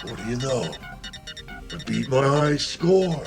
What do you know? I beat my high score.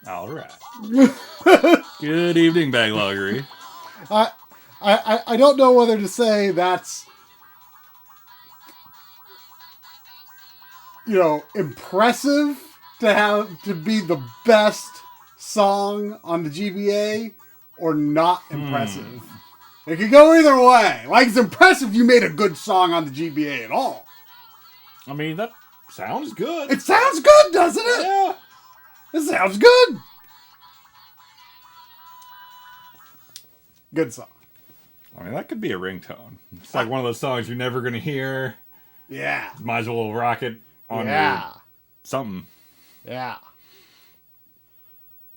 All right. Good evening, Backloggery. I don't know whether to say that's, impressive to be the best song on the GBA or not impressive. It could go either way. Like, it's impressive you made a good song on the GBA at all. I mean, that sounds good. It sounds good, doesn't it? Yeah. It sounds good. Good song. I mean, that could be a ringtone. It's like one of those songs you're never going to hear. Yeah. Might as well rock it on your something. Yeah.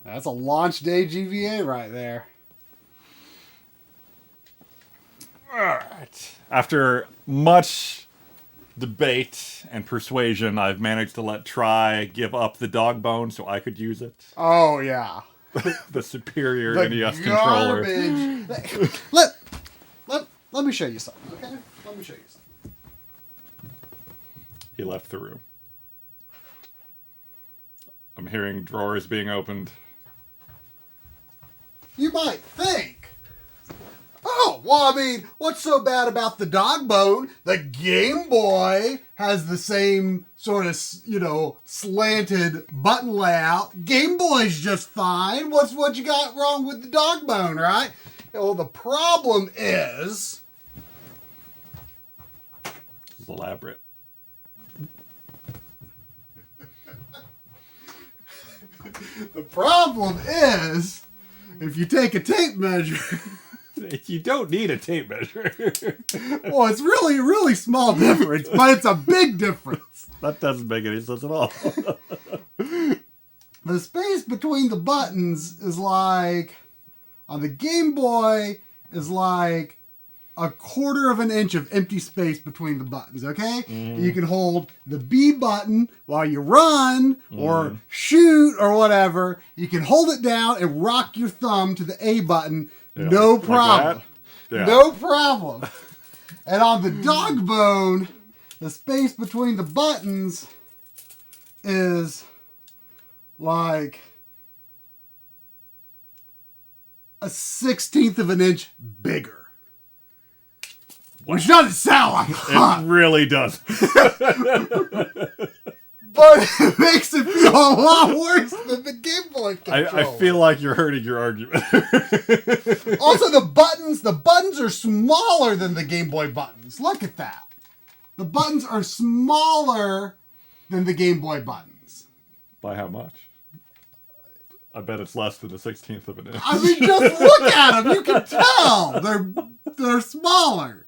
That's a launch day GBA right there. All right. After much debate and persuasion, I've managed to let Try give up the dog bone so I could use it. Oh, yeah. The superior The NES controller. Let me show you something, okay? Let me show you something. He left the room. I'm hearing drawers being opened. You might think, oh, well, I mean, what's so bad about the dog bone? The Game Boy has the same sort of, slanted button layout. Game Boy's just fine. What you got wrong with the dog bone, right? Well, the problem is... This is elaborate. The problem is, if you take a tape measure... You don't need a tape measure. Well, it's really, really small difference, but it's a big difference. That doesn't make any sense at all. The space between the buttons is like, on the Game Boy, is like a quarter of an inch of empty space between the buttons, okay? You can hold the B button while you run or shoot or whatever. You can hold it down and rock your thumb to the A button. Yeah, no problem. Yeah. No problem. And on the dog bone, the space between the buttons is like a 1/16 of an inch bigger. Which doesn't sound like a lot. It really does. But it makes it feel a lot worse than the Game Boy controller. I feel like you're hurting your argument. Also, the buttons are smaller than the Game Boy buttons. Look at that. The buttons are smaller than the Game Boy buttons. By how much? I bet it's less than a 1/16 of an inch. I mean, just look at them. You can tell. They're smaller.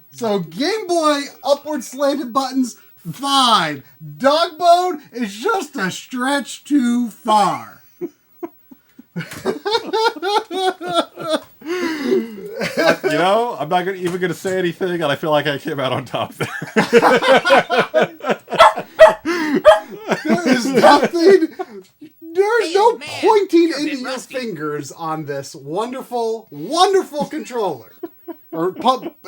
So Game Boy upward slanted buttons, fine. Dog bone is just a stretch too far. You know, I'm not even going to say anything, and I feel like I came out on top there. There is nothing. There's no man, pointing you're a bit into your rusty. fingers on this wonderful, wonderful controller. Or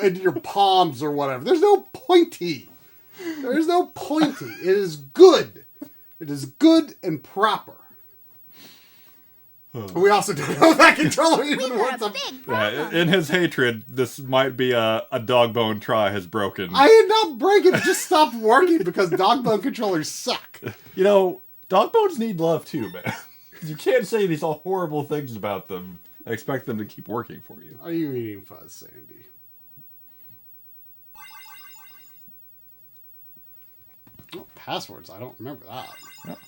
into your palms or whatever. There's no pointy. There's no pointy. It is good. It is good and proper. We also don't know if that controller even works. Yeah, in his hatred, this might be a dog bone try has broken. I did not break it. It just stopped working because dog bone controllers suck. You know, dog bones need love too, man. You can't say these all horrible things about them and expect them to keep working for you. Are you eating fuzz, Sandy? Oh, passwords. I don't remember that. Yep.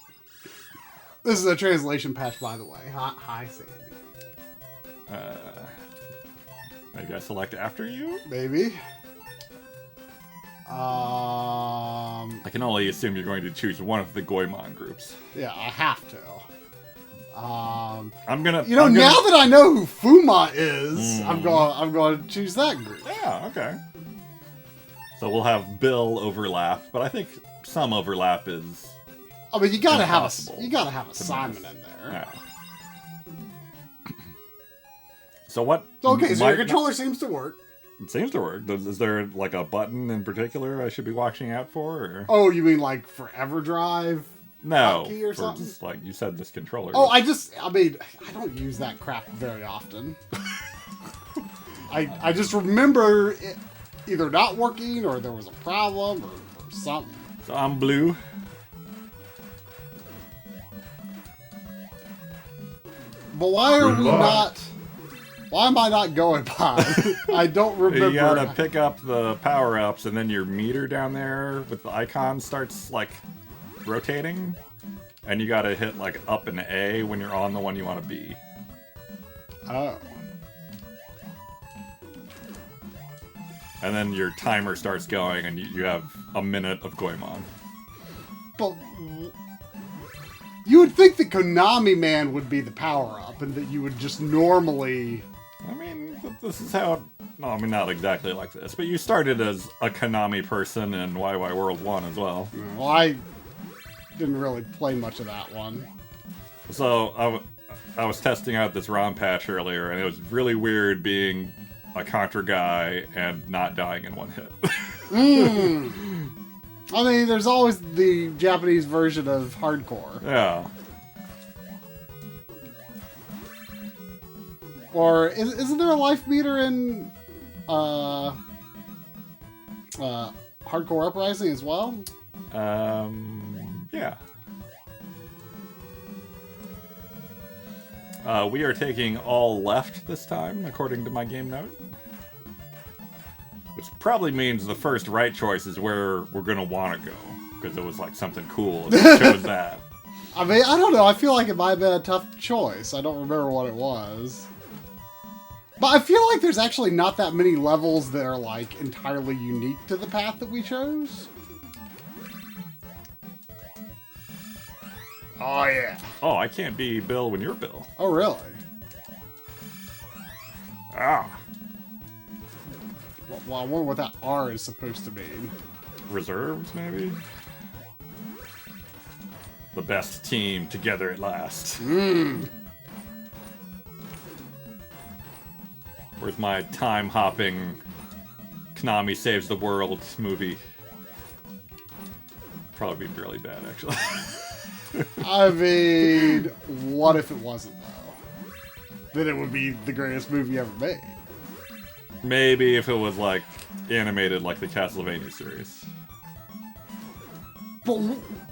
This is a translation patch, by the way. Hi, Sandy. Maybe I select after you? Maybe. I can only assume you're going to choose one of the Goemon groups. Yeah, I have to. I'm gonna. You know, I'm gonna, now that I know who Fuma is, I'm going to choose that group. Yeah, okay. So we'll have Bill overlap, but I think some overlap is. I mean, you gotta Impossible have a to Simon miss. in there. Yeah. So what? Okay, so your might controller seems to work. It seems to work. Is there like a button in particular I should be watching out for? Or? Oh, you mean like Forever Drive? No, hotkey or for something? just like you said, this controller. Oh, I mean, I don't use that crap very often. I just remember it either not working or there was a problem or something. So I'm blue. But why are we Goodbye. not? Why am I not going by? I don't remember. You gotta pick up the power-ups, and then your meter down there with the icon starts like rotating, and you gotta hit like up and A when you're on the one you want to be. Oh. And then your timer starts going, and you have a minute of Goemon. But you would think that Konami Man would be the power-up, and that you would just normally. I mean, this is how. No, I mean not exactly like this, but you started as a Konami person in YY World 1 as well. Well, I didn't really play much of that one. So I was testing out this ROM patch earlier, and it was really weird being a Contra guy and not dying in one hit. I mean, there's always the Japanese version of hardcore. Yeah. Or isn't there a life meter in Hardcore Uprising as well? Yeah. We are taking all left this time, according to my game note. Which probably means the first right choice is where we're gonna want to go, because it was like something cool and we chose that. I mean, I don't know. I feel like it might have been a tough choice. I don't remember what it was. But I feel like there's actually not that many levels that are like entirely unique to the path that we chose. Oh, yeah. Oh, I can't be Bill when you're Bill. Oh, really? Ah. Well, I wonder what that R is supposed to mean. Reserved, maybe? The best team together at last. Where's my time-hopping Konami Saves the World movie? Probably be really bad, actually. I mean, what if it wasn't, though? Then it would be the greatest movie ever made. Maybe if it was, like, animated like the Castlevania series. But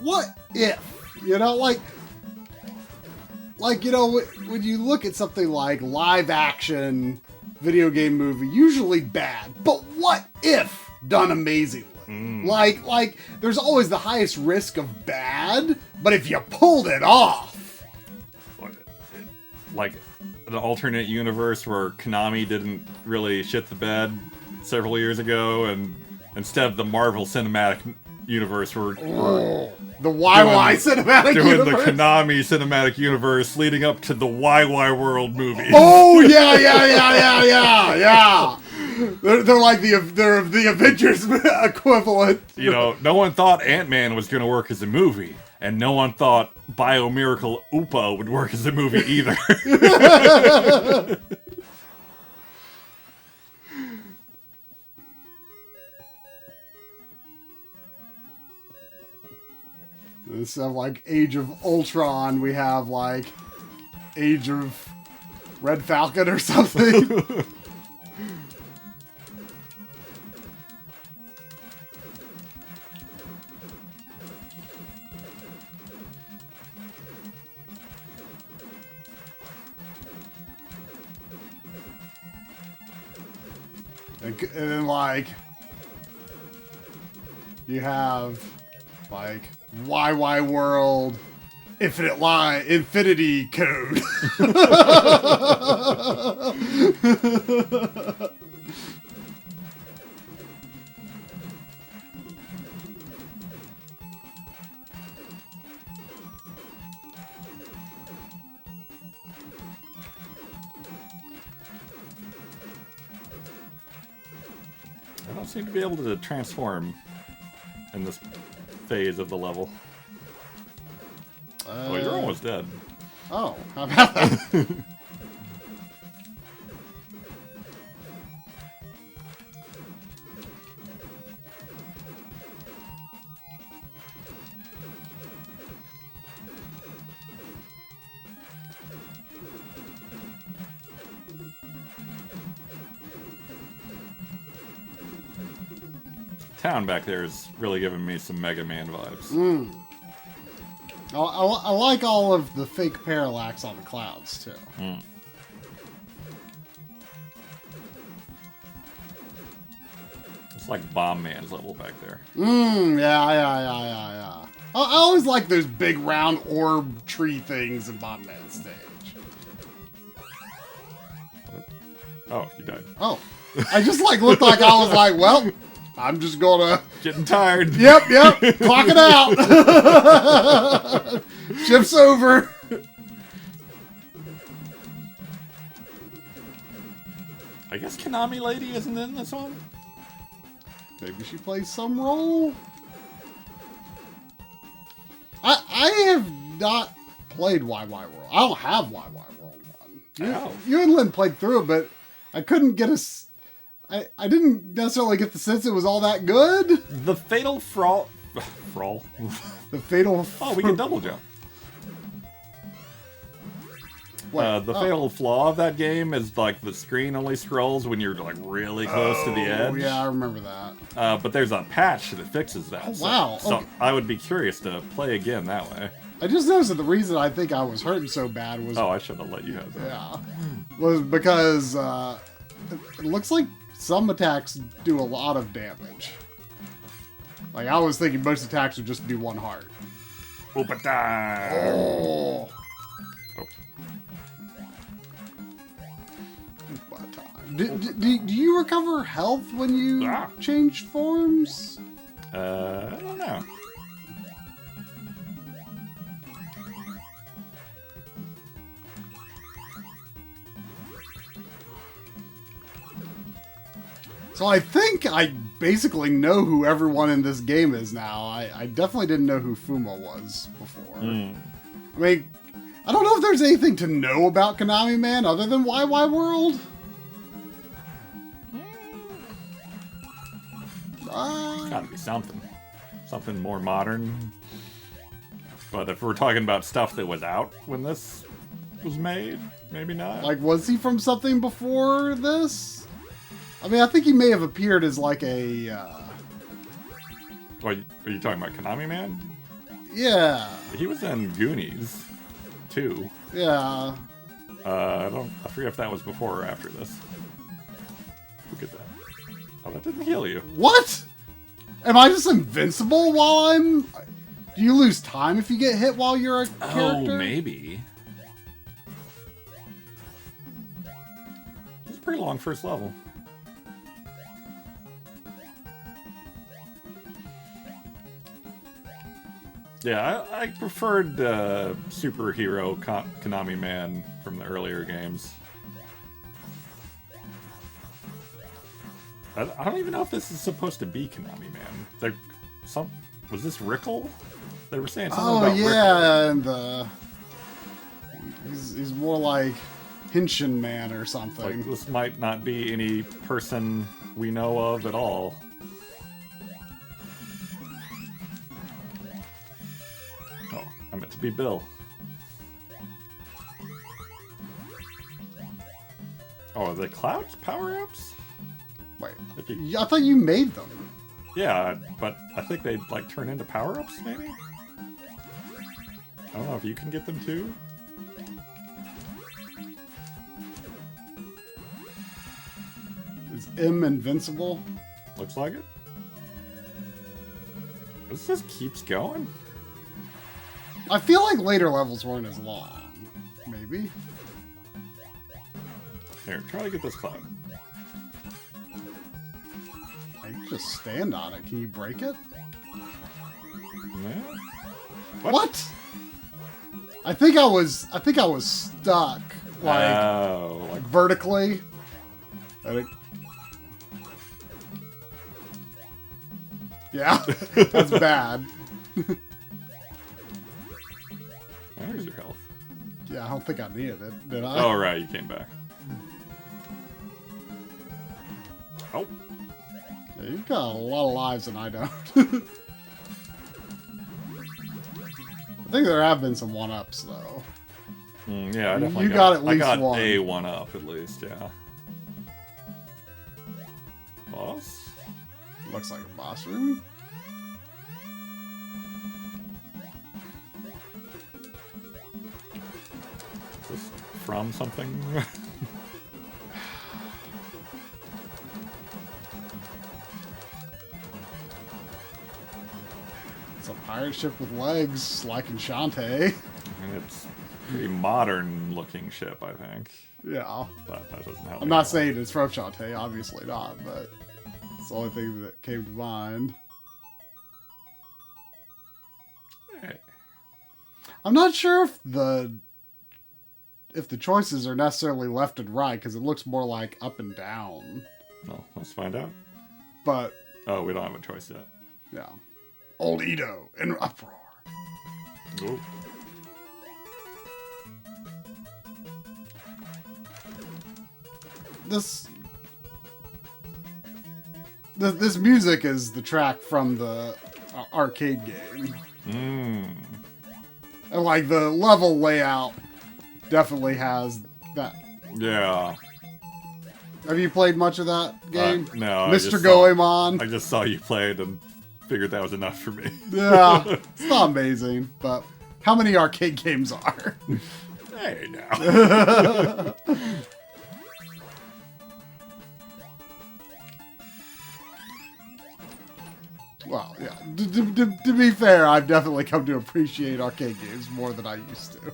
what if? You know, you know, when you look at something like live action video game movie, usually bad, but what if done amazingly? Like, there's always the highest risk of bad, but if you pulled it off. Like, an alternate universe where Konami didn't really shit the bed several years ago, and instead of the Marvel Cinematic universe. We're The YY cinematic doing universe. the Konami cinematic universe leading up to the YY World movie. Oh yeah. They're like they're the Avengers equivalent. You know, no one thought Ant-Man was going to work as a movie, and no one thought Biomiracle Oopa would work as a movie either. Instead of like Age of Ultron, we have like Age of Red Falcon or something. And then like you have like YY World Infinity Code. I don't seem to be able to transform in this phase of the level. Oh, you're almost dead. Oh, how about that? Town back there is really giving me some Mega Man vibes. I like all of the fake parallax on the clouds too. It's like Bomb Man's level back there. Yeah. I always like those big round orb tree things in Bomb Man stage. What? Oh, you died. Oh, I just like looked like I was like, well, I'm just gonna. Getting tired. Yep. Clock it out. Shift's over. I guess Konami Lady isn't in this one. Maybe she plays some role. I have not played YY World. I don't have YY World 1. You and Lynn played through it, but I couldn't get I didn't necessarily get the sense it was all that good. The Fatal Frawl. The Fatal... Oh, we can double jump. The fatal flaw of that game is like the screen only scrolls when you're like really close to the edge. Oh, yeah, I remember that. But there's a patch that fixes that. Oh, wow. So Okay. I would be curious to play again that way. I just noticed that the reason I think I was hurting so bad was... Oh, I should have let you have that. Yeah. Was because it looks like some attacks do a lot of damage. Like, I was thinking most attacks would just do 1 heart. Oopata! Oh. Do you recover health when you change forms? I don't know. So I think I basically know who everyone in this game is now. I definitely didn't know who Fuma was before. I mean, I don't know if there's anything to know about Konami Man other than YY World. Gotta be something. Something more modern. But if we're talking about stuff that was out when this was made, maybe not. Like, was he from something before this? I mean, I think he may have appeared as like a... Are you talking about Konami Man? Yeah. He was in Goonies, too. Yeah. I forget if that was before or after this. Look at that. Oh, that didn't heal you. What? Am I just invincible while I'm... Do you lose time if you get hit while you're a character? Oh, maybe. It's a pretty long first level. Yeah, I preferred superhero Konami Man from the earlier games. I don't even know if this is supposed to be Konami Man. Was this Rickle? They were saying something about and he's more like Henshin Man or something. Like, this might not be any person we know of at all. Oh, I meant to be Bill. Oh, are the clouds power-ups? Wait, You... I thought you made them. Yeah, but I think they like turn into power-ups, maybe? I don't know if you can get them too. Is M invincible? Looks like it. This just keeps going. I feel like later levels weren't as long. Maybe. Here, try to get this cloud. I can just stand on it. Can you break it? Yeah. What? I think I was stuck like like vertically. And yeah, that's bad. there's your health. Yeah, I don't think I needed it, did I? Oh right, you came back. Oh. Yeah, you've got a lot of lives and I don't. I think there have been some one-ups though. Yeah, I definitely got at least I got one. a one-up at least, yeah. Boss? Looks like a boss room. Is this from something? It's a pirate ship with legs, like in Shantae. And it's a pretty modern looking ship, I think. Yeah. But that doesn't help. I'm not saying it's from Shantae, obviously not, but it's the only thing that came to mind. Hey. I'm not sure if the choices are necessarily left and right, because it looks more like up and down. Well, let's find out. But Oh, we don't have a choice yet. yeah, Old Edo in uproar. Ooh. This music is the track from the arcade game. And like the level layout definitely has that. Yeah. Have you played much of that game? No. Mr. Goemon. I just saw you play it and figured that was enough for me. Yeah, it's not amazing, but how many arcade games are? Hey, now. Well, yeah. To be fair, I've definitely come to appreciate arcade games more than I used to.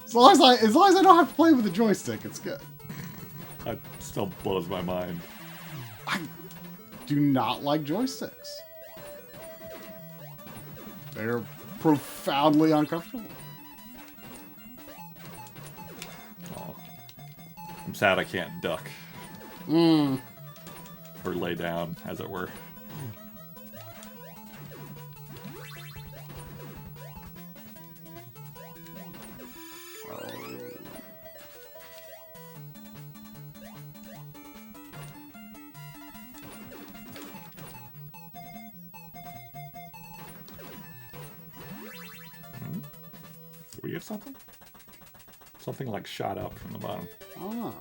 As long as I don't have to play with a joystick, it's good. That still blows my mind. I do not like joysticks. They're profoundly uncomfortable. Oh. I'm sad I can't duck. Mm. Or lay down, as it were. Did we get something? Something like shot up from the bottom. Oh.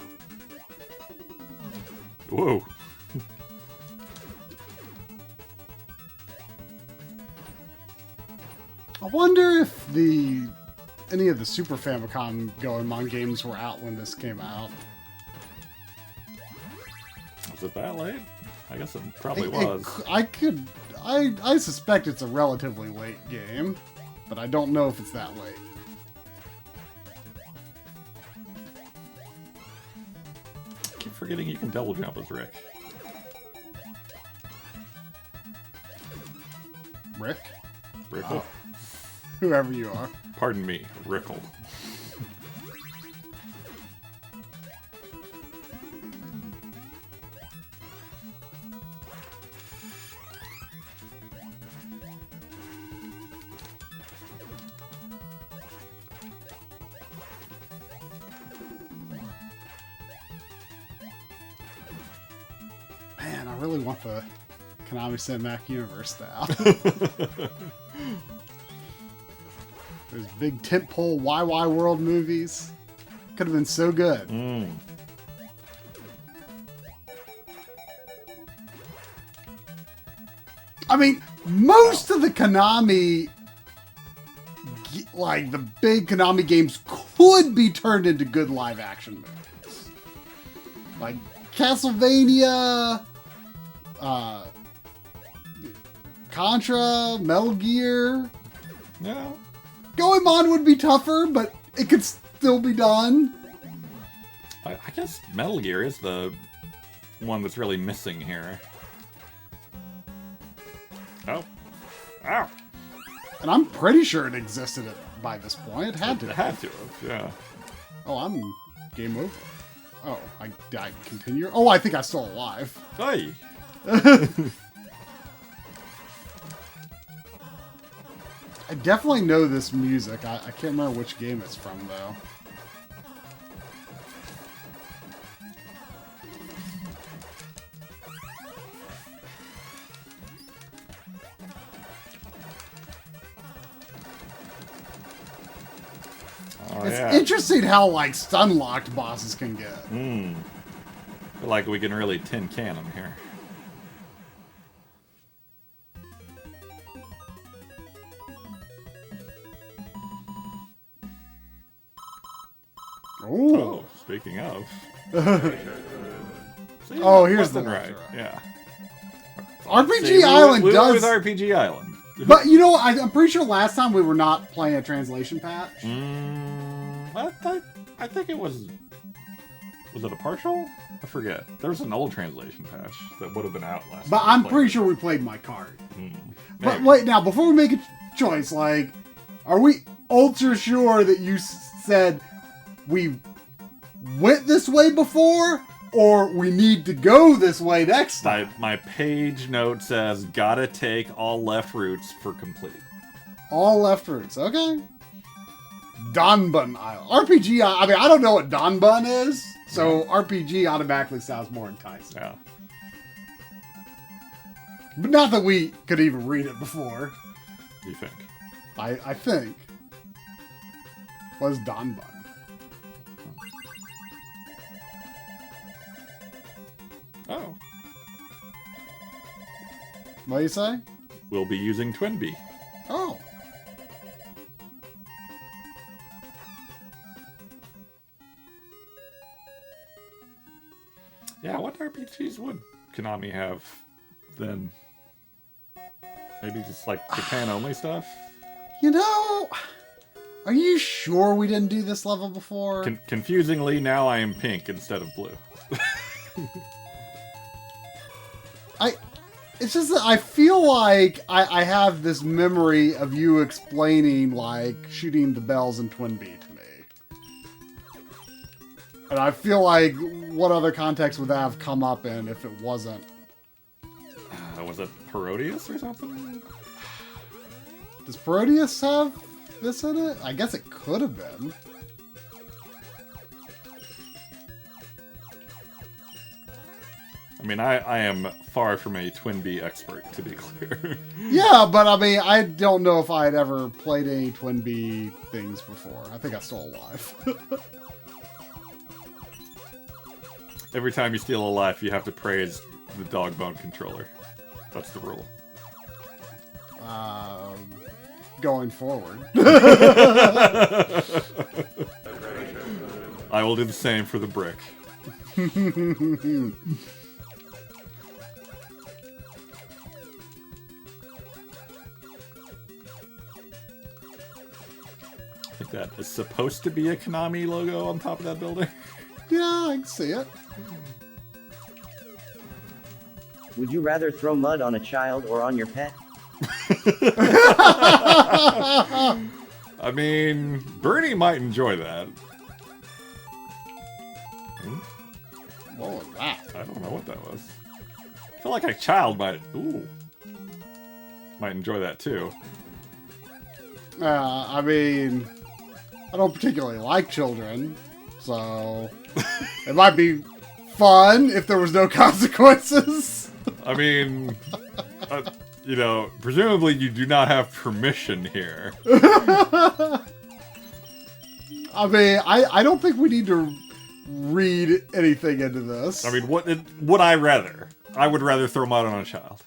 Whoa. I wonder if any of the Super Famicom Goemon games were out when this came out. Was it that late? I guess it probably was. I suspect it's a relatively late game, but I don't know if it's that late. I keep forgetting you can double jump as Rick. Rick? Rickle. Whoever you are. Pardon me, Rickle. Man, I really want the Konami Cinematic Universe now. Those big tentpole YY World movies could have been so good. I mean, most of the Konami, like the big Konami games, could be turned into good live action movies. Like Castlevania, Contra, Metal Gear. No. Goemon would be tougher, but it could still be done. I guess Metal Gear is the one that's really missing here. Oh. Ow. And I'm pretty sure it existed by this point. It had to. It had to have, yeah. Oh, I'm game over. Oh, I continue. Oh, I think I'm still alive. Hey. I definitely know this music. I can't remember which game it's from, though. Oh, It's yeah. interesting how, like, stun-locked bosses can get. Feel like we can really tin can them here. Ooh. Oh, speaking of. See, Oh, here's the right. left, Yeah. RPG See, Island we does... went with RPG Island. But, you know, I'm pretty sure last time we were not playing a translation patch. I think it was... Was it a partial? I forget. There was an old translation patch that would have been out last But time I'm we pretty played. sure we played my card. But Maybe. wait, now, before we make a choice, like, are we ultra sure that you said we went this way before, or we need to go this way next time? My page note says, gotta take all left routes for complete. All left routes, okay. Donbun Island. RPG, I mean, I don't know what Donbun is, so RPG automatically sounds more enticing. Yeah. But not that we could even read it before, You think? I think. What is Donbun? Oh. What do you say? We'll be using Twinbee. Oh. Yeah, what RPGs would Konami have then? Maybe just like Japan-only stuff? You know, are you sure we didn't do this level before? Confusingly, now I am pink instead of blue. It's just that I feel like I have this memory of you explaining, like, shooting the bells in Twinbee to me. And I feel like what other context would that have come up in if it wasn't? Was it Parodius or something? Does Parodius have this in it? I guess it could have been. I mean, I am far from a Twinbee expert, to be clear. Yeah, but I mean, I don't know if I had ever played any Twinbee things before. I think I'm still alive. Every time you steal a life, you have to praise the dog bone controller. That's the rule. Going forward. I will do the same for the brick. I think that is supposed to be a Konami logo on top of that building. Yeah, I can see it. Would you rather throw mud on a child or on your pet? I mean, Bernie might enjoy that. What was that? I don't know what that was. I feel like a child might enjoy that too. I mean, I don't particularly like children, so it might be fun if there was no consequences. I mean, you know, presumably you do not have permission here. I mean, I don't think we need to read anything into this. I mean, what would I rather? I would rather throw mud on a child.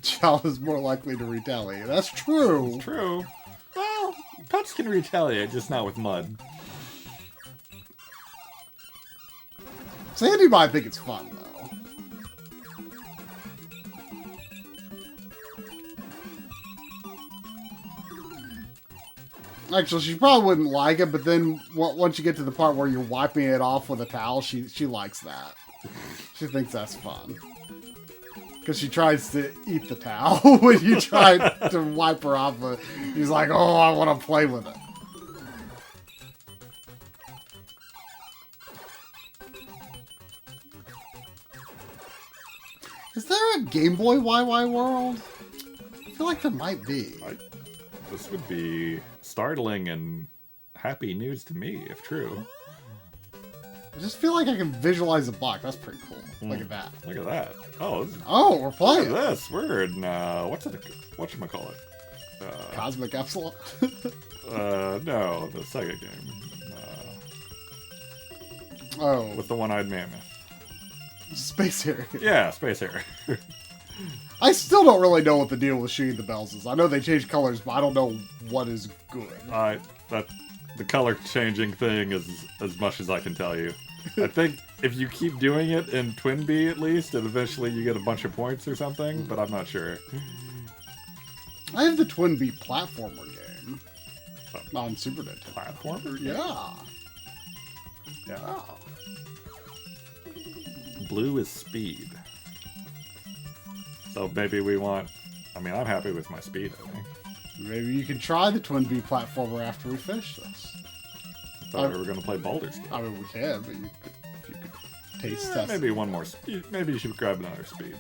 Child is more likely to retaliate. That's true. It's true. Well, pets can retaliate, just not with mud. Sandy might think it's fun, though. Actually, she probably wouldn't like it, but then once you get to the part where you're wiping it off with a towel, she likes that. She thinks that's fun. Because she tries to eat the towel when you try to wipe her off. But he's like, oh, I want to play with it. Is there a Game Boy YY World? I feel like there might be. This would be startling and happy news to me, if true. I just feel like I can visualize the block. That's pretty cool. Look at that. Look at that. Oh, Oh, we're look playing. at this. We're in, whatchamacallit? Cosmic Epsilon. No, the Sega game. Oh, With the one-eyed mammoth. Space Harrier. Yeah, Space Harrier. I still don't really know what the deal with shooting the bells is. I know they change colors, but I don't know what is good. The color changing thing is as much as I can tell you. I think if you keep doing it in Twin Bee at least, and eventually you get a bunch of points or something, but I'm not sure. I have the Twin Bee platformer game on Super Nintendo. Platformer? Yeah. Yeah. Blue is speed. So maybe we want... I mean, I'm happy with my speed, I think. Maybe you can try the Twin Bee platformer after we finish this. I thought we were going to play Baldur's Gate. I mean, we can, but if you could taste test. Maybe one more. Maybe you should grab another speed.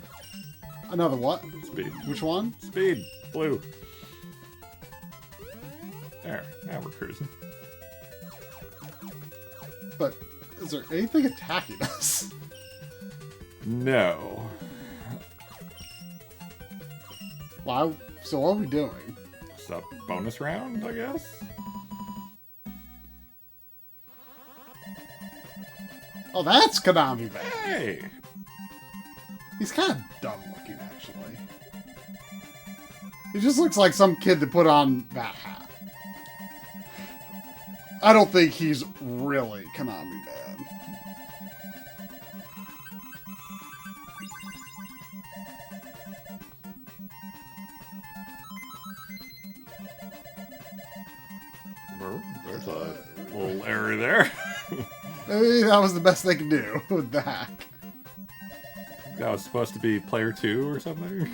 Another what? Speed. Which one? Speed. Blue. There. Now we're cruising. But is there anything attacking us? No. Wow. So what are we doing? It's a bonus round, I guess? Oh, that's Konami Band. Hey! He's kind of dumb looking, actually. He just looks like some kid that put on that hat. I don't think he's really Konami Band. Well, there's a little error there. Maybe that was the best they could do with that. That was supposed to be player 2 or something.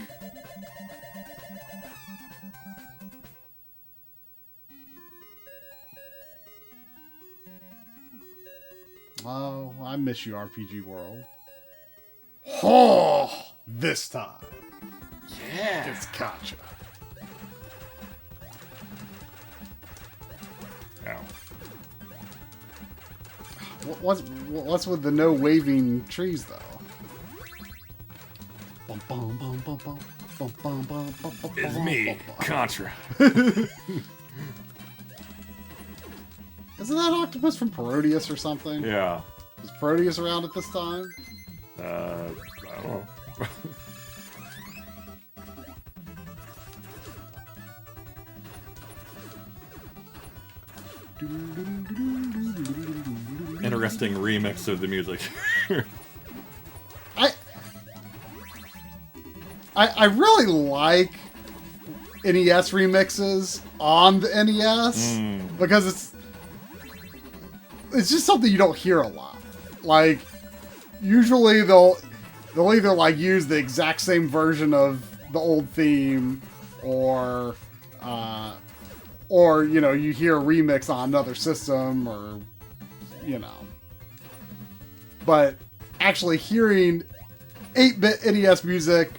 Oh, I miss you, RPG World. Oh, this time. Yeah. It's gotcha. Ow. What's with the no waving trees, though? Bum, bum, bum, bum, bum, bum, bum, bum, bum, bum, It's bum, me, bum, bum. Contra. Isn't that Octopus from Parodius or something? Yeah. Is Parodius around at this time? I don't know. Interesting remix of the music. I really like NES remixes on the NES because it's just something you don't hear a lot. Like usually they'll either like use the exact same version of the old theme, or you know, you hear a remix on another system, or you know. But actually hearing 8-bit NES music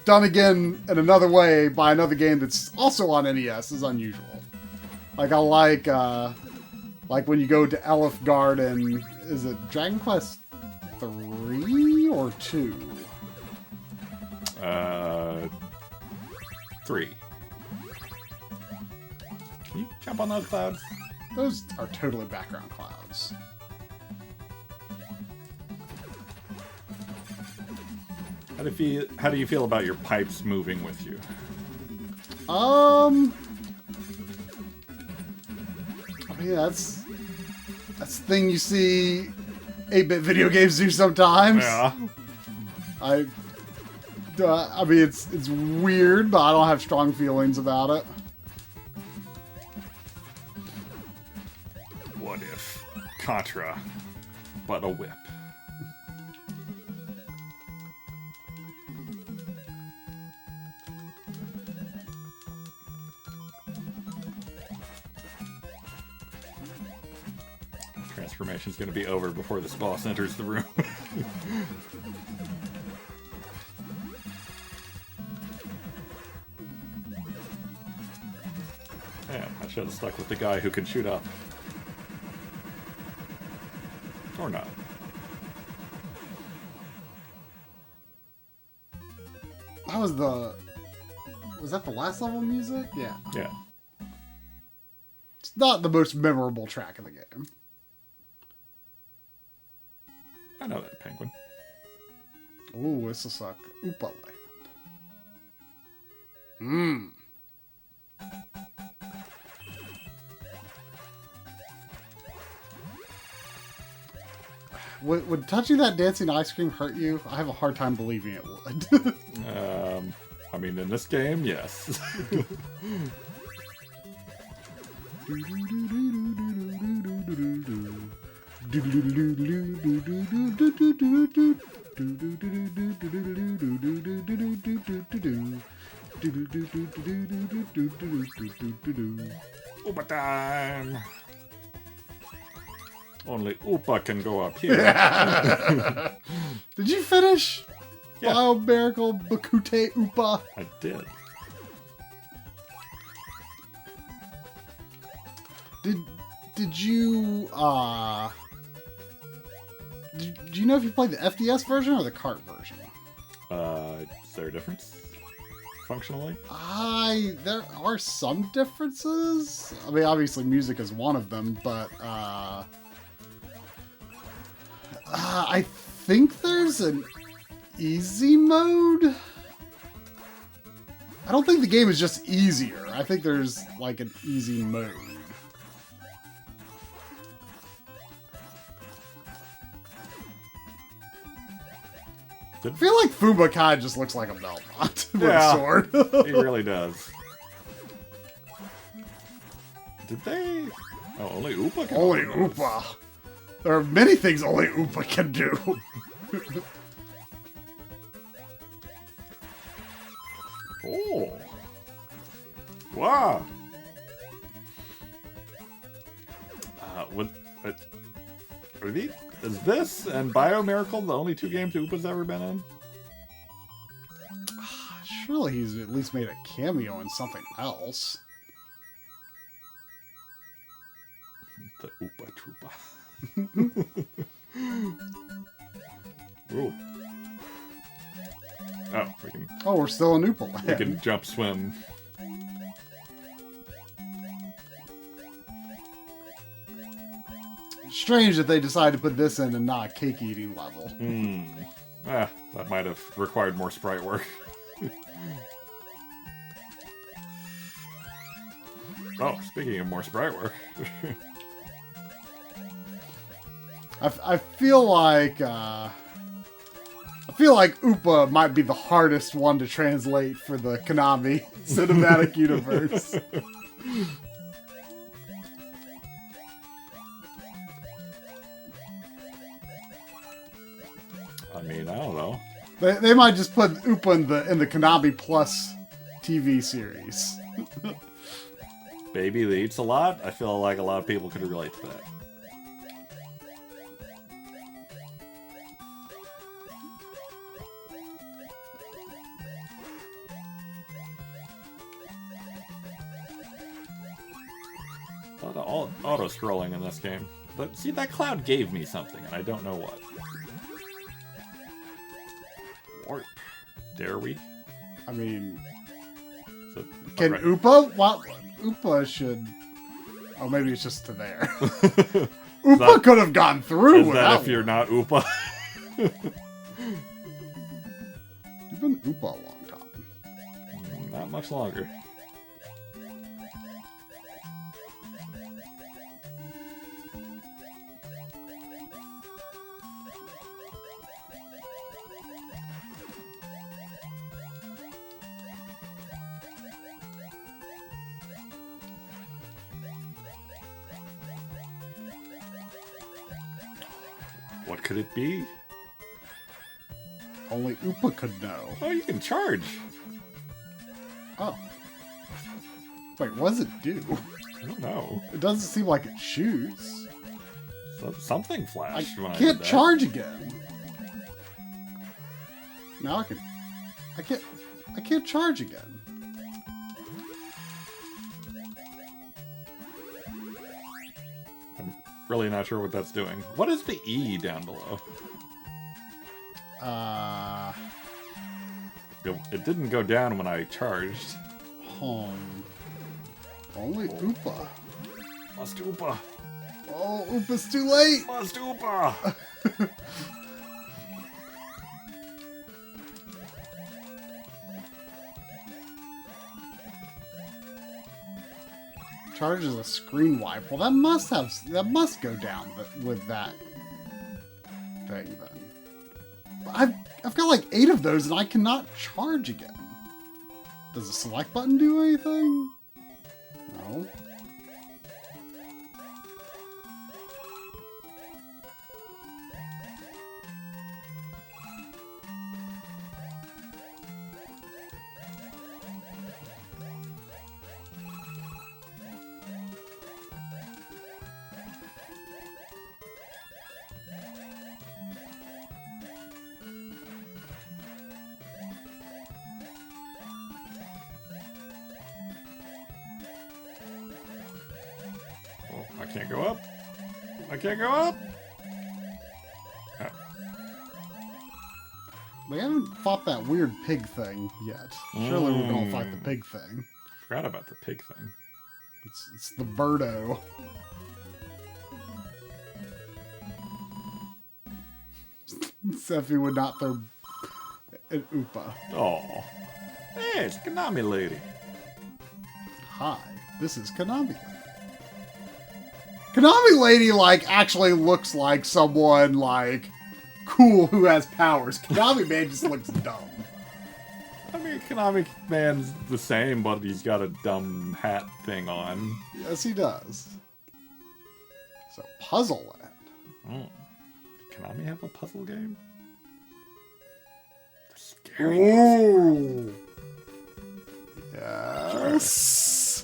done again in another way by another game that's also on NES is unusual. Like, I like when you go to Elf Garden, is it Dragon Quest 3 or 2? 3. Can you jump on those clouds? Those are totally background clouds. How do you feel about your pipes moving with you? Yeah, that's the thing you see 8-bit video games do sometimes. Yeah. I mean, it's weird, but I don't have strong feelings about it. What if Contra, but a whip? Transformation's going to be over before this boss enters the room. Damn, I should have stuck with the guy who can shoot up. Or not. Was that the last level music? Yeah. Yeah. It's not the most memorable track of the game. I know that, Penguin. Ooh, this is like Oopa Land. Would touching that dancing ice cream hurt you? I have a hard time believing it would. I mean, in this game, yes. Oopa time! Only Oopa can go up here. Did you finish? Yeah. Wild Miracle Bakute Oopa? I did. Did you do you know if you played the FDS version or the cart version? Is there a difference? Functionally? There are some differences. I mean, obviously music is one of them, but I think there's an easy mode. I don't think the game is just easier. I think there's like an easy mode. I feel like Fuba kind of just looks like a Belmont with a sword. He really does. Did they? Oh, only Oopa can Only do those. Oopa. There are many things only Oopa can do. Oh. Wow. Are these? Is this and Bio Miracle the only 2 games Oopa's ever been in? Surely he's at least made a cameo in something else. The Oopa Troopa. Ooh. Oh, we can. Oh, we're still in Oopa Land. We can jump swim. Strange that they decided to put this in and not a cake eating level. That might have required more sprite work. Oh, speaking of more sprite work. I feel like Oopa might be the hardest one to translate for the Konami cinematic universe. mean, I don't know. They might just put Oopa in the Konami Plus TV series. Baby that eats a lot? I feel like a lot of people could relate to that. A lot of auto-scrolling in this game. But see, that cloud gave me something, and I don't know what. Warp. Dare we? I mean, So, can right. Oopa? What? Oopa should... Oh, maybe it's just to there. Is Oopa could have gone through Is with that that if you're one. not Oopa? You've been Oopa a long time. Not much longer. What could it be? Only Oopa could know. Oh, you can charge. Oh. Wait, what does it do? I don't know. It doesn't seem like it shoots. Something I flashed when I did can't that. charge again. Now I can. I can't charge again. I'm really not sure what that's doing. What is the E down below? It didn't go down when I charged. Home. Only Oopa. Must Oopa. Oh, Oopa's too late. Must Oopa. Charges a screen wipe. Well, that must go down with that thing then. I've got like 8 of those and I cannot charge again. Does the select button do anything? No. Oh, I can't go up. I can't go up. Oh. We haven't fought that weird pig thing yet. Surely we're gonna fight the pig thing. Forgot about the pig thing. It's the birdo. Seffi would not throw an Oopa. Oh. Hey, it's Konami Lady. Hi, this is Konami Lady. Konami Lady, like, actually looks like someone, like, cool who has powers. Konami Man just looks dumb. I mean, Konami Man's the same, but he's got a dumb hat thing on. Yes, he does. So, Puzzle Land. Did Konami have a puzzle game? The scary. Ooh. Yes.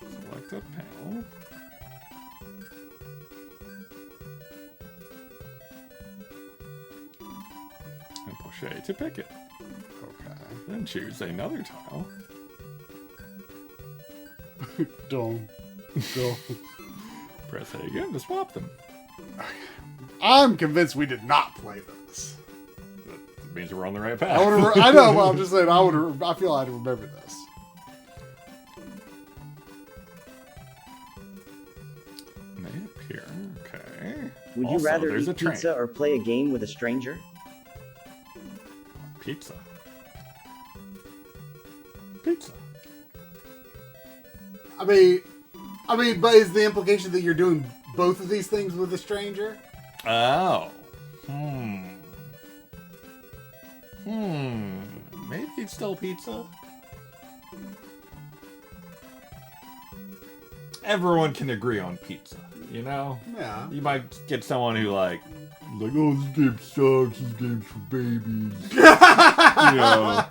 Select a panel. And push A to pick it. Okay. Then choose another tile. Don't. Press A again to swap them. I'm convinced we did not play this. That means we're on the right path. I know, but I'm just saying, I feel I'd remember this. May appear. Okay. Would you Also, rather there's eat a train. pizza or play a game with a stranger? Pizza. Pizza. I mean, but is the implication that you're doing both of these things with a stranger? Oh. Maybe it's still pizza. Everyone can agree on pizza. You know? Yeah. You might get someone who like, oh, this game sucks. This game's for babies. You know?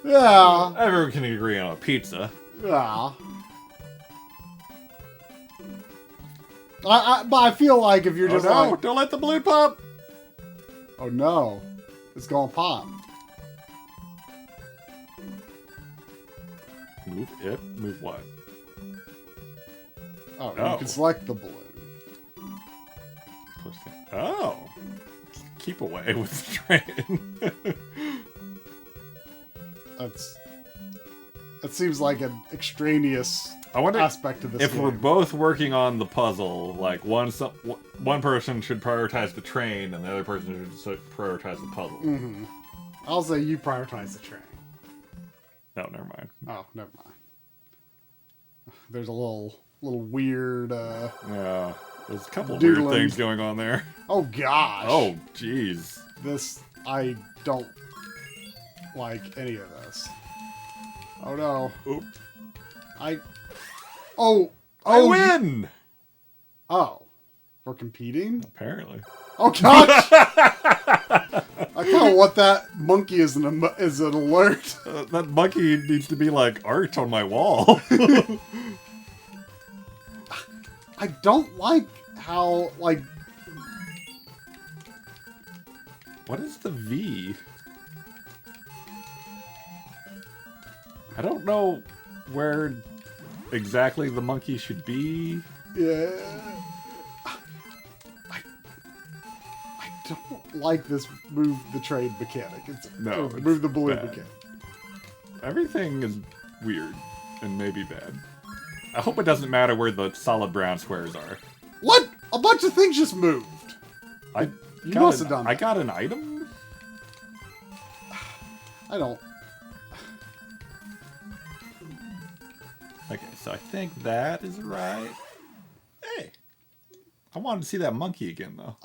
Yeah. Everyone can agree on a pizza. Yeah. But I feel like if you're just like, don't let the balloon pop. oh no, it's gonna pop. Move it. Move what? Oh, Oh. you can select the balloon. Push it. Oh. Keep away with the train. That seems like an extraneous I wonder aspect of this if game. we're both working on the puzzle, like one person should prioritize the train and the other person should prioritize the puzzle. Mm-hmm. I'll say you prioritize the train. No, never mind. Oh, never mind. There's a little weird. Yeah, there's a couple Doodling. weird things going on there. Oh gosh. Oh, jeez. This, I don't like any of this. Oh no. Oop. Oh. I Oh. win! Oh. We're competing? Apparently. Oh gosh! I kind of want that monkey as an alert. That monkey needs to be like art on my wall. I don't like how, like... What is the V? I don't know where exactly the monkey should be. Yeah. I don't like this move the train mechanic. No, Move it's the balloon bad. mechanic. Everything is weird and maybe bad. I hope it doesn't matter where the solid brown squares are. What? A bunch of things just moved. You must have done that. I got an item? I don't... Okay, so I think that is right. Hey, I wanted to see that monkey again, though.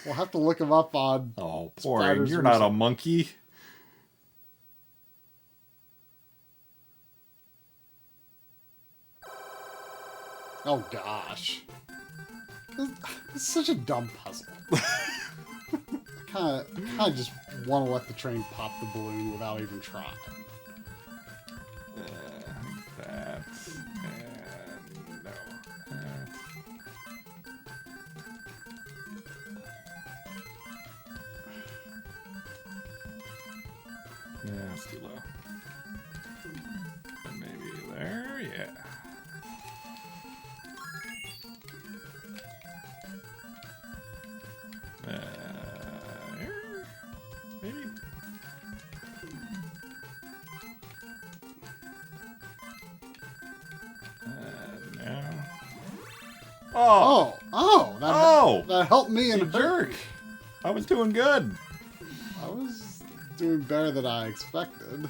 We'll have to look him up on... Oh, boring. Spiders You're not a recent. monkey. Oh gosh. This is such a dumb puzzle. I kind of just want to let the train pop the balloon without even trying. That and no. That. Yeah, it's too low. And maybe there, yeah. Here? Maybe? No. Oh! That helped me You in a jerk! I was doing good. I was doing better than I expected.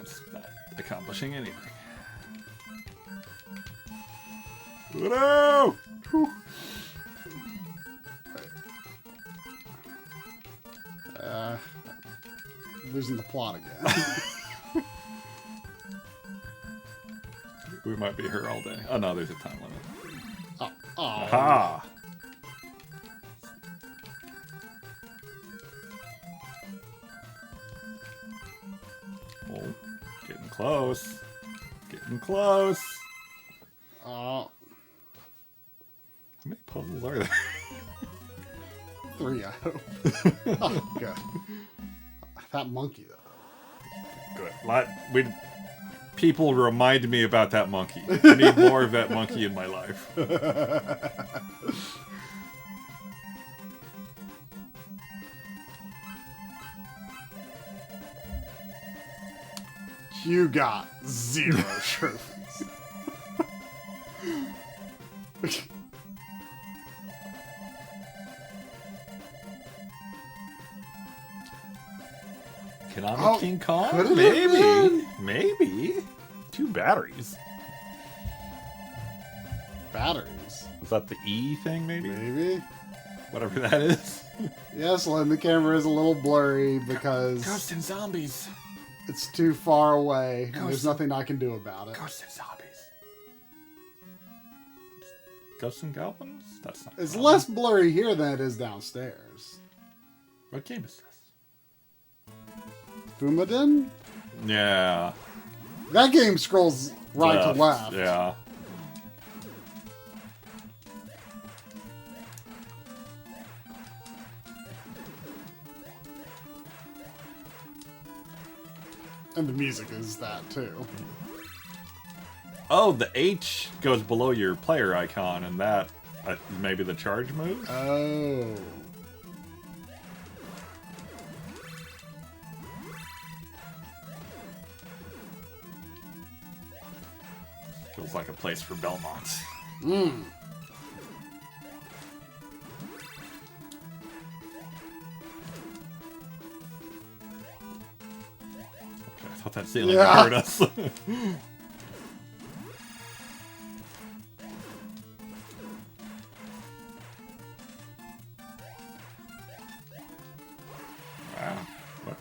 It's not accomplishing anything. No! Losing the plot again. We might be here all day. Oh no, there's a time limit. Oh. Aha! Oh, getting close. Getting close. Oh. How many puzzles are there? 3 out of... Oh, good. That monkey, though. Good. People remind me about that monkey. I need more of that monkey in my life. You got 0 trophies. Can I be Oh, King Kong? could it have Maybe. been? Maybe. 2 batteries. Batteries. Is that the E thing, maybe? Maybe. Whatever that is. Yes, Len, the camera is a little blurry because Ghosts and zombies. it's too far away. And there's Ghosts. nothing I can do about it. Ghosts and zombies. Ghosts and Goblins? That's not. It's fun. less blurry here than it is downstairs. What game is this? Fumadin? Yeah. That game scrolls right to left. Yeah. And the music is that too. Oh, the H goes below your player icon, and that is maybe the charge move? Oh. Feels like a place for Belmont. Mmm. I thought that ceiling Yeah. hurt us. Wow. What?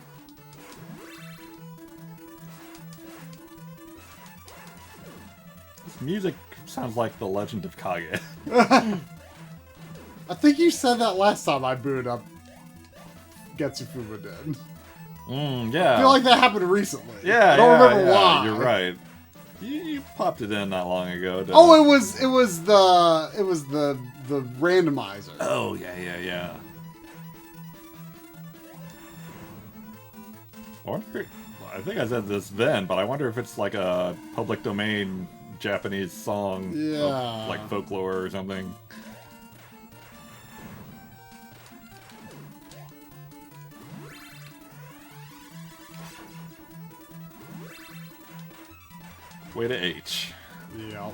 This music sounds like The Legend of Kage. I think you said that last time I booted up Getsu Fumadin. Yeah. I feel like that happened recently. Yeah, I don't remember yeah, why. You're right. You popped it in not long ago. didn't Oh, you? it was the randomizer. Oh, yeah. I wonder. I think I said this then, but I wonder if it's like a public domain Japanese song, Yeah. of, like folklore or something. Way to H. Yeah.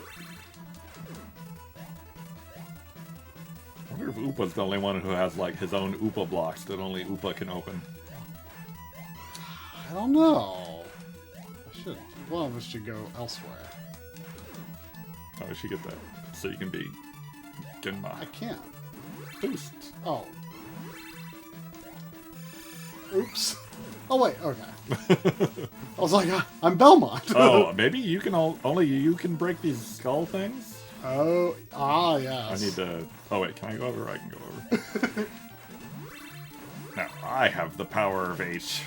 I wonder if Upa's the only one who has like his own Upa blocks that only Upa can open. I don't know. One of us should go elsewhere. Oh, we should get that so you can be Genma. I can't. Boost. Oh. Oops. Oh wait. Okay. I was like, I'm Belmont. Oh, maybe you can only you can break these skull things. Oh. Ah, yes. I need to. Oh wait, can I go over? I can go over. Now I have the power of H.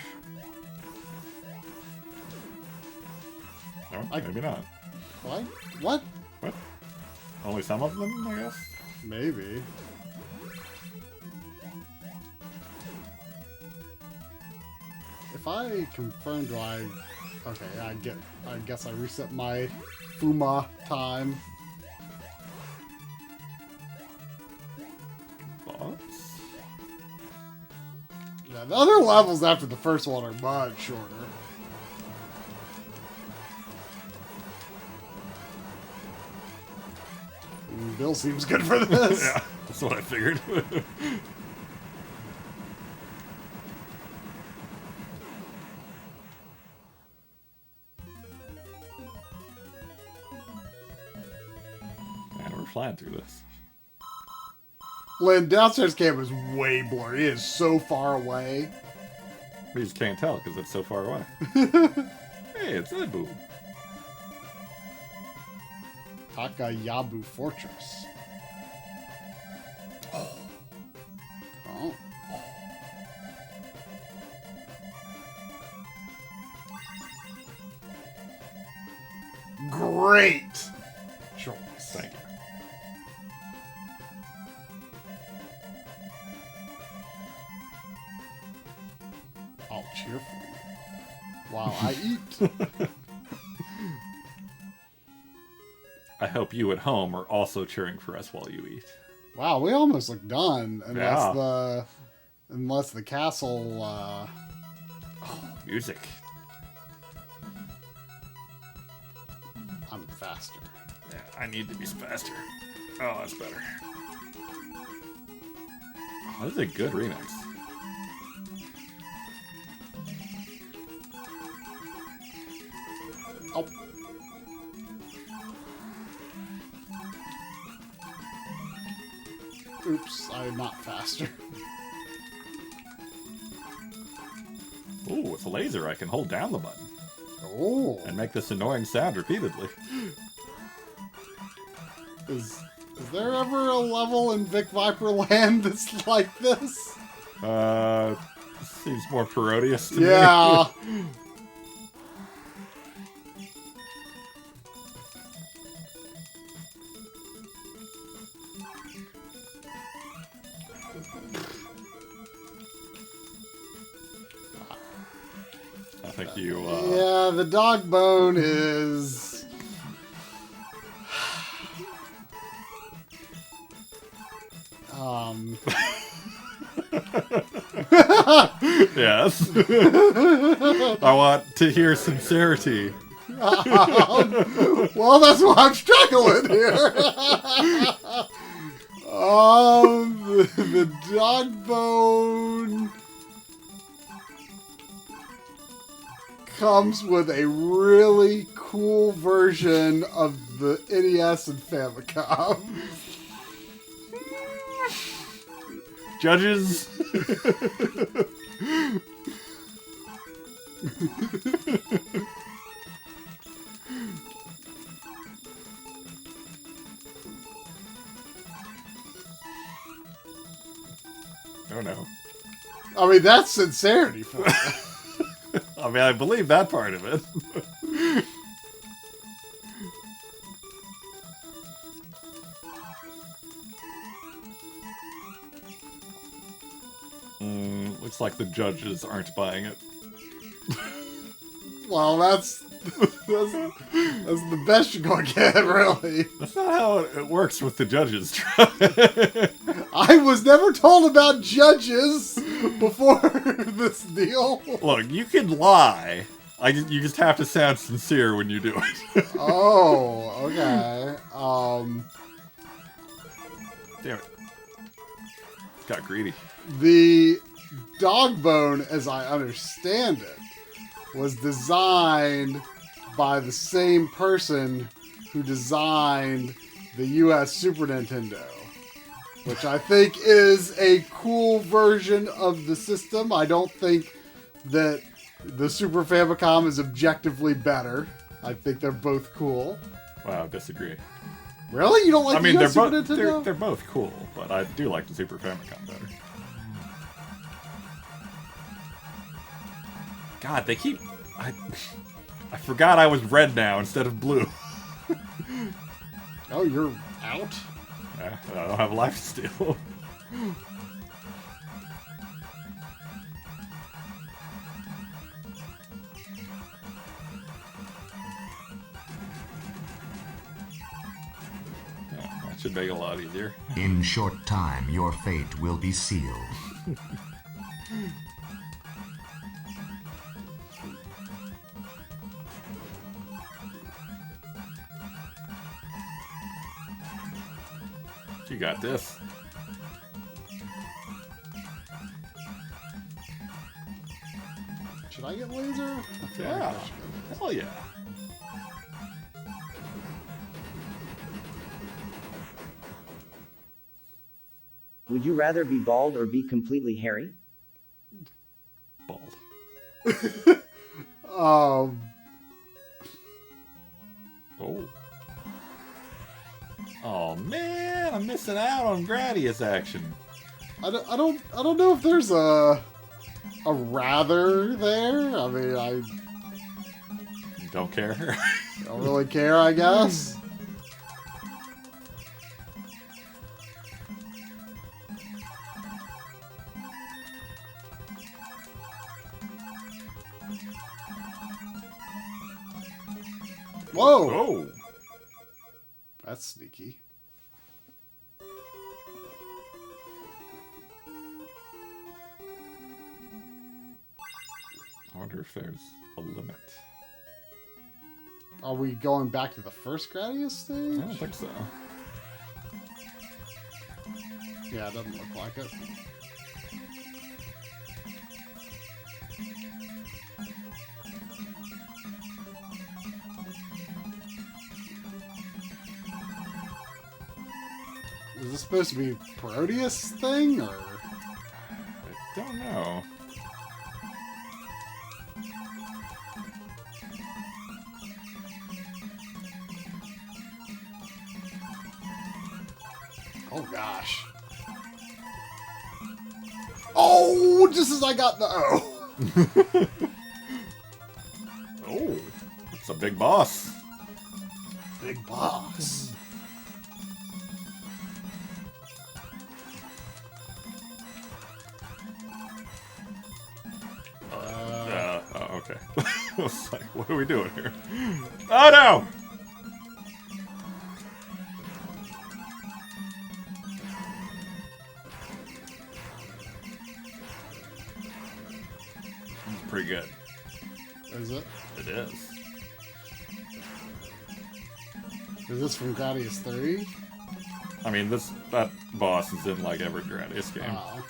No, maybe not. What? What? What? Only some of them, I guess. Maybe. If I confirm, do I? Okay, I guess I reset my Fuma time. Boss? Yeah, the other levels after the first one are much shorter. Bill seems good for this. Yeah, that's what I figured. Man, we're flying through this. Lynn, downstairs camp is way blurry. It is so far away. We just can't tell because it's so far away. Hey, it's Ebu. Takayabu Fortress. Oh. Great choice. Thank you. I'll cheer for you while I eat. I hope you at home are also cheering for us while you eat. Wow, we almost look done unless Yeah. the castle. Music. I'm faster. Yeah, I need to be faster. Oh, that's better. Oh, this is a good remix. Oh. Oops, I'm not faster. Ooh, with a laser I can hold down the button Oh, and make this annoying sound repeatedly. is Is there ever a level in Vic Viper Land that's like this? Seems more parodious to me. Yeah. I think you, Yeah, the dog bone is... Yes. I want to hear sincerity. well, that's why I'm struggling here. The dog bone comes with a really cool version of the NES and Famicom. Judges. Oh no. I mean, that's sincerity for you. I mean, I believe that part of it. Looks like the judges aren't buying it. Well, that's the best you're gonna get, really. That's not how it works with the judges. I was never told about judges before this deal. Look, you can lie. You just have to sound sincere when you do it. Oh, okay. Damn it. Got greedy. The dog bone, as I understand it, was designed by the same person who designed the US Super Nintendo, which I think is a cool version of the system. I don't think that the Super Famicom is objectively better. I think they're both cool. Wow, disagree. Really? You don't like the US Super Nintendo? They're both cool, but I do like the Super Famicom better. God, they keep... I forgot I was red now instead of blue. Oh, you're out? Yeah, I don't have life steal. Yeah, that should make it a lot easier. In short time, your fate will be sealed. You got this. Should I get laser? I feel like Yeah. I should get laser. Hell yeah. Would you rather be bald or be completely hairy? Bald. Um, Oh. Oh man, I'm missing out on Gradius action. I don't know if there's a rather there. I mean, I Don't care. don't really care, I guess. Whoa! Oh. That's sneaky. I wonder if there's a limit. Are we going back to the first Gradius stage? I don't think so. Yeah, it doesn't look like it. Is this supposed to be Proteus thing, or? I don't know. Oh, just as I got the O. Oh, it's a big boss. Big boss. Okay. I was like, what are we doing here? Oh no! It's pretty good. Is it? It is. Is this from Gradius 3? I mean, that boss is in like every Gradius game. Oh.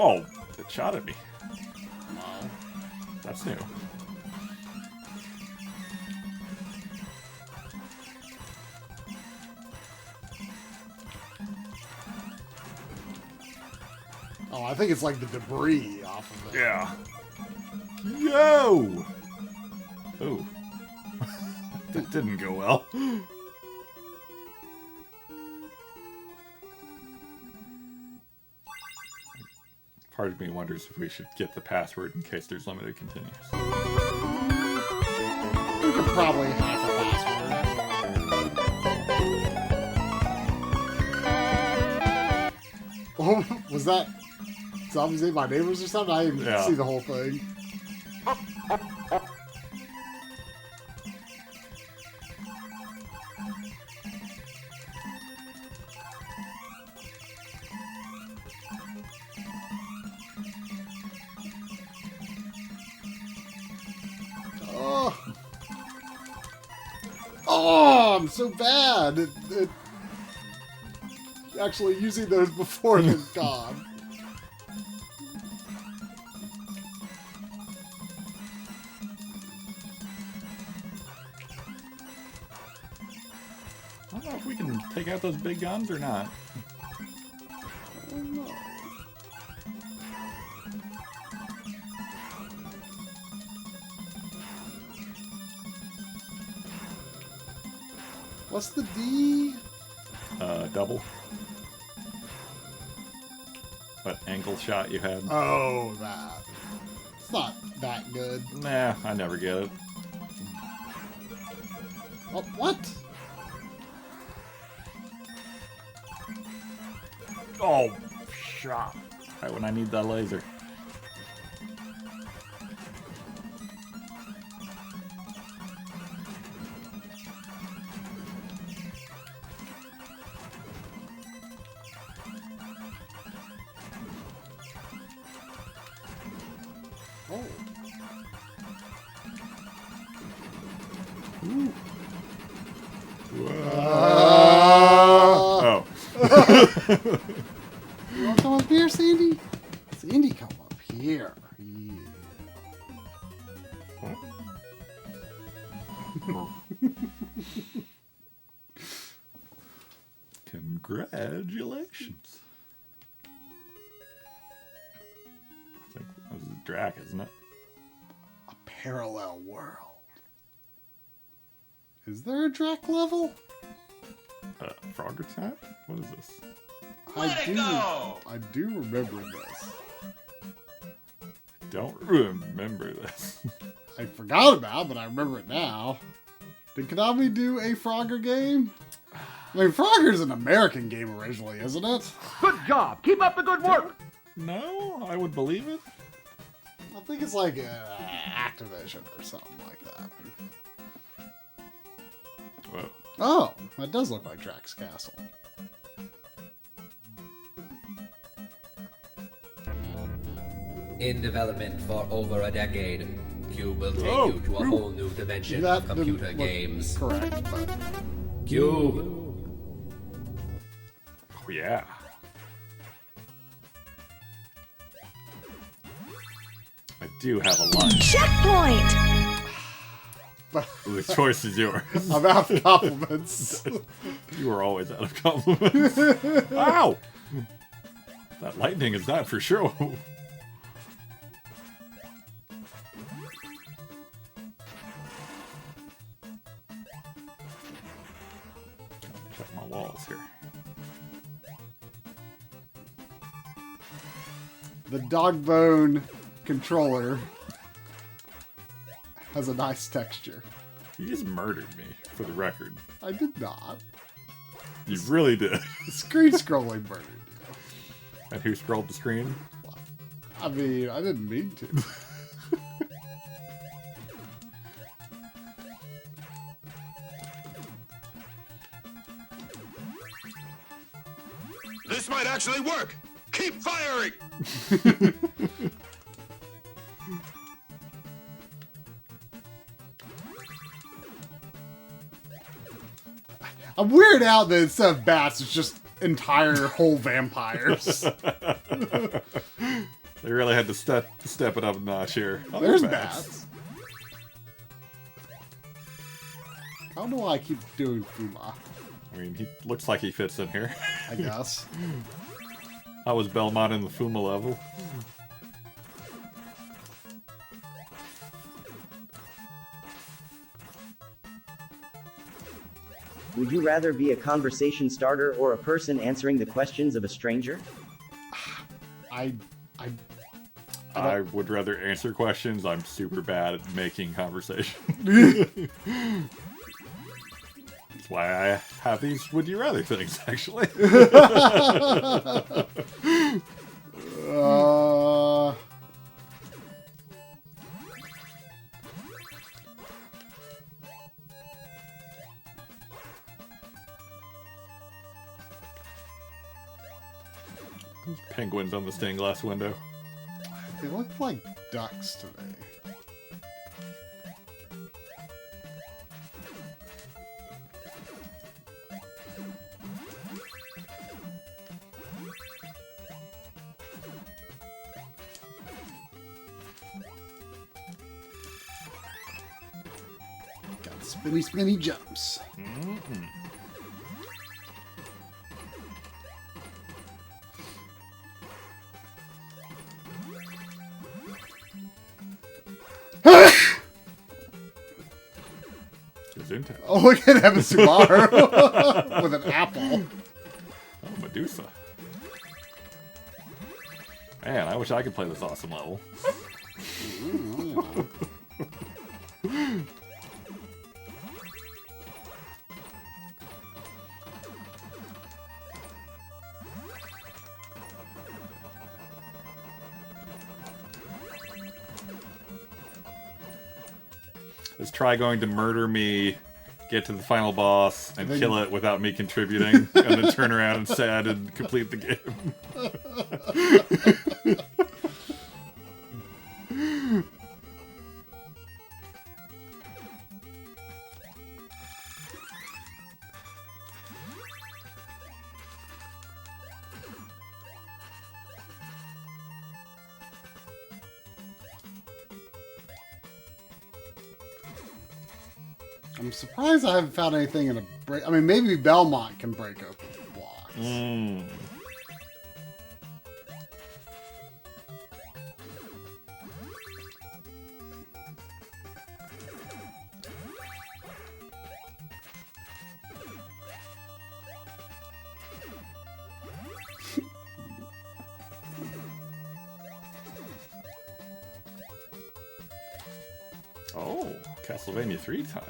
Oh, it shot at me. Wow. That's new. Oh, I think it's like the debris off of it. Yeah. Yo! Oh. That didn't go well. Part of me wonders if we should get the password in case there's limited continues. You could probably hack a password. Oh, was that Zombies Ate My Neighbors or something? I didn't Yeah. see the whole thing. Oh. Oh, I'm so bad at actually using those before they're gone. I don't know if we can take out those big guns or not. Oh no. What's the D? Double. What angle shot you had? Oh, that. It's not that good. Nah, I never get it. Oh, what? Oh, shot. Right when I need that laser. Oh. Oh. You want to come up here, Sandy? Sandy, come up here. Yeah. Congratulations. I think this is Drac, isn't it? A parallel world. Is there a Drac level? Frogger's hat? What is this? I do remember this. Don't remember this. I forgot about it, but I remember it now. Did Konami do a Frogger game? I mean, Frogger's an American game originally, isn't it? Good job. Keep up the good work. No, I would believe it. I think it's like Activision or something like that. Whoa. Oh, that does look like Drac's Castle. In development for over a decade, Cube will take you to a whole new dimension That of computer didn't look games. correct, but Cube. Oh, yeah. I do have a line. Checkpoint! The choice is yours. I'm out of compliments. You are always out of compliments. Ow! That lightning is not for sure. walls here. The dog bone controller has a nice texture. You just murdered me, for the record. I did not. You really did. Screen scrolling murdered you. And who scrolled the screen? I mean, I didn't mean to. This might actually work! Keep firing! I'm weirded out that instead of bats, it's just entire whole vampires. They really had to step it up a notch here. Oh, There's bats. I don't know why I keep doing Fuma, I mean, he looks like he fits in here. I guess. How was Belmont in the Fuma level? Would you rather be a conversation starter or a person answering the questions of a stranger? I I would rather answer questions. I'm super bad at making conversation. That's why I have these would you rather things, actually. Penguins on the stained glass window. They look like ducks to me. Got spinny, spinny jumps. Gesundheit. Oh, look at Evan Subaru with an apple. Oh, Medusa. Man, I wish I could play this awesome level. Is try going to murder me, get to the final boss, and kill it without me contributing, and then turn around and sad and complete the game. I'm surprised I haven't found anything in a break. I mean, maybe Belmont can break open blocks. Oh, Castlevania 3 time.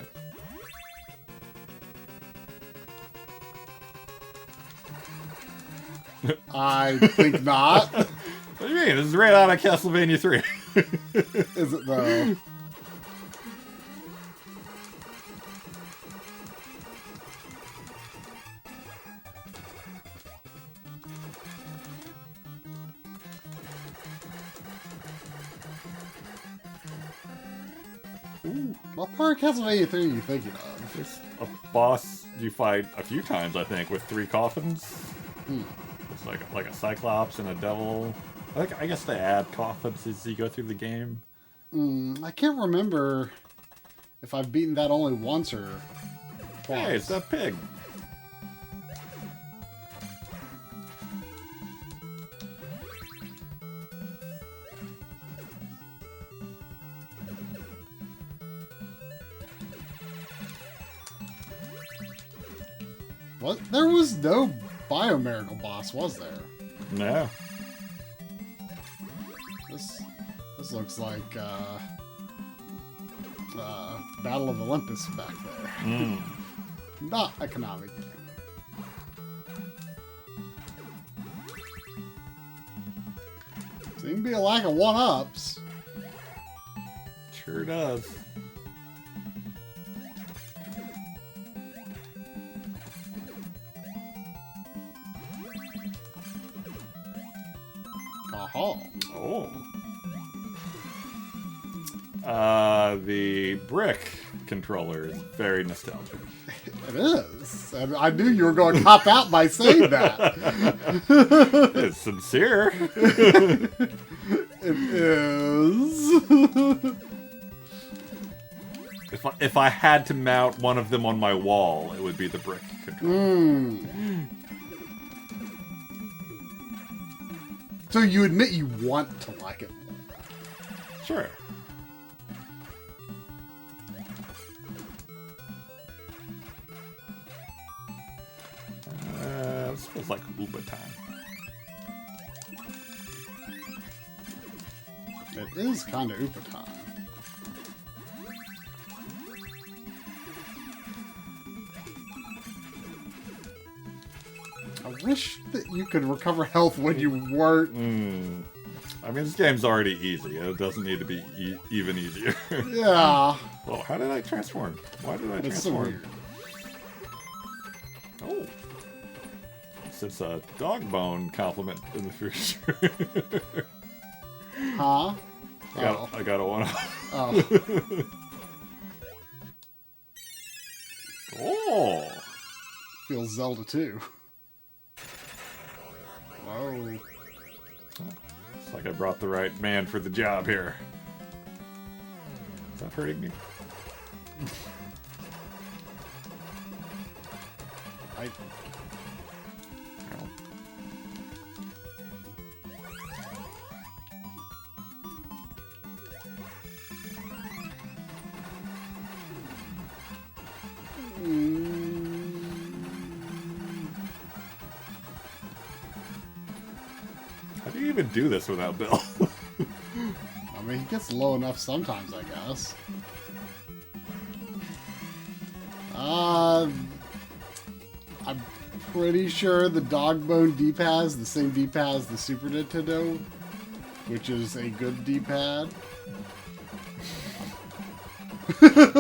I think not. What do you mean? This is right out of Castlevania 3. Is it though? What part of Castlevania 3 are you thinking of? There's a boss you fight a few times, I think, with 3 coffins. It's like a Cyclops and a Devil. I guess they add coffins as you go through the game. I can't remember if I've beaten that only once or twice. Hey, it's that pig. What? There was no Bio-Miracle boss, was there? No. This looks like Battle of Olympus back there. Not a Konami game. Seems to be a lack of one-ups. Sure does. Aha. Oh. The brick controller is very nostalgic. It is. And I knew you were going to cop out by saying that. It's sincere. It is. If I had to mount one of them on my wall, it would be the brick controller. So you admit you want to like it more. Sure. This feels like Uba time. It is kind of Upa time. I wish that you could recover health when you weren't. I mean, this game's already easy. It doesn't need to be even easier. Yeah. Well, how did I transform? Why did I It's so transform? weird. Oh. It's a dog bone compliment in the future. Huh? I got a one. Oh. Oh. Feels Zelda too. Whoa. It's like I brought the right man for the job here. Is that hurting me? I... How do you even do this without Bill? I mean, he gets low enough sometimes, I guess. I'm pretty sure the Dogbone D-pad is the same D-pad as the Super Nintendo, which is a good D-pad.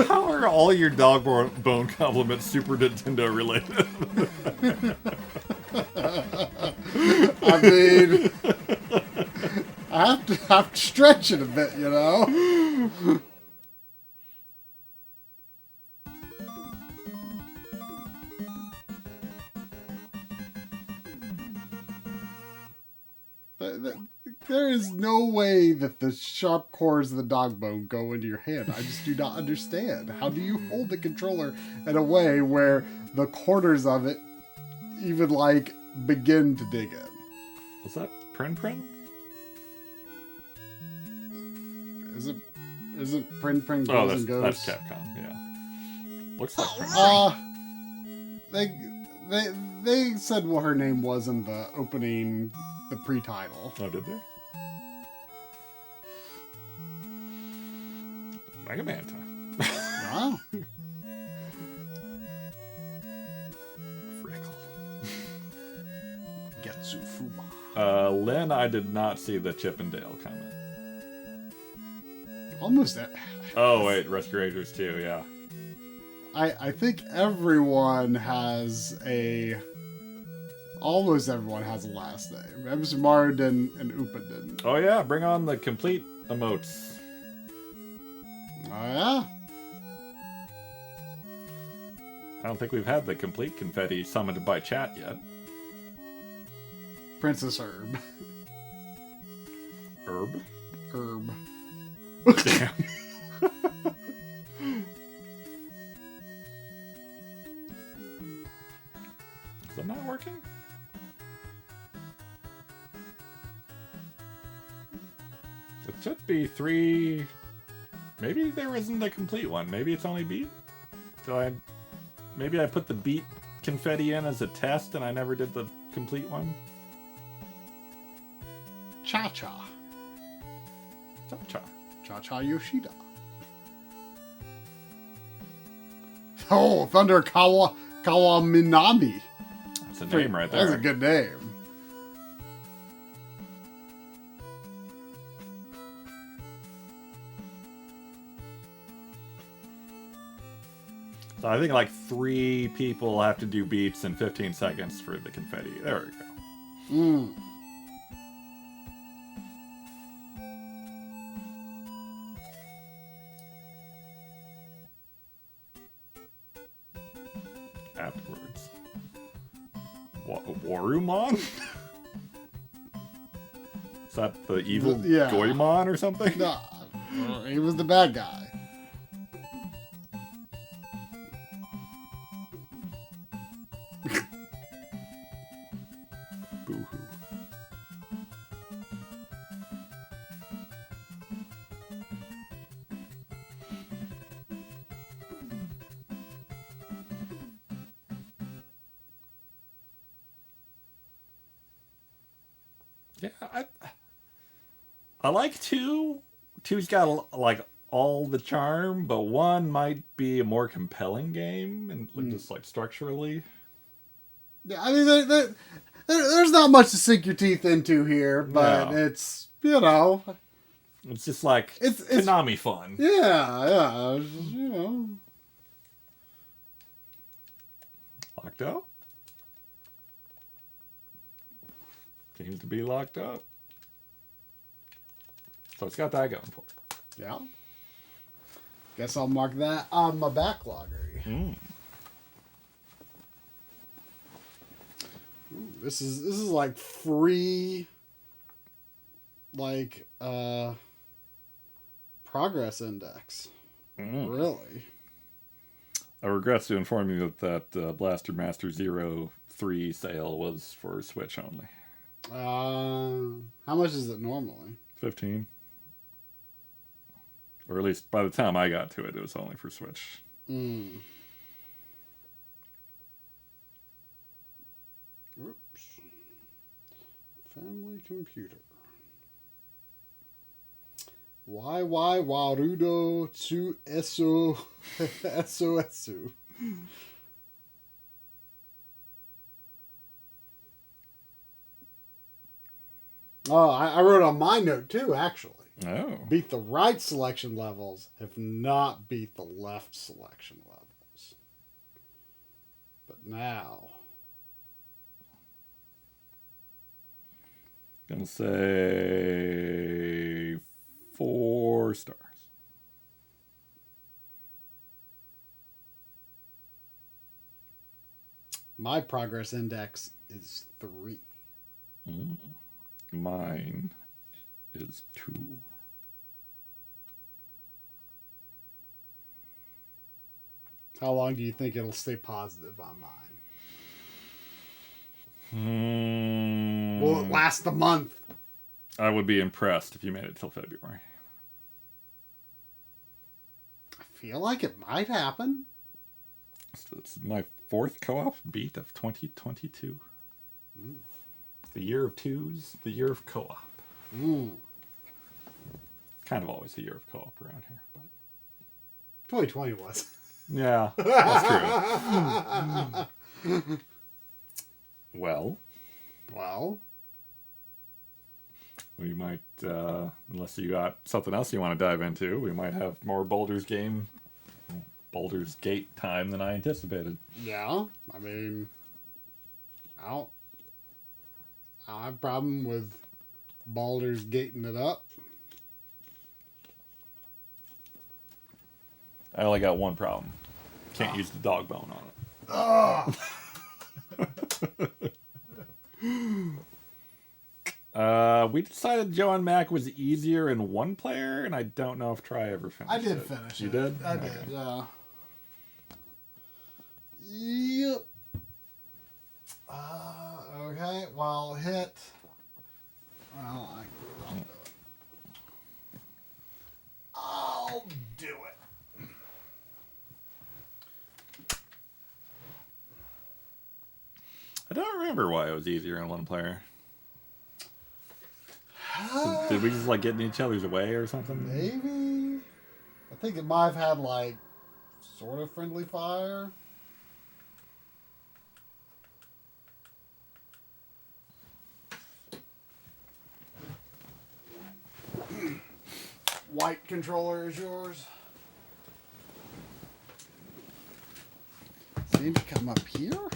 How are all your dog bone compliments Super Nintendo related? I mean, I have to stretch it a bit, you know? There is no way that the sharp cores of the dog bone go into your hand. I just do not understand. How do you hold the controller in a way where the corners of it even, like, begin to dig in? Was that Prin Prin? Isn't Prin Prin Oh, Goes and Goes? that's Capcom, yeah. Looks like They said what her name was in the opening, the pre-title. Oh, did they? Mega Man time. Wow. Frickle. Getsu Fuma. Lynn, I did not see the Chip and Dale comment. Almost that. Oh, wait, Rescue Rangers 2, yeah. I think everyone has almost everyone has a last name. Mr. Mario didn't, and Upa didn't. Oh, yeah, bring on the complete emotes. Oh, yeah? I don't think we've had the complete confetti summoned by chat yet. Princess Herb. Herb? Herb. Damn. Is that not working? It should be 3... Maybe there isn't a complete one. Maybe it's only beat? Maybe I put the beat confetti in as a test, and I never did the complete one. Cha-Cha. Cha-cha. Cha-Cha Yoshida. Oh, Thunder Kawaminami. That's a name right there. That's a good name. So I think like 3 people have to do beats in 15 seconds for the confetti. There we go. Afterwards. Warumon? Is that the evil Yeah. Goemon or something? Nah, he was the bad guy. Boo-hoo. Yeah, I like 2. 2's got like all the charm, but 1 might be a more compelling game and like, just like structurally. Yeah, I mean, there's not much to sink your teeth into here, but No. it's, you know. It's just like It's Konami fun. Yeah, it's just, you know. Locked up? Seems to be locked up. So it's got that going for it. Yeah. Guess I'll mark that on my backloggery. Ooh, this is like free, like progress index. Really. I regret to inform you that Blaster Master 03 sale was for Switch only. How much is it normally? 15. Or at least by the time I got to it, it was only for Switch. Oops. Family computer. Why Warudo to eso eso. Oh, I wrote on my note too, actually. Oh. Beat the right selection levels, have not beat the left selection levels. But now. Gonna say 4 stars. My progress index is 3. Mine is 2. How long do you think it'll stay positive on mine? Will it last a month? I would be impressed if you made it till February. I feel like it might happen. So it's my 4th co-op beat of 2022. The year of 2s, the year of co-op. Kind of always the year of co-op around here, but 2020 was. yeah, that's true. Well, we might, unless you got something else you want to dive into, we might have more Baldur's Gate time than I anticipated. yeah. I mean, I don't have a problem with Baldur's gating it up. I only got one problem. Can't use the dog bone on it. We decided Joe and Mac was easier in 1 player, and I don't know if Try ever finished it. I did finish it. You did? I did, yeah. Yep. Okay, well, hit. Well, I'll do it. I don't remember why it was easier in one player. Did we just like get in each other's way or something? Maybe. I think it might have had like sort of friendly fire. White controller is yours. Sandy come up here?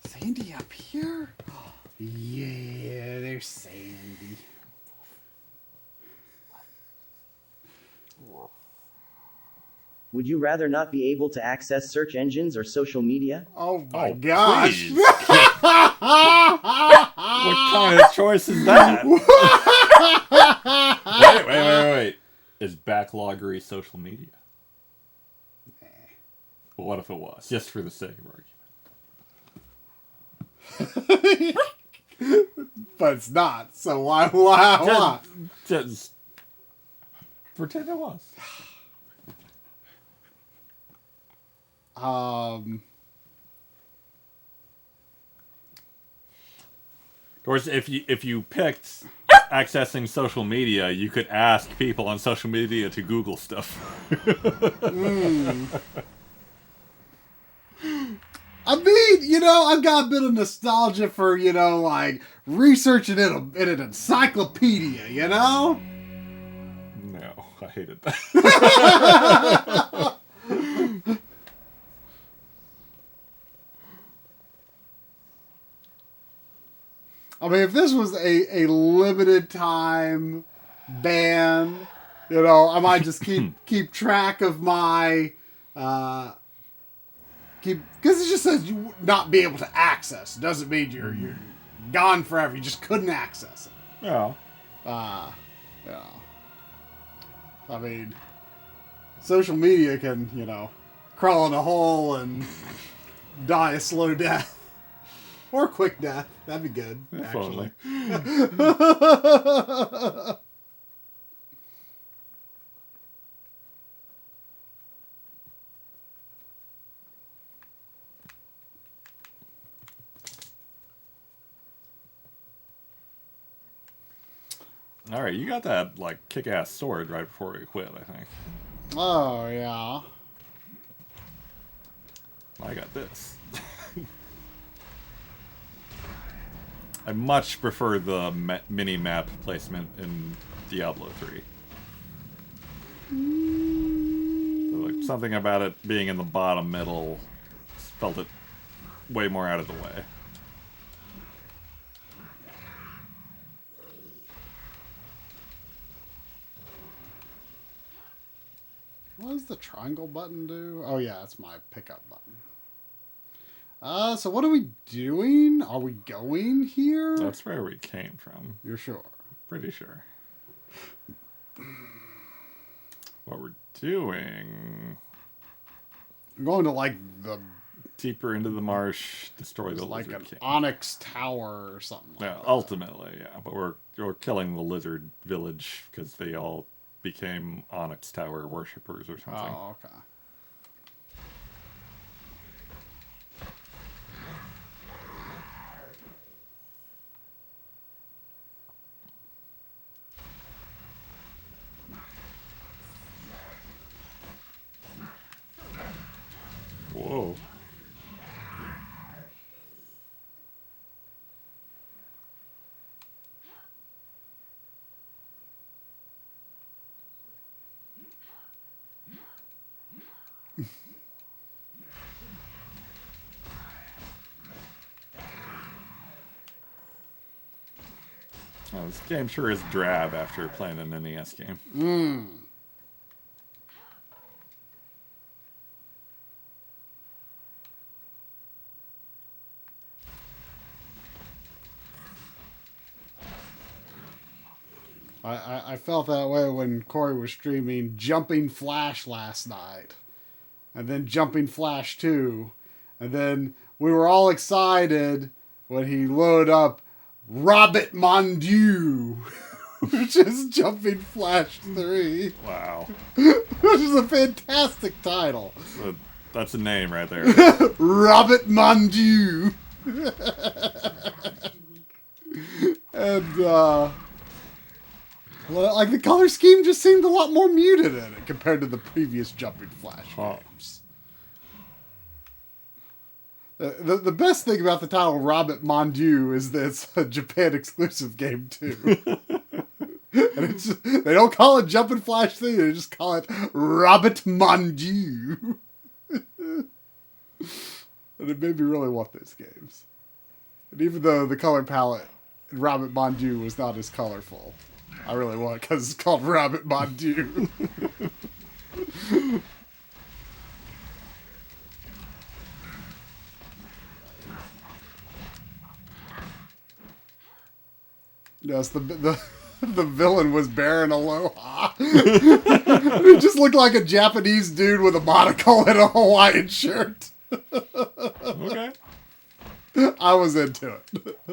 Sandy up here? Yeah, there's Sandy. Would you rather not be able to access search engines or social media? Oh my gosh. Please. What kind of choice is that? wait. Is Backloggery social media? But what if it was? Just for the sake of argument. But it's not, so why? Just pretend it was. Of course, if you picked accessing social media, you could ask people on social media to Google stuff. I mean, I've got a bit of nostalgia for, like researching in an encyclopedia, No, I hated that. I mean, if this was a limited time ban, I might just keep track of my because it just says you would not be able to access. It doesn't mean you're gone forever. You just couldn't access it. Yeah. I mean, social media can crawl in a hole and die a slow death. Or a quick death. That'd be good, actually. Alright, you got that, like, kick-ass sword right before we quit, I think. Oh, yeah. I got this. I much prefer the mini-map placement in Diablo 3. So, like, something about it being in the bottom middle felt it way more out of the way. What does the triangle button do? Oh, yeah, it's my pickup button. So what are we doing? Are we going here? That's where we came from. You're sure? Pretty sure. What we're doing... I'm going to, like, the... Deeper into the marsh, destroy the like lizard an king. onyx tower or something like that. Ultimately, yeah. But we're killing the lizard village because they all became onyx tower worshippers or something. Oh, okay. Whoa. Oh, this game sure is drab after playing an NES game. I felt that way when Corey was streaming Jumping Flash last night. And then Jumping Flash 2. And then we were all excited when he loaded up Robert Mondieu, which is Jumping Flash 3. Wow. Which is a fantastic title. That's a name right there. Robert Mondieu. And, like, the color scheme just seemed a lot more muted in it compared to the previous Jumping Flash games. The best thing about the title Rabbit Mondieu is that it's a Japan exclusive game, too. And it's just, they don't call it Jumping Flash thing, they just call it Rabbit Mondieu. And it made me really want those games. And even though the color palette in Rabbit Mondieu was not as colorful, I really want it because it's called Rabbit Mondieu. Yes, the villain was Baron Aloha. He just looked like a Japanese dude with a monocle and a Hawaiian shirt. Okay. I was into it.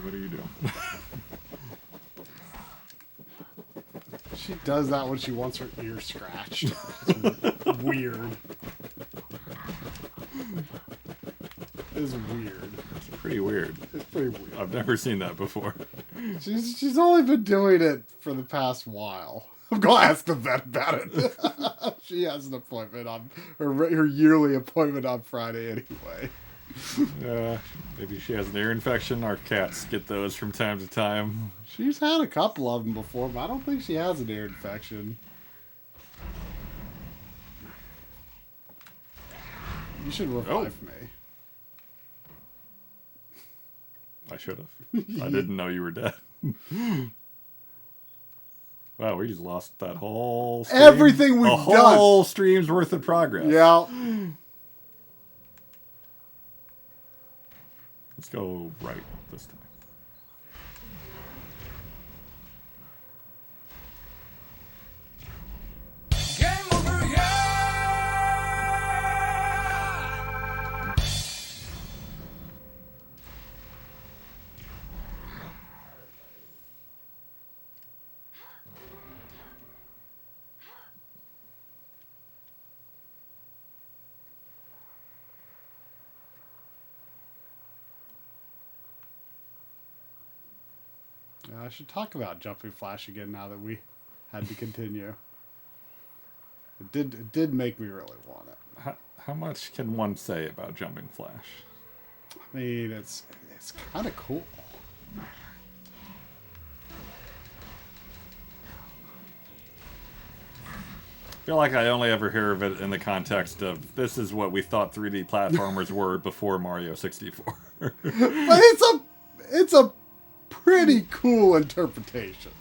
What are you doing? She does that when she wants her ear scratched. It's weird. It's weird. It's pretty weird. It's pretty weird. I've never seen that before. She's only been doing it for the past while. I'm gonna ask the vet about it. She has an appointment on her yearly appointment on Friday anyway. Maybe she has an ear infection. Our cats get those from time to time. She's had a couple of them before, but I don't think she has an ear infection. You should revive me. I should have. I didn't know you were dead. Wow, we just lost that whole stream. Everything we've done. A whole stream's worth of progress. Yeah. Let's go right this time. Game over, yeah! I should talk about Jumping Flash again now that we had to continue. It did make me really want it. How much can one say about Jumping Flash? I mean, it's kind of cool. I feel like I only ever hear of it in the context of this is what we thought 3D platformers were before Mario 64. But it's a pretty cool interpretation.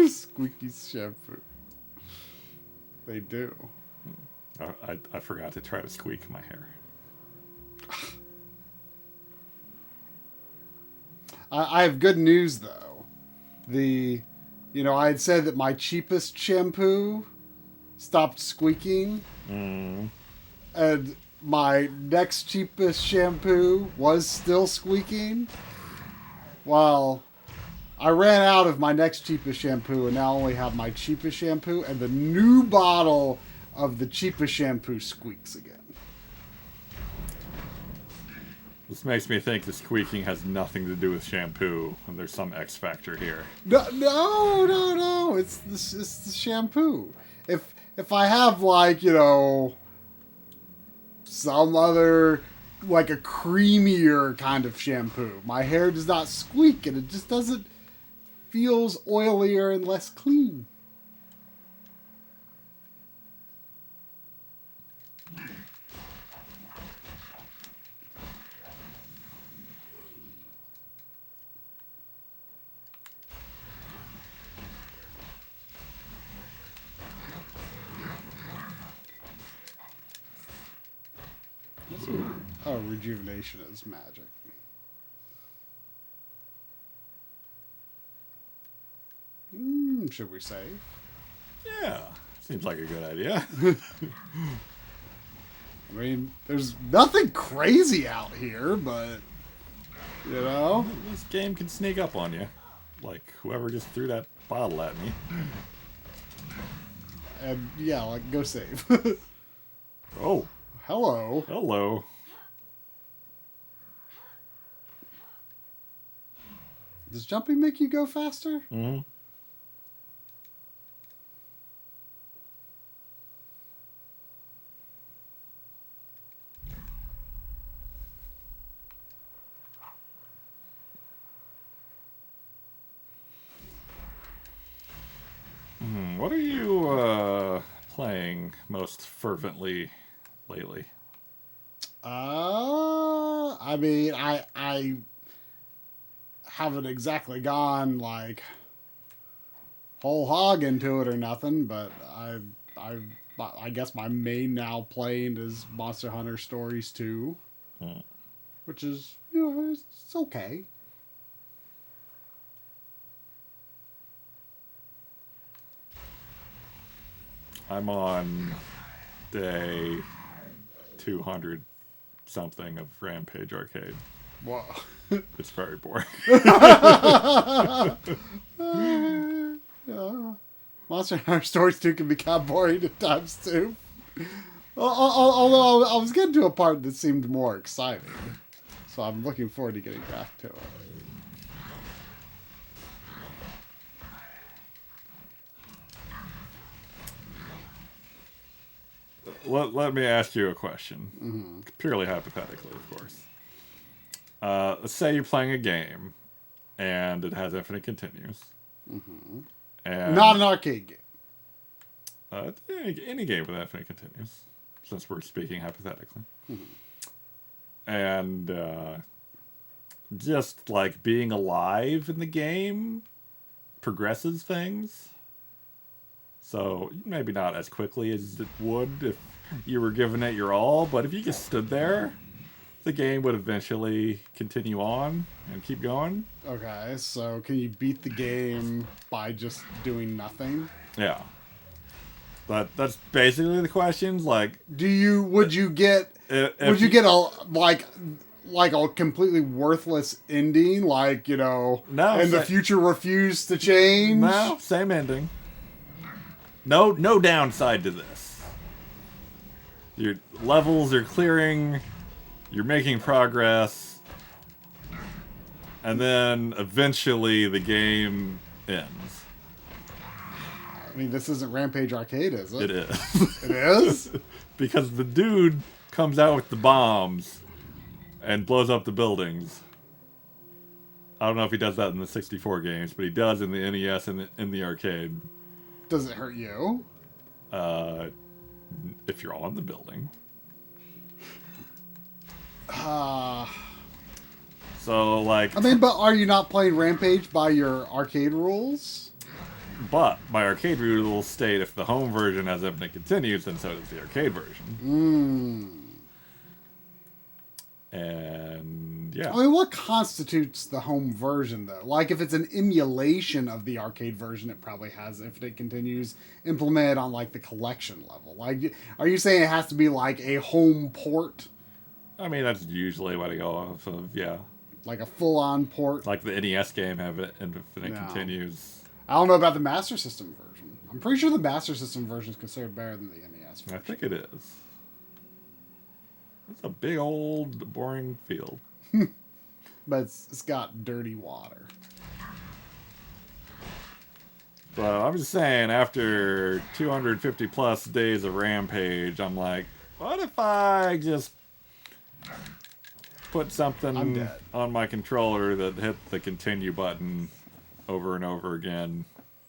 Squeaky's shampoo. They do. I forgot to try to squeak my hair. I have good news though. I had said that my cheapest shampoo stopped squeaking, and my next cheapest shampoo was still squeaking. Well, I ran out of my next cheapest shampoo and now only have my cheapest shampoo, and the new bottle of the cheapest shampoo squeaks again. This makes me think the squeaking has nothing to do with shampoo, and there's some X factor here. No. It's the shampoo. If I have some other a creamier kind of shampoo, my hair does not squeak, and it just doesn't feels oilier and less clean. Oh, rejuvenation is magic. Should we save? Yeah, seems like a good idea. I mean, there's nothing crazy out here, but, you know? This game can sneak up on you. Like, whoever just threw that bottle at me. And, yeah, like, go save. Oh, Hello. hello. Does jumping make you go faster? Mm-hmm. What are you playing most fervently lately? I mean, I haven't exactly gone like whole hog into it or nothing, but I guess my main now playing is Monster Hunter Stories 2, which is, you know, it's okay. I'm on day 200 something of Rampage Arcade. Whoa. It's very boring. Monster Hunter Stories 2 can be kind of boring at times too. Although I was getting to a part that seemed more exciting. So I'm looking forward to getting back to it. Let me ask you a question. Purely hypothetically, of course. Let's say you're playing a game and it has infinite continues. And Not an arcade game. any game with infinite continues, since we're speaking hypothetically. And just like being alive in the game progresses things. So maybe not as quickly as it would if you were giving it your all, but if you just stood there, the game would eventually continue on and keep going. Okay, so can you beat the game by just doing nothing? Yeah. But that's basically the questions. Like, Would you get a like a completely worthless ending, like, you know, No, and the future refused to change? no, same ending. No downside to this. Your levels are clearing, you're making progress, and then eventually the game ends. I mean, this isn't Rampage Arcade, is it? It is. It is? Because the dude comes out with the bombs and blows up the buildings. I don't know if he does that in the 64 games, but he does in the NES and in the arcade. Does it hurt you? If you're on the building. So, like... I mean, but are you not playing Rampage by your arcade rules? But my arcade rules state if the home version has infinite continues, then so does the arcade version. And yeah. I mean, what constitutes the home version, though? Like, if it's an emulation of the arcade version, it probably has infinite continues implemented on, like, the collection level. Like, are you saying it has to be, like, a home port? I mean, that's usually what I go off of, yeah. Like a full-on port? Like the NES game have it infinite No. continues. I don't know about the Master System version. I'm pretty sure the Master System version is considered better than the NES version. I think it is. It's a big old boring field. But it's got dirty water. So I'm just saying, after 250 plus days of Rampage, I'm like, what if I just put I'm something dead. on my controller that hit the continue button over and over again,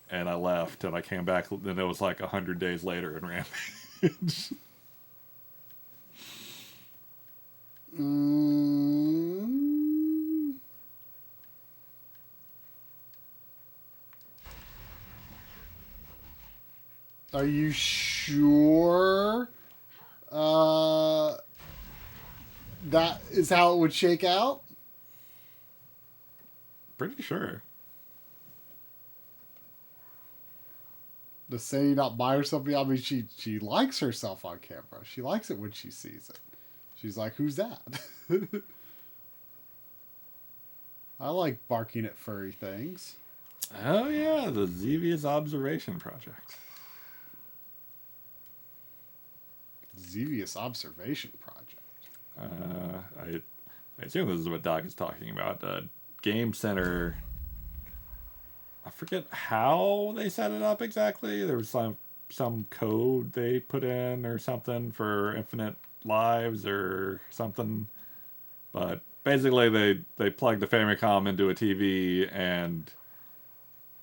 and I left, and I came back, and it was like 100 days later in Rampage. Are you sure? that is how it would shake out? Pretty sure. Does Sandy not buy her something? I mean, she likes herself on camera. She likes it when she sees it. She's like, who's that? I like barking at furry things. Oh yeah, the Xevious Observation Project. Xevious Observation Project. I assume this is what Doc is talking about. Game Center. I forget how they set it up exactly. There was some code they put in or something for infinite lives or something. But basically, they plugged the Famicom into a TV and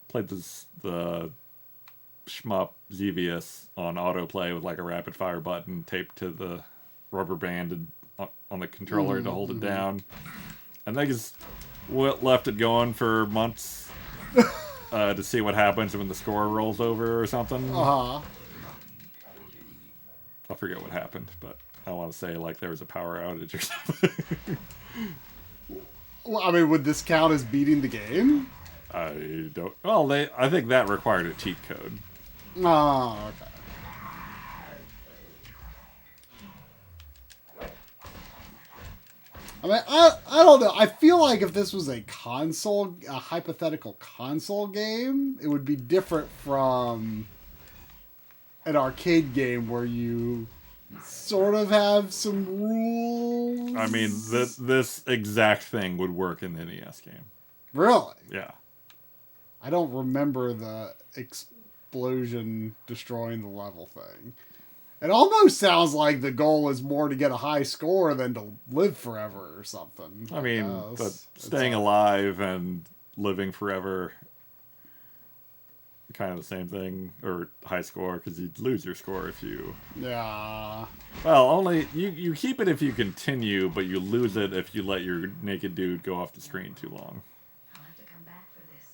played the shmup Xevious on autoplay with like a rapid fire button taped to the rubber band on the controller to hold it down. And they just left it going for months to see what happens when the score rolls over or something. Uh-huh. I forget what happened, but I want to say like there was a power outage or something. Well, I mean, would this count as beating the game? I don't. Well, I think that required a cheat code. Oh, okay. I mean, I don't know. I feel like if this was a hypothetical console game, it would be different from an arcade game where you sort of have some rules. I mean, this exact thing would work in the NES game. Really? Yeah. I don't remember the explosion destroying the level thing. It almost sounds like the goal is more to get a high score than to live forever or something. I mean, but staying alive and living forever, kind of the same thing, or high score, because you'd lose your score if you... Yeah. Well, only, you keep it if you continue, but you lose it if you let your naked dude go off the screen too long. I'll have to come back for this.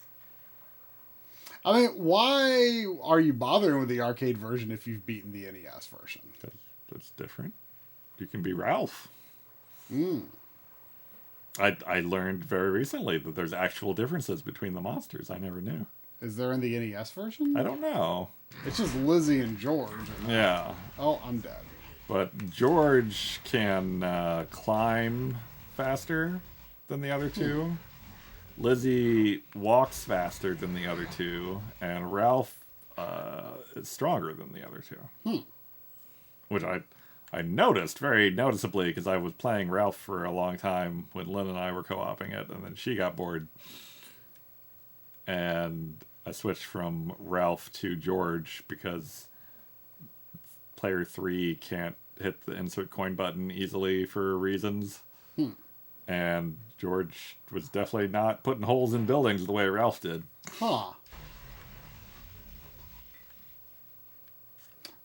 I mean, why are you bothering with the arcade version if you've beaten the NES version? Because it's different. You can be Ralph. I learned very recently that there's actual differences between the monsters. I never knew. Is there in the NES version? I don't know. It's just Lizzie and George. Yeah. Oh, I'm dead. But George can climb faster than the other two. Lizzie walks faster than the other two. And Ralph is stronger than the other two. Which I noticed very noticeably because I was playing Ralph for a long time when Lynn and I were co-oping it. And then she got bored. And I switched from Ralph to George because player 3 can't hit the insert coin button easily for reasons. And George was definitely not putting holes in buildings the way Ralph did. Huh.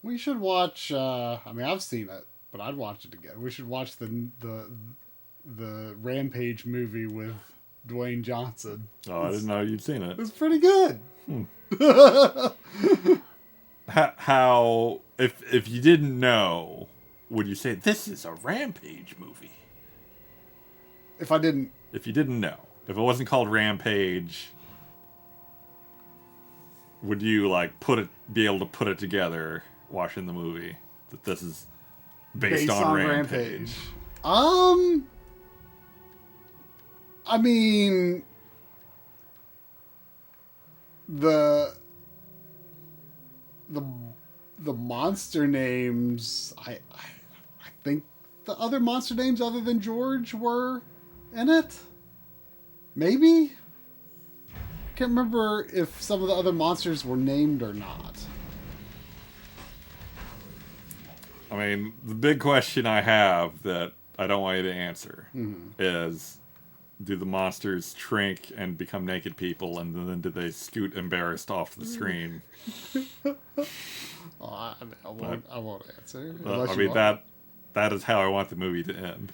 We should watch, I mean, I've seen it, but I'd watch it again. We should watch the Rampage movie with Dwayne Johnson. Oh, I didn't know you'd seen it. It's pretty good. How, if you didn't know, would you say this is a Rampage movie? If I didn't... If you didn't know. If it wasn't called Rampage, would you, like, be able to put it together watching the movie that this is based on Rampage? I mean, the monster names, I think the other monster names other than George were in it. Maybe? Can't remember if some of the other monsters were named or not. I mean, the big question I have that I don't want you to answer is, do the monsters shrink and become naked people, and then do they scoot embarrassed off the screen? I won't answer. I mean, that is how I want the movie to end.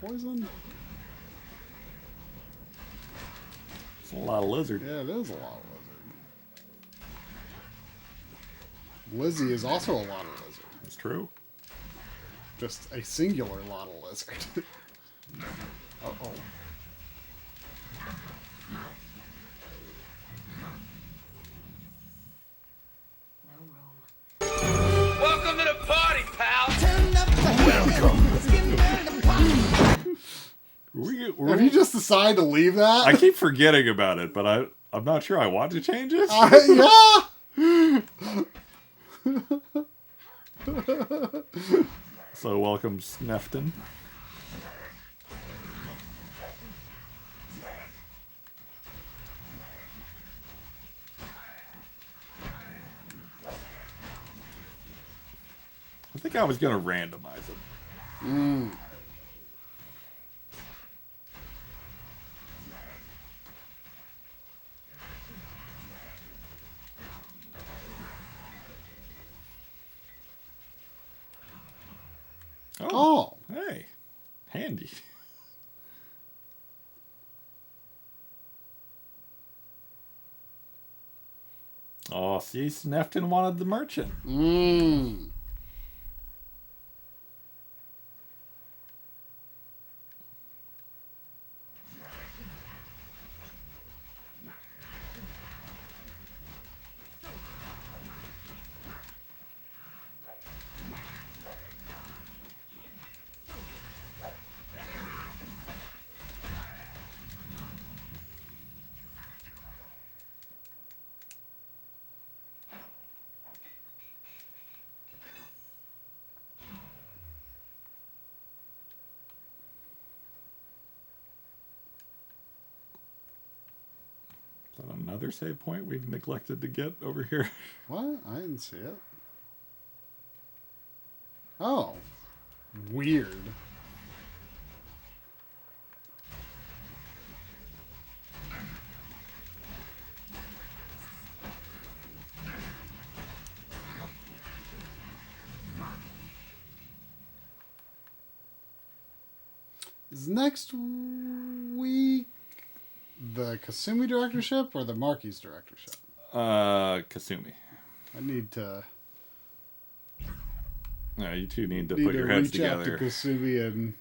poison? It's a lot of lizard. Yeah, it is a lot of lizard. Lizzie is also a lot of lizard. It's true. Just a singular lot of lizard. Uh-oh. No room. Welcome to the party, pal. Have you just decided to leave that? I keep forgetting about it, but I'm not sure I want to change it. Yeah! So welcome, Snefton. I think I was going to randomize it. Oh. Hey. Handy. Oh, see, Snefton wanted the merchant. Mmm. Is that another save point we've neglected to get over here? What? I didn't see it. Oh. Weird. Is next week the Kasumi directorship or the Marquis directorship? Kasumi. I need to No, you two need to put your heads reach out together. to Kasumi and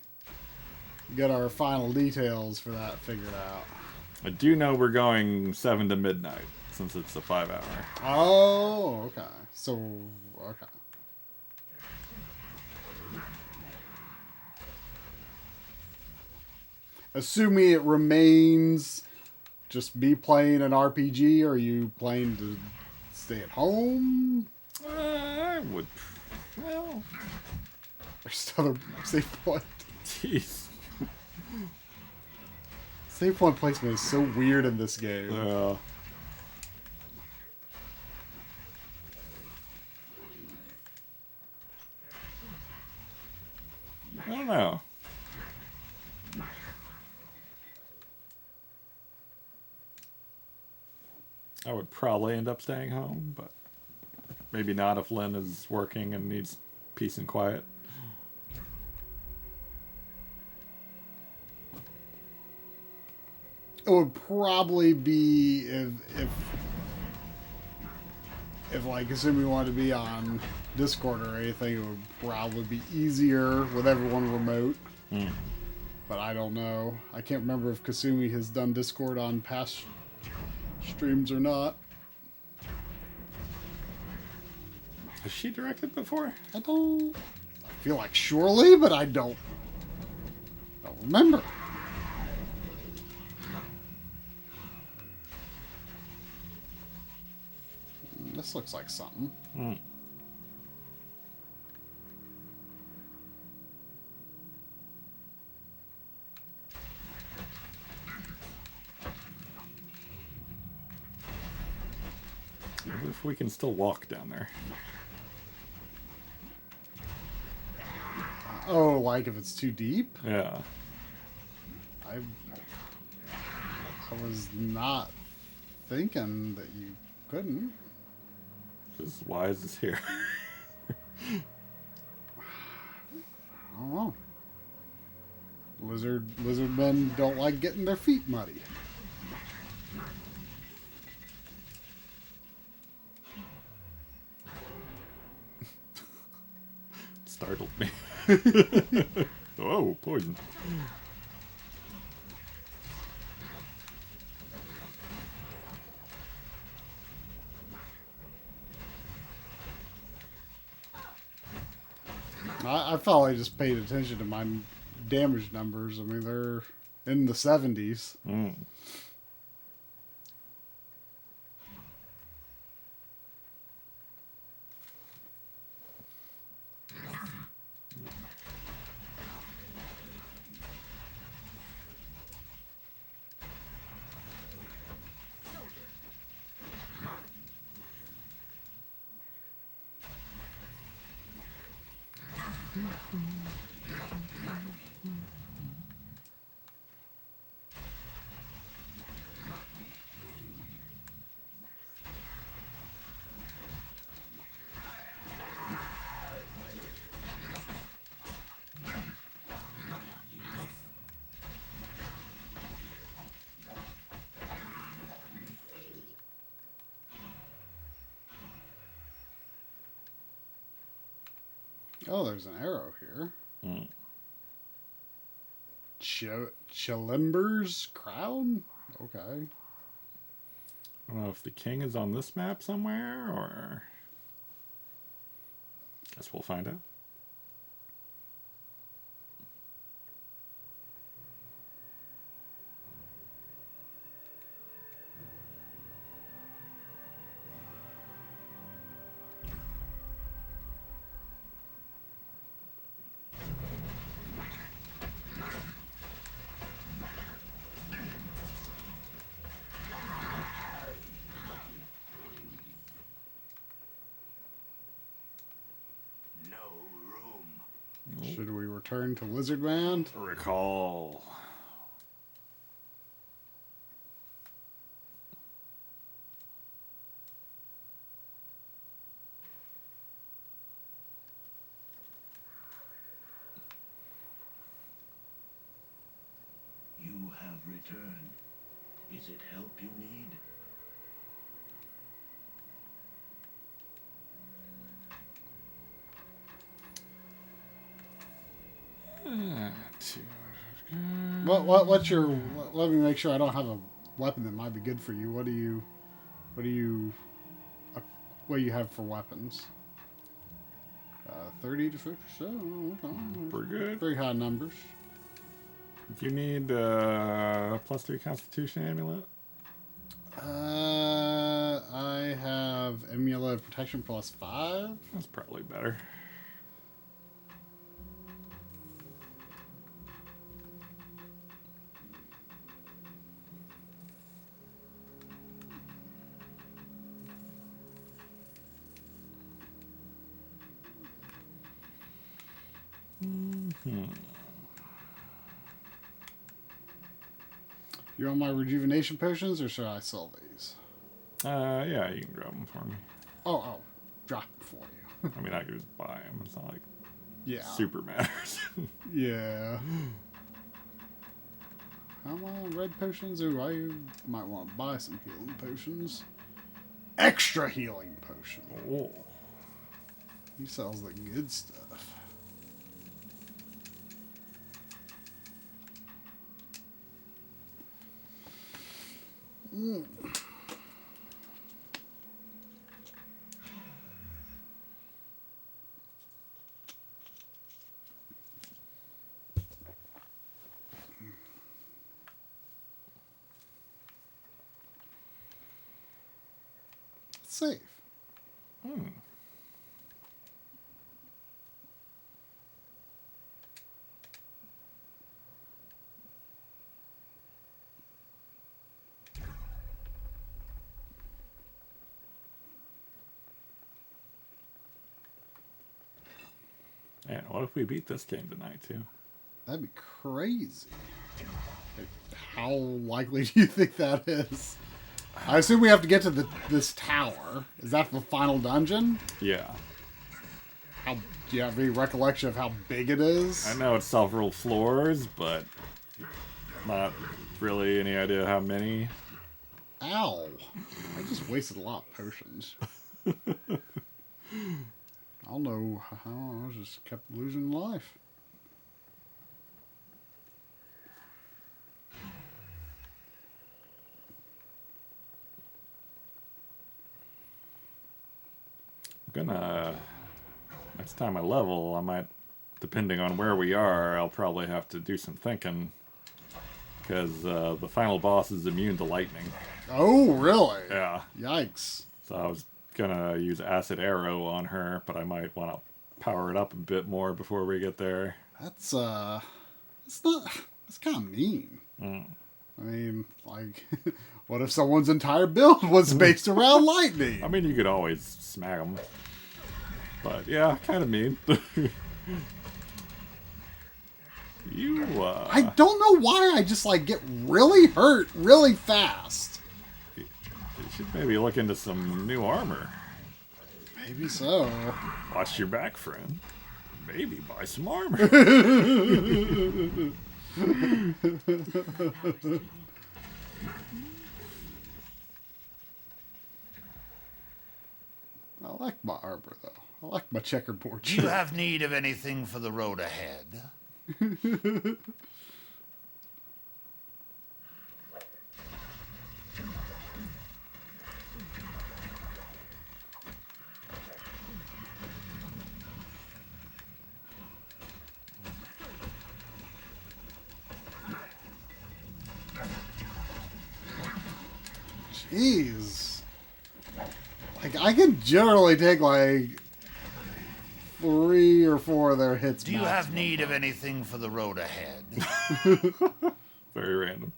get our final details for that figured out. I do know we're going 7 to midnight since it's a 5-hour. Oh, okay. So, okay. Assuming it remains just me playing an RPG, or are you playing to stay at home? I would. Well, There's another save point. jeez. Save point placement is so weird in this game. I don't know. I would probably end up staying home, but maybe not if Lynn is working and needs peace and quiet. It would probably be if like Kasumi wanted to be on Discord or anything, it would probably be easier with everyone remote. But I don't know. I can't remember if Kasumi has done Discord on past streams or not. Has she directed before? I feel like surely, but I don't remember. This looks like something. What if we can still walk down there? Oh, like if it's too deep? Yeah. I was not thinking that you couldn't. Why is this here? I don't know. Lizard men don't like getting their feet muddy. Startled me. Oh, poison. I finally just paid attention to my damage numbers. I mean, they're in the 70s. Mm. Oh, there's an arrow here. Mm. Chilimber's crown? Okay. I don't know if the king is on this map somewhere, or... Guess we'll find out. Should we return to Lizard Man? Recall. You have returned. Is it help you need? What's your? Let me make sure I don't have a weapon that might be good for you. What do you have for weapons? 30 to 50%. We're good. Very high numbers. Do you need +3 Constitution amulet? I have Amulet of Protection +5. That's probably better. You want my rejuvenation potions, or should I sell these? Yeah, you can grab them for me. Oh, drop them for you. I mean, I could just buy them. It's not like Yeah. super matters. Yeah. How many red potions? Ooh, I might want to buy some healing potions. Extra healing potion. Oh. He sells the good stuff. Safe. Man, what if we beat this game tonight, too? That'd be crazy. Like, how likely do you think that is? I assume we have to get to this tower. Is that the final dungeon? Yeah. Do you have any recollection of how big it is? I know it's several floors, but Not really any idea how many. Ow. I just wasted a lot of potions. I don't know how. I just kept losing life. I'm gonna... Next time I level, I might... Depending on where we are, I'll probably have to do some thinking. Because the final boss is immune to lightning. Oh, really? Yeah. Yikes. So I was gonna use Acid Arrow on her, but I might want to power it up a bit more before we get there. That's not, that's kind of mean. Mm. I mean, like, what if someone's entire build was based around lightning? I mean, you could always smack them. But yeah, kind of mean. I don't know why I just, like, get really hurt really fast. You should maybe look into some new armor. Maybe so. Watch your back, friend. Maybe buy some armor. I like my armor, though. I like my checkerboard Do you have need of anything for the road ahead? Jeez. Like, I can generally take, like, 3 or 4 of their hits. Do you have need of anything for the road ahead? Very random.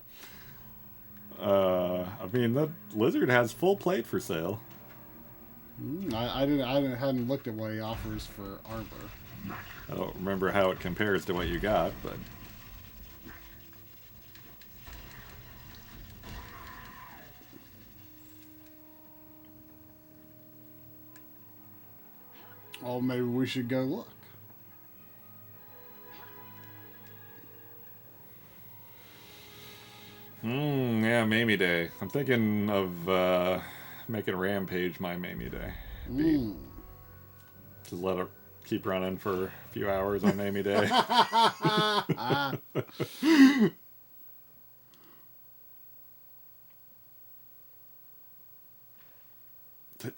I mean, that lizard has full plate for sale. I hadn't looked at what he offers for armor. I don't remember how it compares to what you got, but... Oh, maybe we should go look. Yeah, Mamie Day. I'm thinking of making Rampage my Mamie Day. Just let it keep running for a few hours on Mamie Day.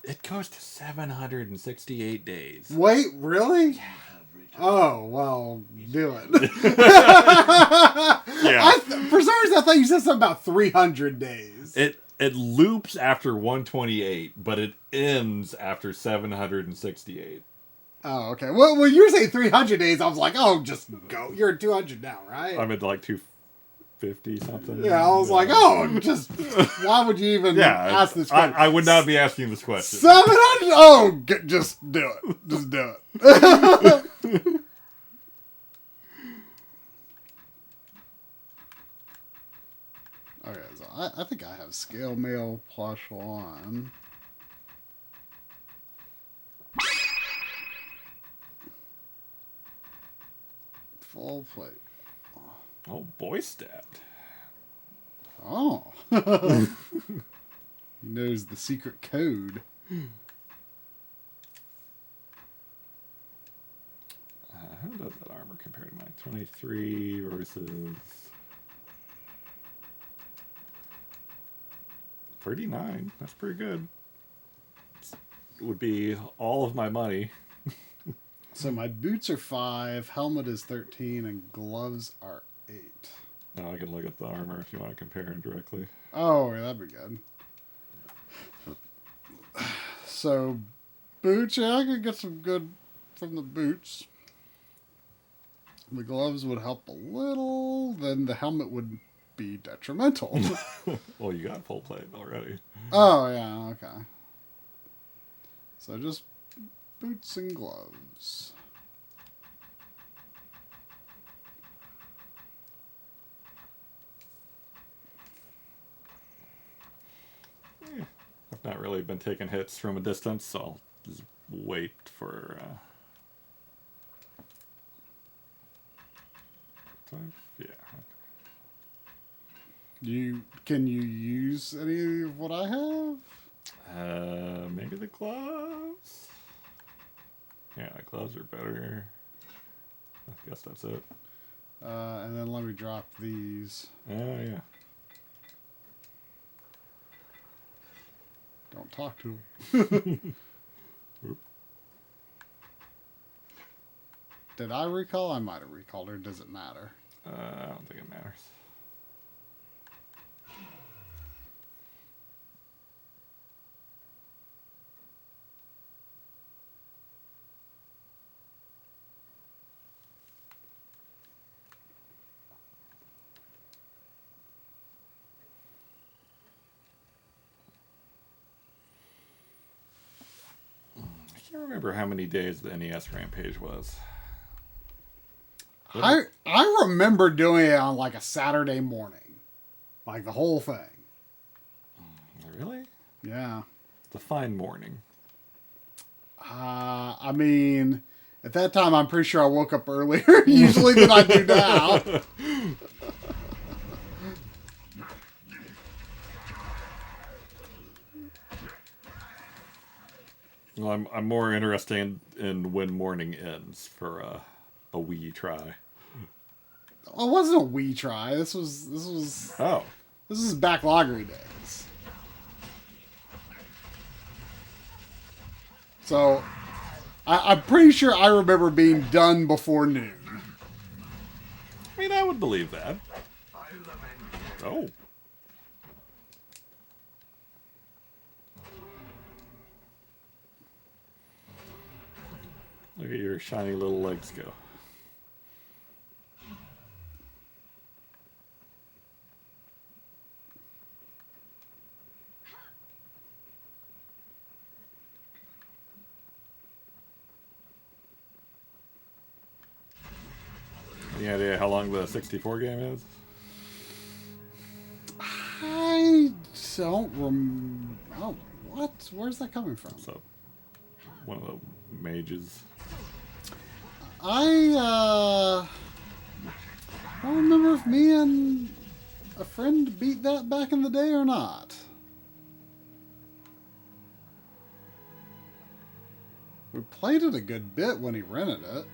It goes to 768 days. Wait, really? Oh, well, do it. Yeah. For some reason, I thought you said something about 300 days. It loops after 128, but it ends after 768. Oh, okay. Well, when you were saying 300 days, I was like, oh, just go. You're at 200 now, right? I'm at like 250 something. Yeah, I was like, oh, just, why would you even ask this question? I would not be asking this question. 700? Oh, just do it. Just do it. Okay, so I think I have Scale Mail +1. Full plate. Oh, boy stabbed. Oh. He knows the secret code. How does that armor compare to mine? 23 versus 39. That's pretty good. It would be all of my money. So my boots are 5, helmet is 13, and gloves are 8. Now I can look at the armor if you want to compare them directly. Oh, yeah, that'd be good. So, boots, yeah, I could get some good from the boots. The gloves would help a little, then the helmet would be detrimental. Well, you got full plate already. Oh, yeah, okay. So just boots and gloves. I've not really been taking hits from a distance, so I'll just wait for... Yeah. Can you use any of what I have? Maybe the gloves? Yeah, the gloves are better. I guess that's it. And then let me drop these. Oh, yeah. Don't talk to him. Did I recall? I might have recalled, or does it matter? I don't think it matters. I can't remember how many days the NES Rampage was. I remember doing it on like a Saturday morning, like the whole thing. Really? Yeah. It's a fine morning. I mean, at that time, I'm pretty sure I woke up earlier usually than I do now. Well, I'm more interested in when morning ends for a Wii try. It wasn't a Wii try. This was Oh. This is Backloggery days. So, I'm pretty sure I remember being done before noon. I mean, I would believe that. Oh. Look at your shiny little legs go. Any idea how long the 64 game is? I don't Oh, what? Where's that coming from? So, one of the mages. I don't remember if me and a friend beat that back in the day or not. We played it a good bit when he rented it.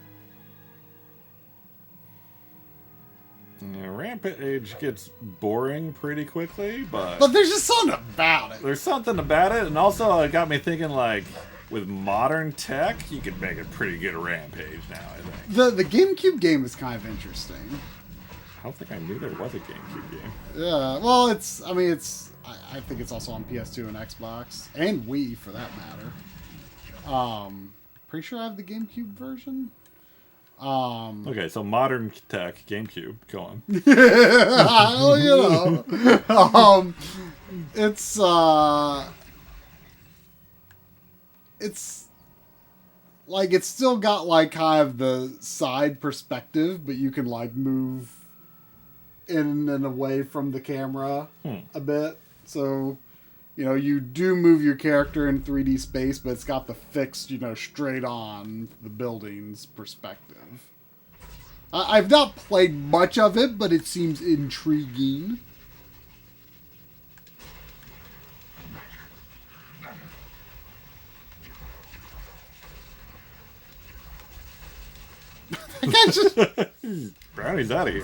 Yeah, Rampage gets boring pretty quickly, but there's just something about it. there's something about it, and also it got me thinking, like, with modern tech, you could make a pretty good Rampage now, I think. The GameCube game is kind of interesting. I don't think I knew there was a GameCube game. Yeah, well, I think it's also on PS2 and Xbox, and Wii for that matter. Pretty sure I have the GameCube version. Okay, so modern tech, GameCube, go on. Well, you know, it's like it's still got like kind of the side perspective, but you can like move in and away from the camera a bit. So, you know, you do move your character in 3D space, but it's got the fixed, you know, straight on the building's perspective. I've not played much of it, but it seems intriguing. I can't just... Brownie's out of here.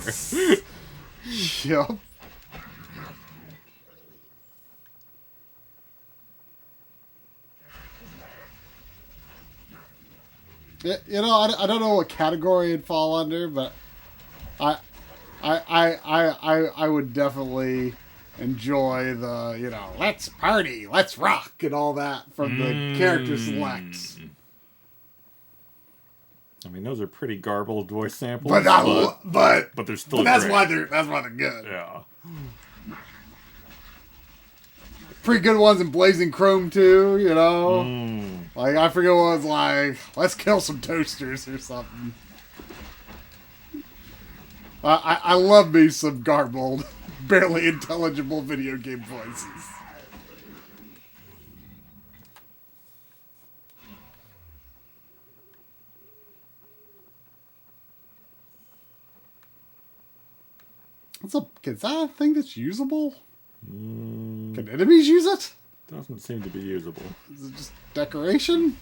Yep. You know, I don't know what category it'd fall under, but I would definitely enjoy the, you know, let's party, let's rock, and all that from the character selects. I mean, those are pretty garbled voice samples, But they're still that's great. why they're good. Yeah. Pretty good ones in Blazing Chrome too, you know. Like I forget what it was like. Let's kill some toasters or something. I love me some garbled, barely intelligible video game voices. Is that a thing that's usable? Can enemies use it? Doesn't seem to be usable. Is it just decoration?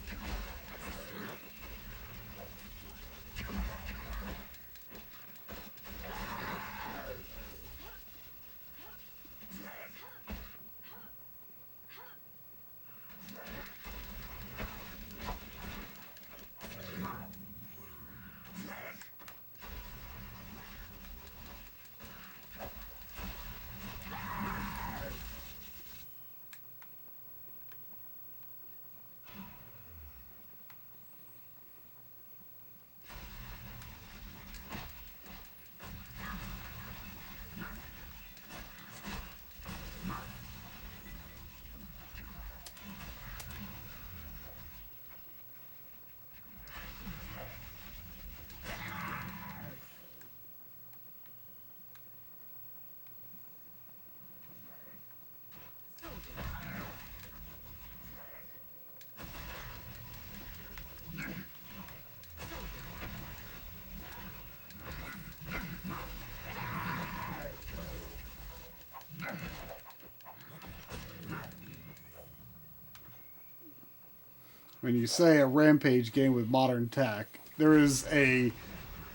When you say a Rampage game with modern tech, there is a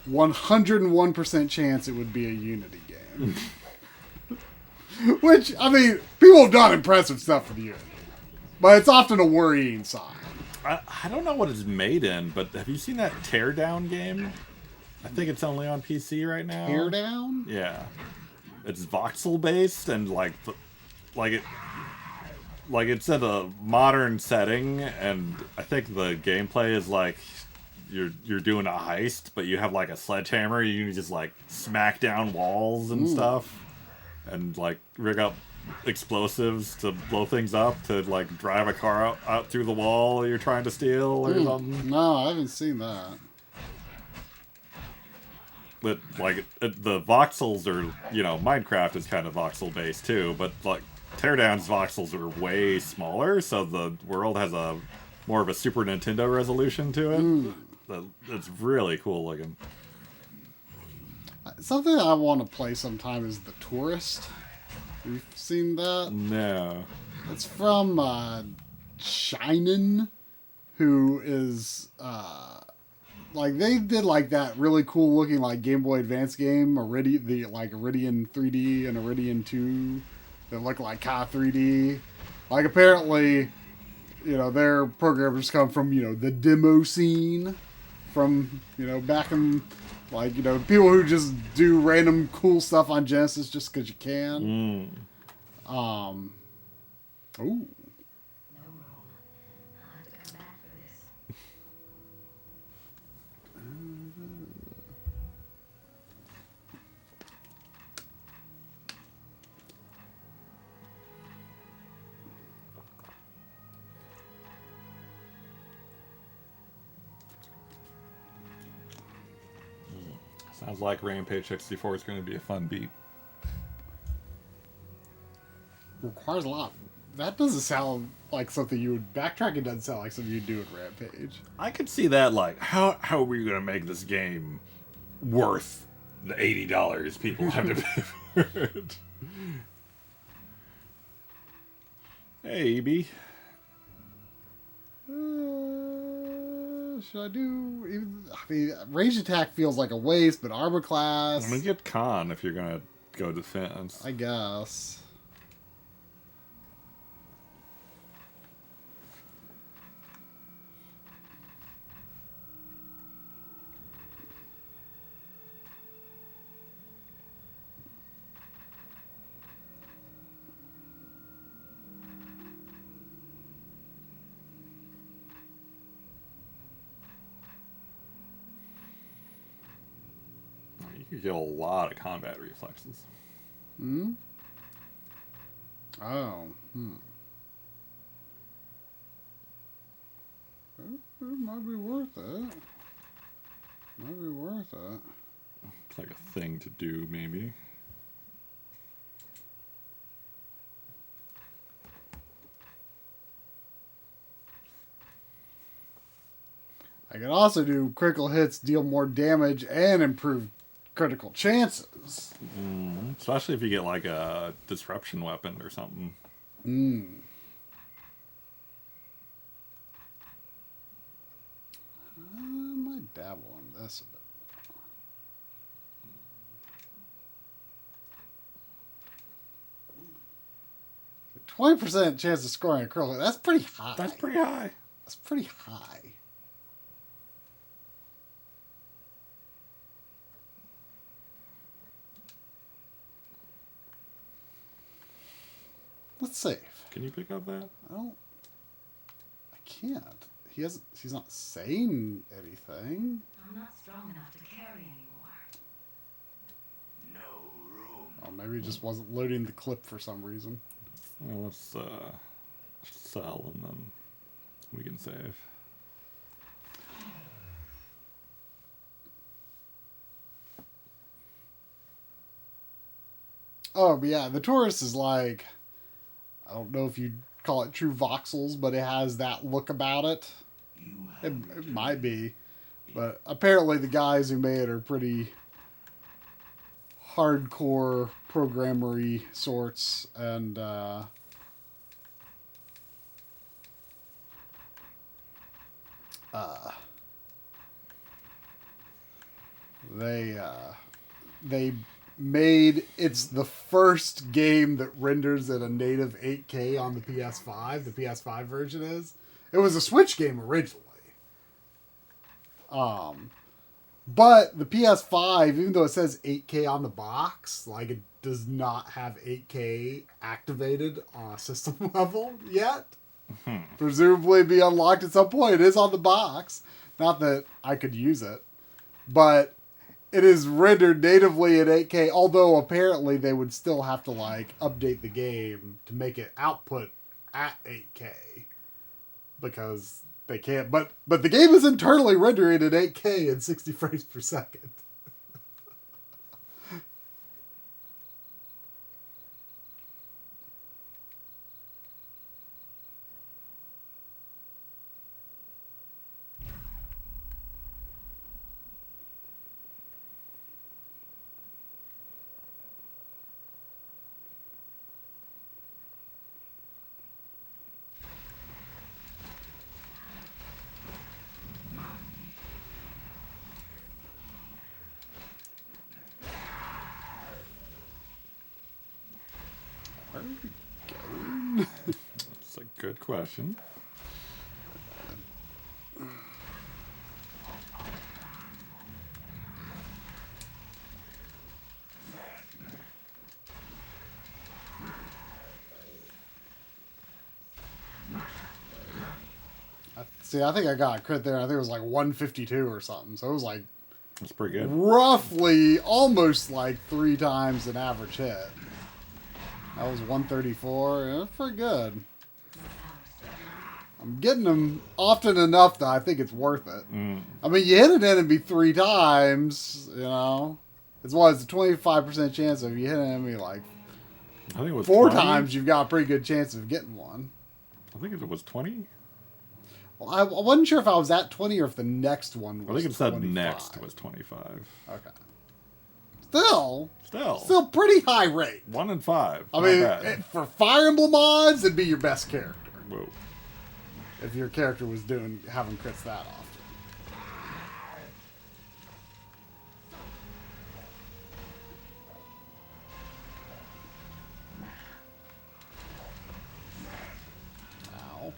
101% chance it would be a Unity game. Which, I mean, people have done impressive stuff with Unity. But it's often a worrying sign. I don't know what it's made in, but have you seen that Teardown game? I think it's only on PC right now. Teardown? Yeah. It's voxel based and like it's in a modern setting, and I think the gameplay is like you're doing a heist, but you have like a sledgehammer. You can just like smack down walls and stuff, and like rig up explosives to blow things up, to like drive a car out through the wall you're trying to steal or something. No, I haven't seen that. But like the voxels are, you know, Minecraft is kind of voxel based too, but like Teardown's voxels are way smaller, so the world has a more of a Super Nintendo resolution to it. It's really cool looking. Something I want to play sometime is The Tourist. You've seen that? No. It's from Shinen, who is like they did like that really cool looking like Game Boy Advance game, Iridian 3D and Iridian 2 that look like kind of 3D. Like apparently, you know, their programmers come from, you know, the demo scene from, you know, back in, like, you know, people who just do random cool stuff on Genesis just because you can. Ooh. No room. I'll have to come back for this. Sounds like Rampage 64 is going to be a fun beat. Requires a lot. That doesn't sound like something you would... Backtracking doesn't sound like something you'd do in Rampage. I could see that, like, how are we going to make this game worth the $80 people have to pay for it? Hey, EB. Should I do... I mean, range attack feels like a waste, but armor class... I'm going to get Con if you're going to go defense. I guess. You get a lot of combat reflexes. Hmm? Oh. It might be worth it. Might be worth it. It's like a thing to do, maybe. I can also do critical hits, deal more damage, and improve critical chances. Especially if you get like a disruption weapon or something. I might dabble in this a bit. 20% chance of scoring a critical. That's pretty high. That's pretty high. That's pretty high. Let's save. Can you pick up that? I can't. He's not saying anything. I'm not strong enough to carry anymore. No room. Oh, maybe it just wasn't loading the clip for some reason. Well, let's sell and then we can save. Oh, but yeah, the Taurus is like, I don't know if you'd call it true voxels, but it has that look about it. It might be. But apparently the guys who made it are pretty hardcore programmery sorts, and they made it's the first game that renders at a native 8K on the PS5. The PS5 version is. It was a Switch game originally. But the PS5, even though it says 8K on the box, like, it does not have 8K activated on a system level yet. Presumably be unlocked at some point. It is on the box. Not that I could use it. But it is rendered natively at 8K, although apparently they would still have to, like, update the game to make it output at 8K. Because they can't. But the game is internally rendering at 8K and 60 frames per second. Where are we going? That's a good question. See, I think I got a crit there. I think it was like 152 or something. So it was like That's pretty good. roughly almost like 3 times an average hit. That was 134. It was pretty good. I'm getting them often enough that I think it's worth it. I mean, you hit an enemy 3 times, you know. It's what? It's a 25% chance of you hit an enemy like I think it was 4 20. times, you've got a pretty good chance of getting one. I think it was 20. Well, I wasn't sure if I was at 20 or if the next one was I think it said 25. next was 25. Okay. Still Still pretty high rate. 1 in 5. I Not mean, bad. for Fire Emblem mods, it'd be your best character. Whoa. If your character was having crits that often. Ow.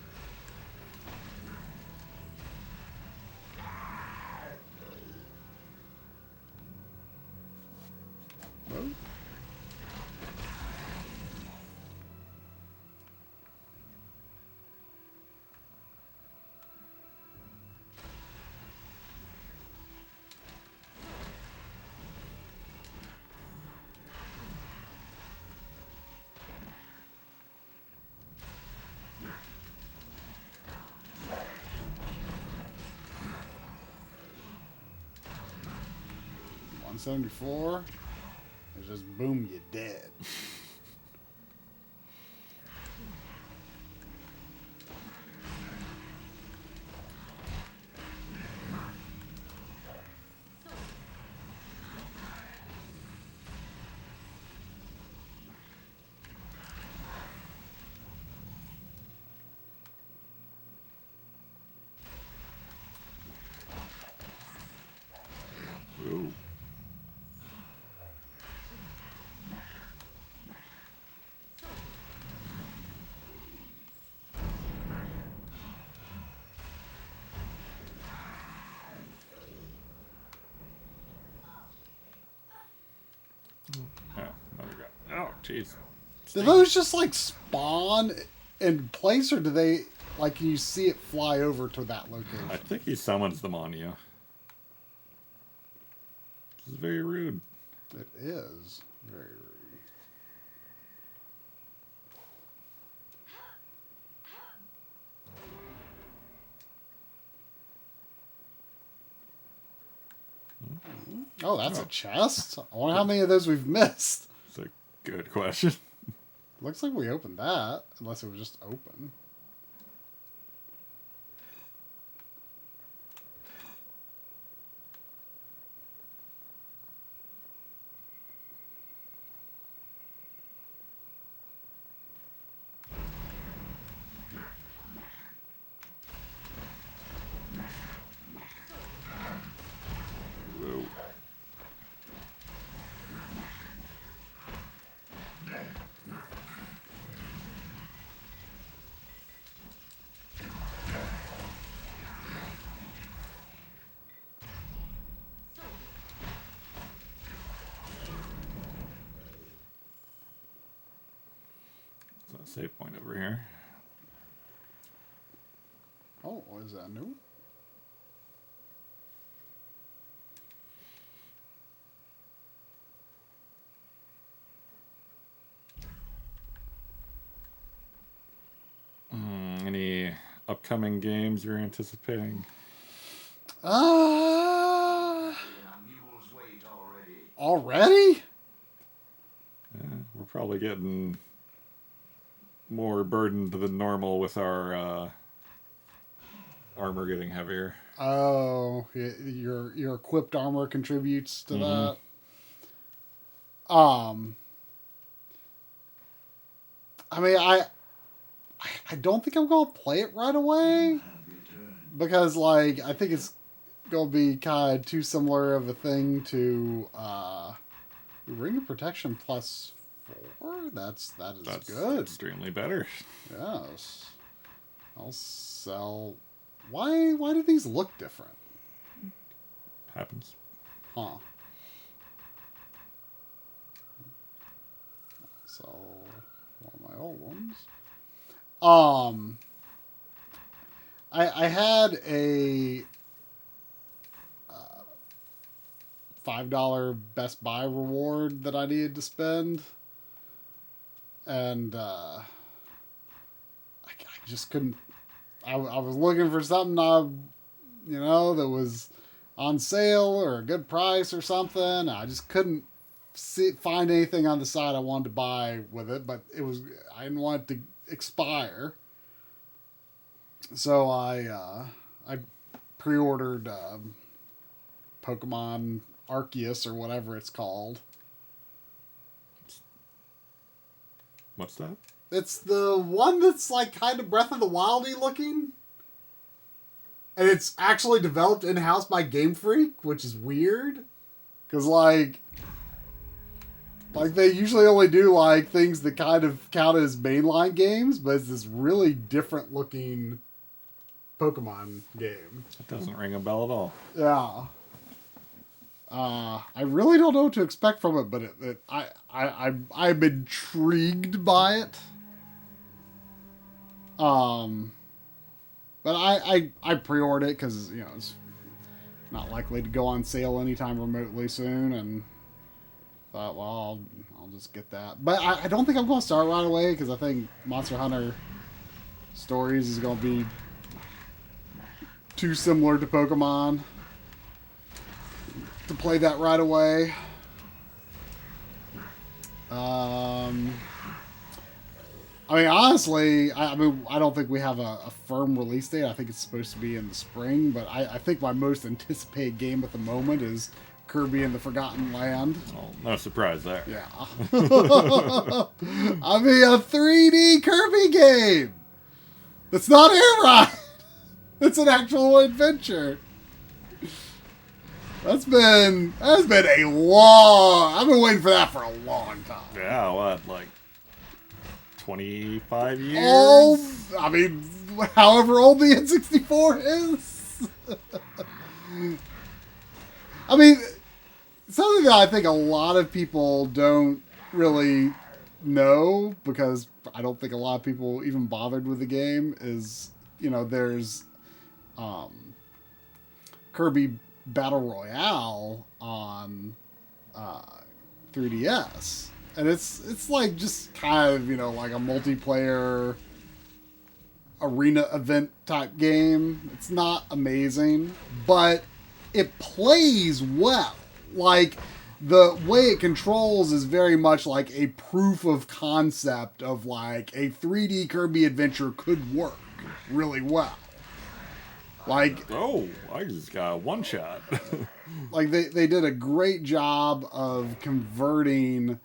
Whoa. $174. It's just boom, you're dead. Jeez. Do those just like spawn in place, or do they like you see it fly over to that location? I think he summons them on you. This is very rude. It is very rude. Oh, that's a chest. I wonder how many of those we've missed. It's a good question. Looks like we opened that, unless it was just open. Whoa. There's a save point over here. Oh, is that new? Any upcoming games you're anticipating? Already? Yeah, we're probably getting more burdened than normal with our armor getting heavier. Oh, your equipped armor contributes to that. I mean, I don't think I'm gonna play it right away because, like, I think it's gonna be kind of too similar of a thing to Ring of Protection +4. That's good. Extremely better. Yes. I'll sell. Why do these look different? Happens. Huh. So, one of my old ones. I had a $5 Best Buy reward that I needed to spend, and I just couldn't. I was looking for something that was on sale or a good price or something. I just couldn't find anything on the side I wanted to buy with it, but I didn't want it to expire. So I pre-ordered Pokemon Arceus or whatever it's called. What's that? It's the one that's like kind of Breath of the Wildy looking. And it's actually developed in-house by Game Freak, which is weird. Because, like they usually only do, like, things that kind of count as mainline games, but it's this really different looking Pokemon game. It doesn't ring a bell at all. Yeah. I really don't know what to expect from it, but I'm intrigued by it. But I pre-ordered it because, it's not likely to go on sale anytime remotely soon, and thought, well, I'll just get that. But I don't think I'm going to start right away because I think Monster Hunter Stories is going to be too similar to Pokemon to play that right away. I mean, honestly, I don't think we have a firm release date. I think it's supposed to be in the spring, but I think my most anticipated game at the moment is Kirby and the Forgotten Land. Oh, no surprise there. Yeah. I mean, a 3D Kirby game! It's not Air Ride! It's an actual adventure. That's been a long... I've been waiting for that for a long time. Yeah, what, like 25 years? Oh, I mean, however old the N64 is. I mean, something that I think a lot of people don't really know, because I don't think a lot of people even bothered with the game, is, there's Kirby Battle Royale on 3DS. And it's like just kind of, like a multiplayer arena event type game. It's not amazing, but it plays well. Like, the way it controls is very much like a proof of concept of like a 3D Kirby adventure could work really well. Like, oh, I just got a one shot. Like they did a great job of converting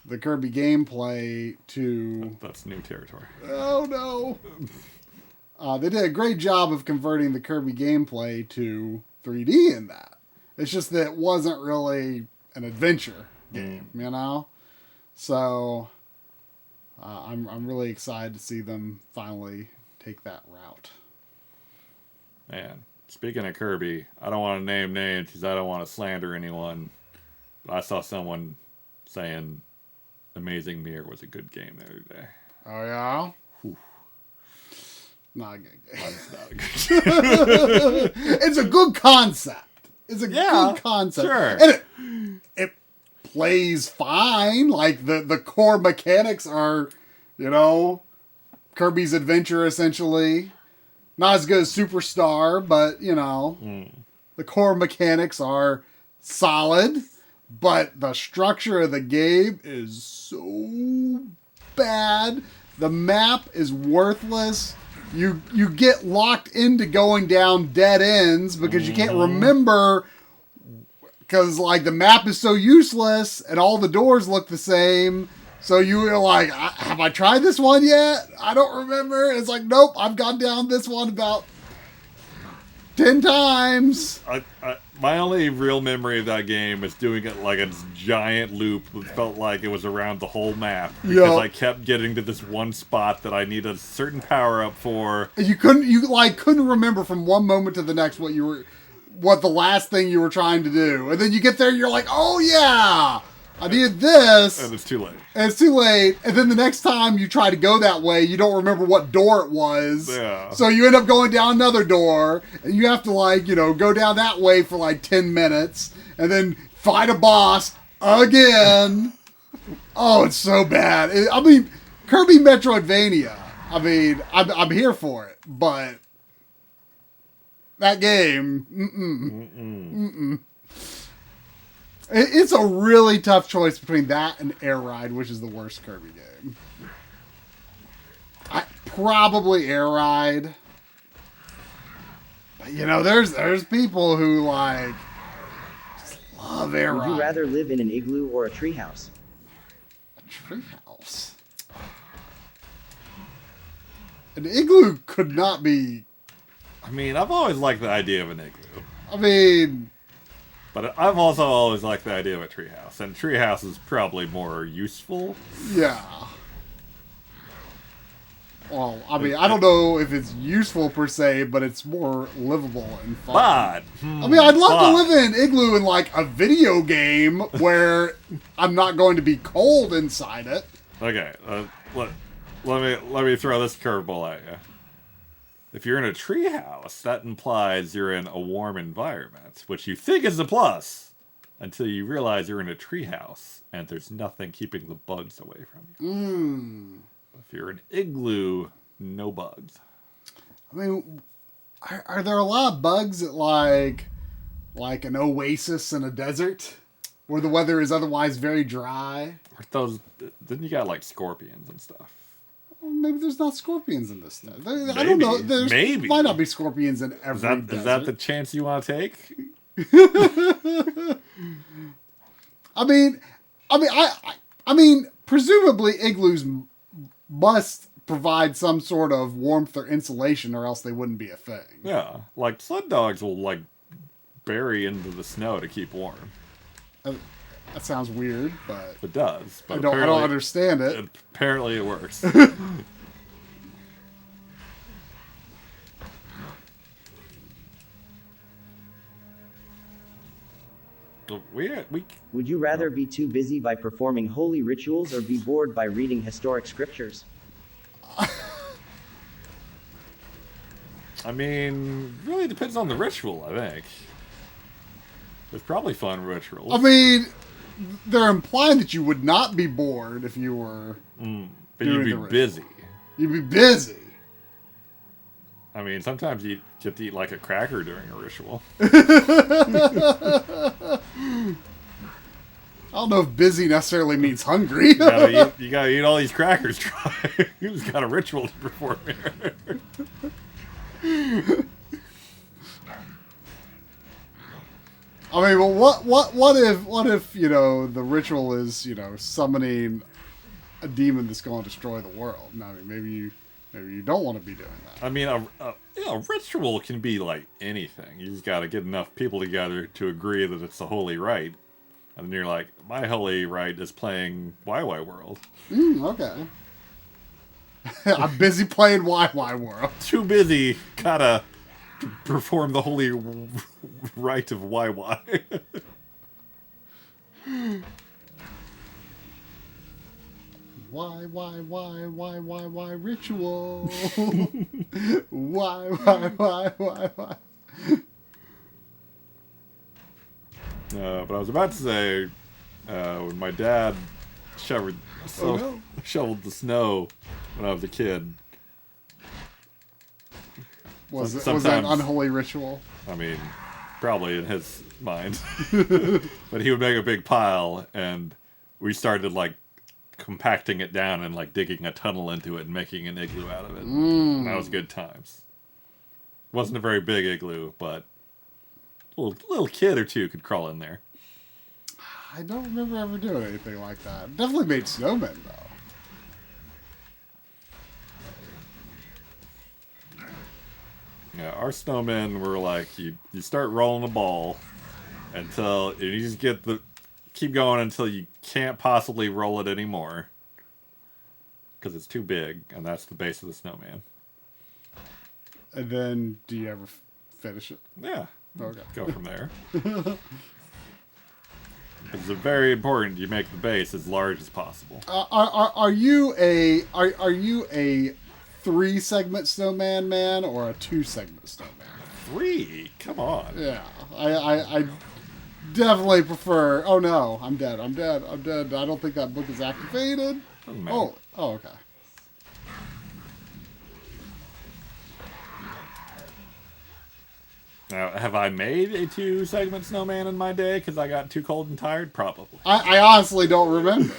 the Kirby gameplay to... That's new territory. Oh no. They did a great job of converting the Kirby gameplay to 3D in that. It's just that it wasn't really an adventure game, So I'm really excited to see them finally take that route. Man, speaking of Kirby, I don't want to name names because I don't want to slander anyone. But I saw someone saying Amazing Mirror was a good game the other day. Oh yeah? Whew. Not a good game. That's not a good game. It's a good concept. It's a good concept. Sure. And it plays fine. Like, the core mechanics are, Kirby's Adventure, essentially. Not as good as Superstar, but, the core mechanics are solid. But the structure of the game is so bad. The map is worthless. You get locked into going down dead ends because you can't remember, because like the map is so useless and all the doors look the same. So you're like, have I tried this one yet? I don't remember. It's like, nope, I've gone down this one about 10 times. My only real memory of that game is doing it like a giant loop that felt like it was around the whole map. Because I kept getting to this one spot that I needed a certain power up for. You couldn't remember from one moment to the next what the last thing you were trying to do. And then you get there and you're like, oh yeah, I needed this. And it's too late. And then the next time you try to go that way, you don't remember what door it was. Yeah. So you end up going down another door, and you have to go down that way for like 10 minutes, and then fight a boss again. Oh, it's so bad. Kirby Metroidvania. I'm here for it, but that game, It's a really tough choice between that and Air Ride, which is the worst Kirby game. Probably Air Ride. But, there's people who, just love Air Ride. Would you rather live in an igloo or a treehouse? A treehouse? An igloo could not be... I've always liked the idea of an igloo. But I've also always liked the idea of a treehouse, and treehouse is probably more useful. Yeah. Well, I don't know if it's useful per se, but it's more livable and fun. But I'd love to live in an igloo in like a video game where I'm not going to be cold inside it. Okay, let me throw this curveball at you. If you're in a treehouse, that implies you're in a warm environment, which you think is a plus, until you realize you're in a treehouse and there's nothing keeping the bugs away from you. If you're an igloo, no bugs. Are there a lot of bugs at like an oasis in a desert, where the weather is otherwise very dry? Then you got like scorpions and stuff. Maybe there's not scorpions in this. I don't know. Maybe might not be scorpions in every desert. Is that the chance you want to take? Presumably igloos must provide some sort of warmth or insulation, or else they wouldn't be a thing. Yeah, like sled dogs will bury into the snow to keep warm. That sounds weird, but it does. But I don't understand it. Apparently, it works. We we Would you rather be too busy by performing holy rituals or be bored by reading historic scriptures? I mean, really depends on the ritual, I think. There's probably fun rituals. I mean, they're implying that you would not be bored if you were but you'd doing be the ritual. busy. You'd be busy. I mean, sometimes you have to eat like a cracker during a ritual. I don't know if busy necessarily means hungry. You gotta eat all these crackers dry. Who's got a ritual to perform here? I mean, well, what if the ritual is summoning a demon that's going to destroy the world? I mean, maybe you don't want to be doing that. I mean, a ritual can be like anything. You just gotta get enough people together to agree that it's a holy rite, and then you're like, my holy rite is playing YY World. Okay. I'm busy playing YY World. Too busy, gotta perform the holy rite of YY. Why ritual? Why? But I was about to say, when my dad shoveled the snow when I was a kid. Was that an unholy ritual? I mean, probably in his mind. But he would make a big pile, and we started like compacting it down and like digging a tunnel into it and making an igloo out of it. And that was good times. Wasn't a very big igloo, but a little kid or two could crawl in there. I don't remember ever doing anything like that. Definitely made snowmen though. Yeah, our snowmen were like you start rolling a ball until you just keep going until you can't possibly roll it anymore because it's too big, and that's the base of the snowman. And then, do you ever finish it? Yeah, Okay. go from there. It's very important you make the base as large as possible. Are you a 3-segment snowman man or a 2-segment snowman? 3? Come on. Yeah, I definitely prefer. Oh no, I'm dead. I don't think that book is activated. Doesn't matter. Oh, okay. Now, have I made a 2-segment snowman in my day because I got too cold and tired? Probably. I honestly don't remember.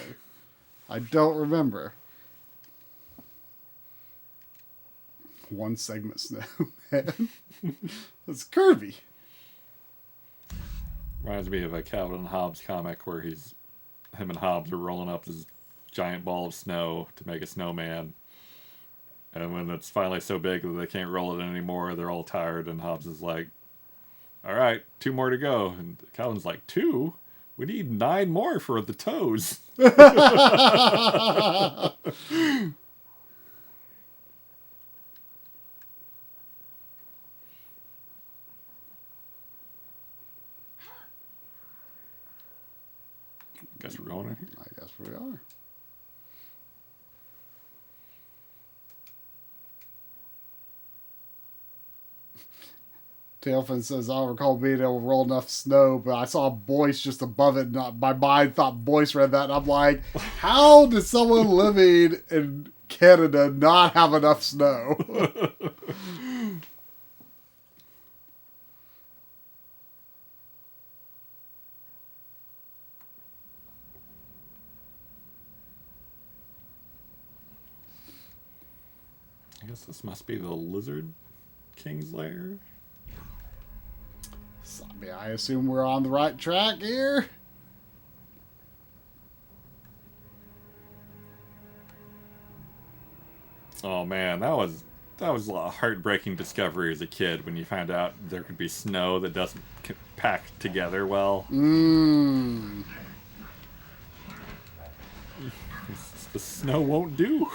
I don't remember. 1-segment snowman. That's Kirby. Reminds me of a Calvin and Hobbes comic where him and Hobbes are rolling up this giant ball of snow to make a snowman. And when it's finally so big that they can't roll it anymore, they're all tired, and Hobbes is like, all right, 2 more to go. And Calvin's like, 2? We need 9 more for the toes. Guess we're going in here. I guess we are. Tailfin says, I don't recall being able to roll enough snow, but I saw Boyce just above it. And my mind thought Boyce read that. And I'm like, how does someone living in Canada not have enough snow? I guess this must be the Lizard King's lair. So, I mean, I assume we're on the right track here. Oh man, that was a heartbreaking discovery as a kid when you found out there could be snow that doesn't pack together well. The snow won't do.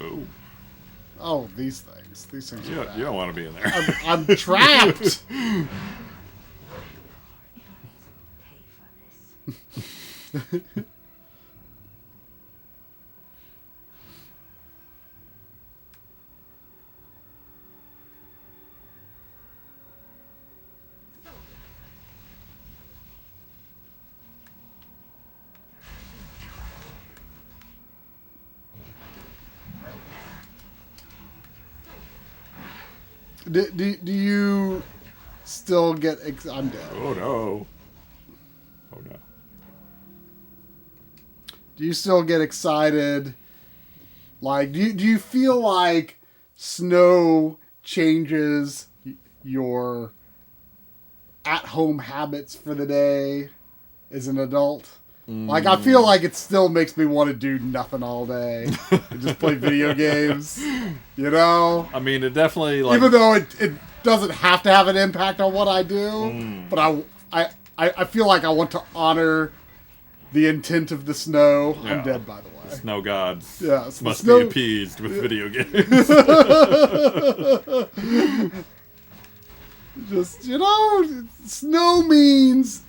Ooh. Oh, these things. These things are bad. You don't want to be in there. I'm trapped! Pay for this. Do you still get... I'm dead. Oh, no. Oh, no. Do you still get excited? Like, do you feel like snow changes your at-home habits for the day as an adult? Like, I feel like it still makes me want to do nothing all day and just play video games, you know? I mean, it definitely, like... Even though it doesn't have to have an impact on what I do, but I feel like I want to honor the intent of the snow. Yeah. I'm dead, by the way. The snow gods Yes, the must snow- be appeased with video games. Just, snow means...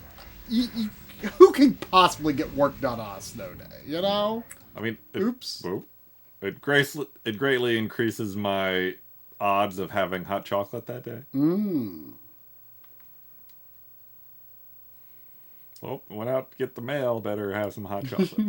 who can possibly get work done on a snow day, you know? I mean... Oops. It greatly increases my odds of having hot chocolate that day. Well, went out to get the mail. Better have some hot chocolate.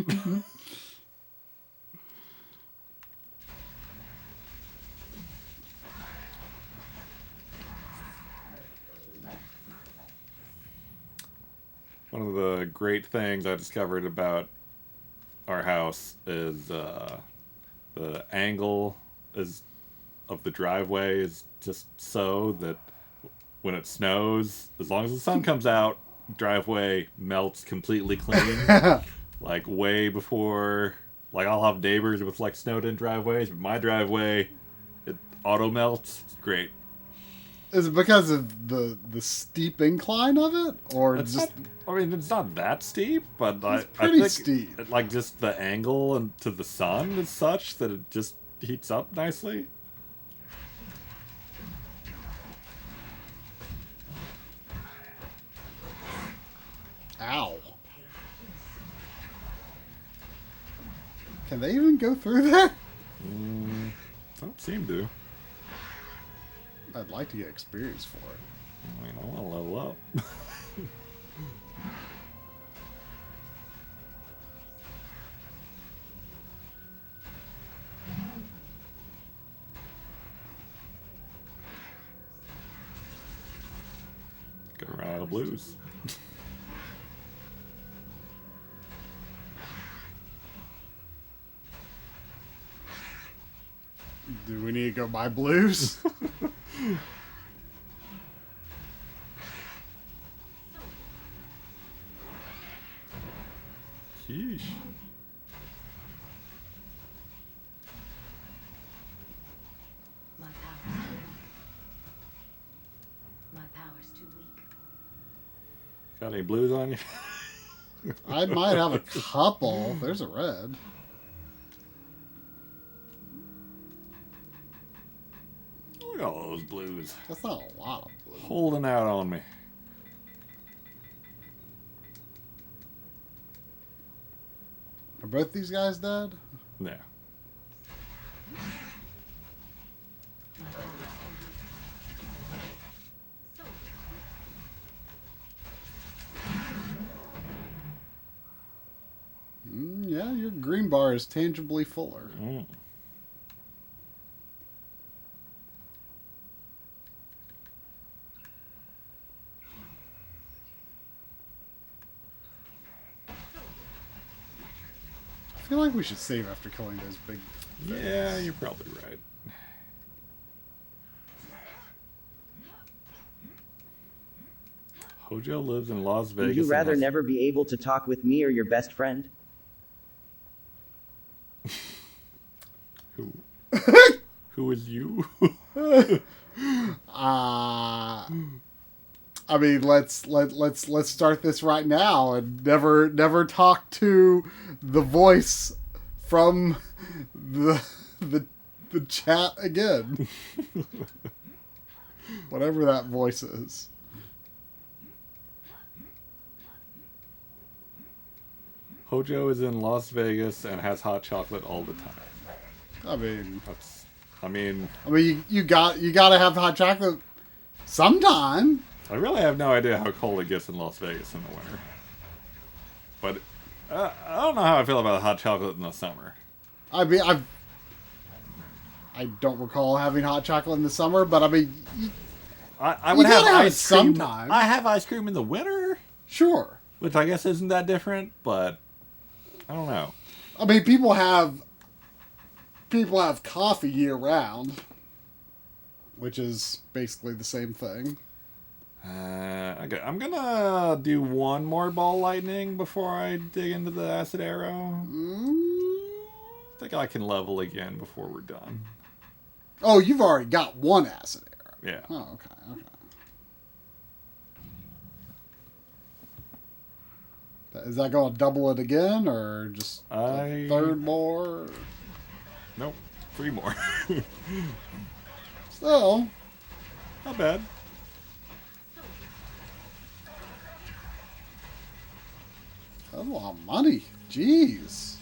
One of the great things I discovered about our house is the angle of the driveway is just so that when it snows, as long as the sun comes out, driveway melts completely clean. Like way before, like I'll have neighbors with like snowed in driveways, but my driveway, it auto melts. It's great. Is it because of the steep incline of it, or It's just? I mean, it's not that steep, but I pretty think steep. Like just the angle and to the sun is such that it just heats up nicely. Ow! Can they even go through there? Don't seem to. I'd like to get experience for it. I mean, I want to level up. Gonna run out of blues. Do we need to go buy blues? Sheesh. My power's too weak. Got any blues on you? I might have a couple. There's a red. Look at all those blues. That's not a lot of blue. Holding out on me. Are both these guys dead? Yeah. Yeah, your green bar is tangibly fuller. Mm. I feel like we should save after killing those big things. Yeah, you're probably right. Hojo lives in Las Vegas. Would you and rather has- never be able to talk with me or your best friend? Who? Who is you? I mean, let's start this right now and never talk to the voice from the chat again. Whatever that voice is. Hojo is in Las Vegas and has hot chocolate all the time. I mean, You gotta have hot chocolate sometime. I really have no idea how cold it gets in Las Vegas in the winter. But I don't know how I feel about hot chocolate in the summer. I mean, I don't recall having hot chocolate in the summer, but I mean, I would have gotta have it ice cream. sometime. I have ice cream in the winter, sure. which I guess isn't that different, but I don't know. I mean, people have coffee year round, which is basically the same thing. Okay, I'm gonna do one more ball lightning before I dig into the acid arrow. I think I can level again before we're done. Oh, you've already got one acid arrow. Yeah. Oh, okay. Is that going to double it again, or just a third more? Nope, 3 more. Still, not bad. That's a lot of money. Jeez.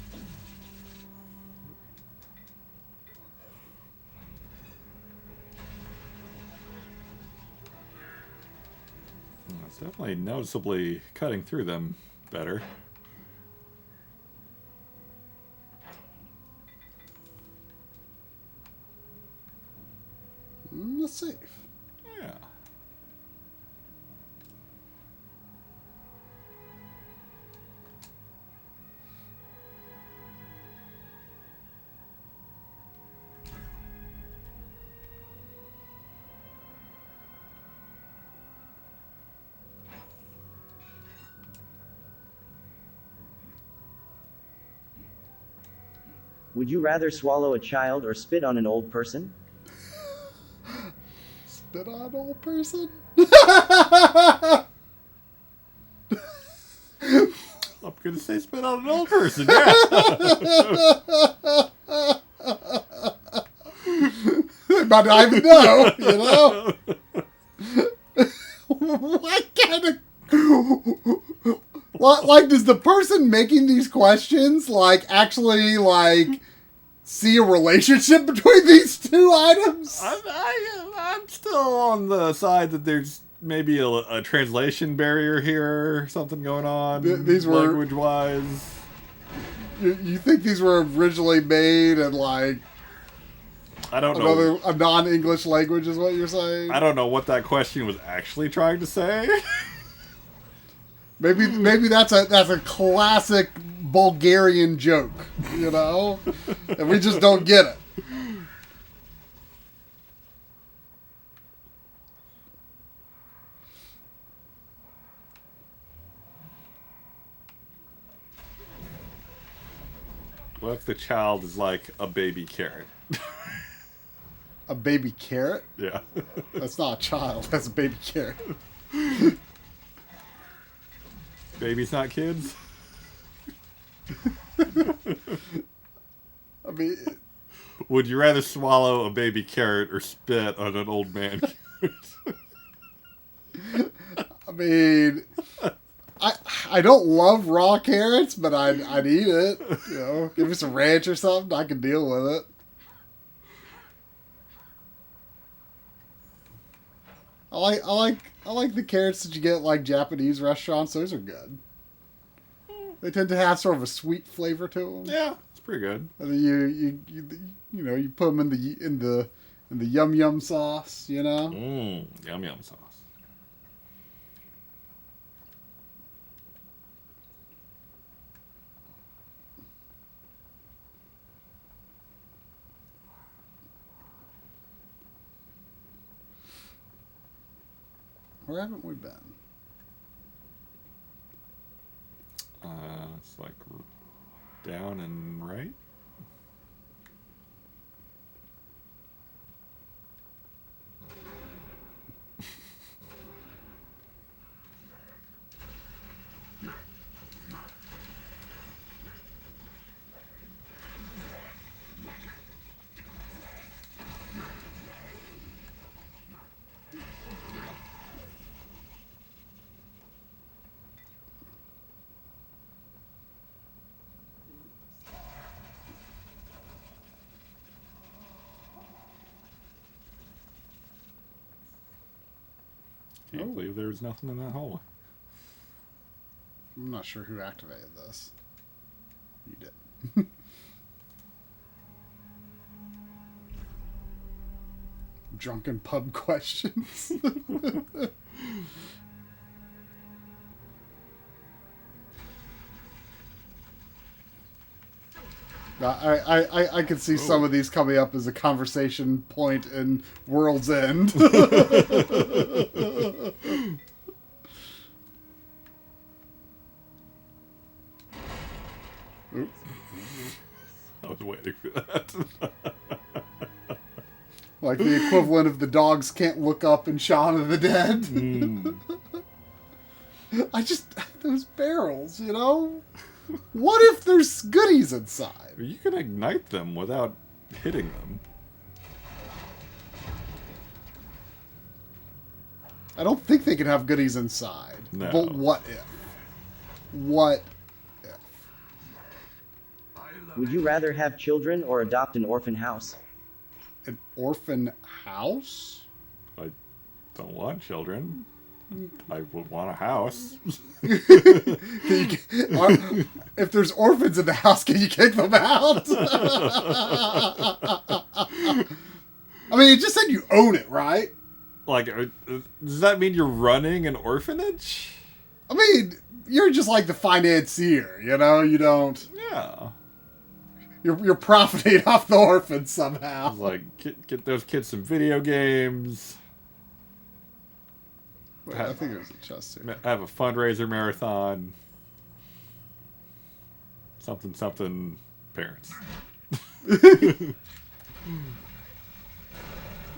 It's definitely noticeably cutting through them better. That's safe. Yeah. Would you rather swallow a child or spit on an old person? Spit on an old person? I'm gonna say spit on an old person, yeah. They might not even know, you know? What kind of... Like, does the person making these questions, like, actually, like, see a relationship between these two items? I'm still on the side that there's maybe a translation barrier here or something going on These were... language-wise. You think these were originally made in, like... I don't know. A non-English language is what you're saying? I don't know what that question was actually trying to say. Maybe that's a classic Bulgarian joke, you know? And we just don't get it. What if the child is like a baby carrot? A baby carrot? Yeah. That's not a child. That's a baby carrot. Babies, not kids? I mean... Would you rather swallow a baby carrot or spit on an old man carrot? I mean... I don't love raw carrots, but I'd eat it. You know, give me some ranch or something, I can deal with it. I like the carrots that you get at, like, Japanese restaurants. Those are good. They tend to have sort of a sweet flavor to them. Yeah, it's pretty good. And then you put them in the yum yum sauce. You know. Yum yum sauce. Where haven't we been? It's like down and right. Can't believe there was nothing in that hallway. I'm not sure who activated this. You did. Drunken pub questions. I could see some of these coming up as a conversation point in World's End. Oops. I was waiting for that. Like the equivalent of the dogs can't look up in Shaun of the Dead. Those barrels, you know? What if there's goodies inside? You can ignite them without hitting them. I don't think they can have goodies inside. No. But what if? What if? Would you rather have children or adopt an orphan house? An orphan house? I don't want children. I would want a house. If there's orphans in the house, can you kick them out? I mean, it just said you own it, right? Like, does that mean you're running an orphanage? I mean, you're just like the financier, you know? You don't... Yeah. You're profiting off the orphans somehow. It's like, get those kids some video games. Wait, I think there's a chest here. Have a fundraiser marathon. Something, parents.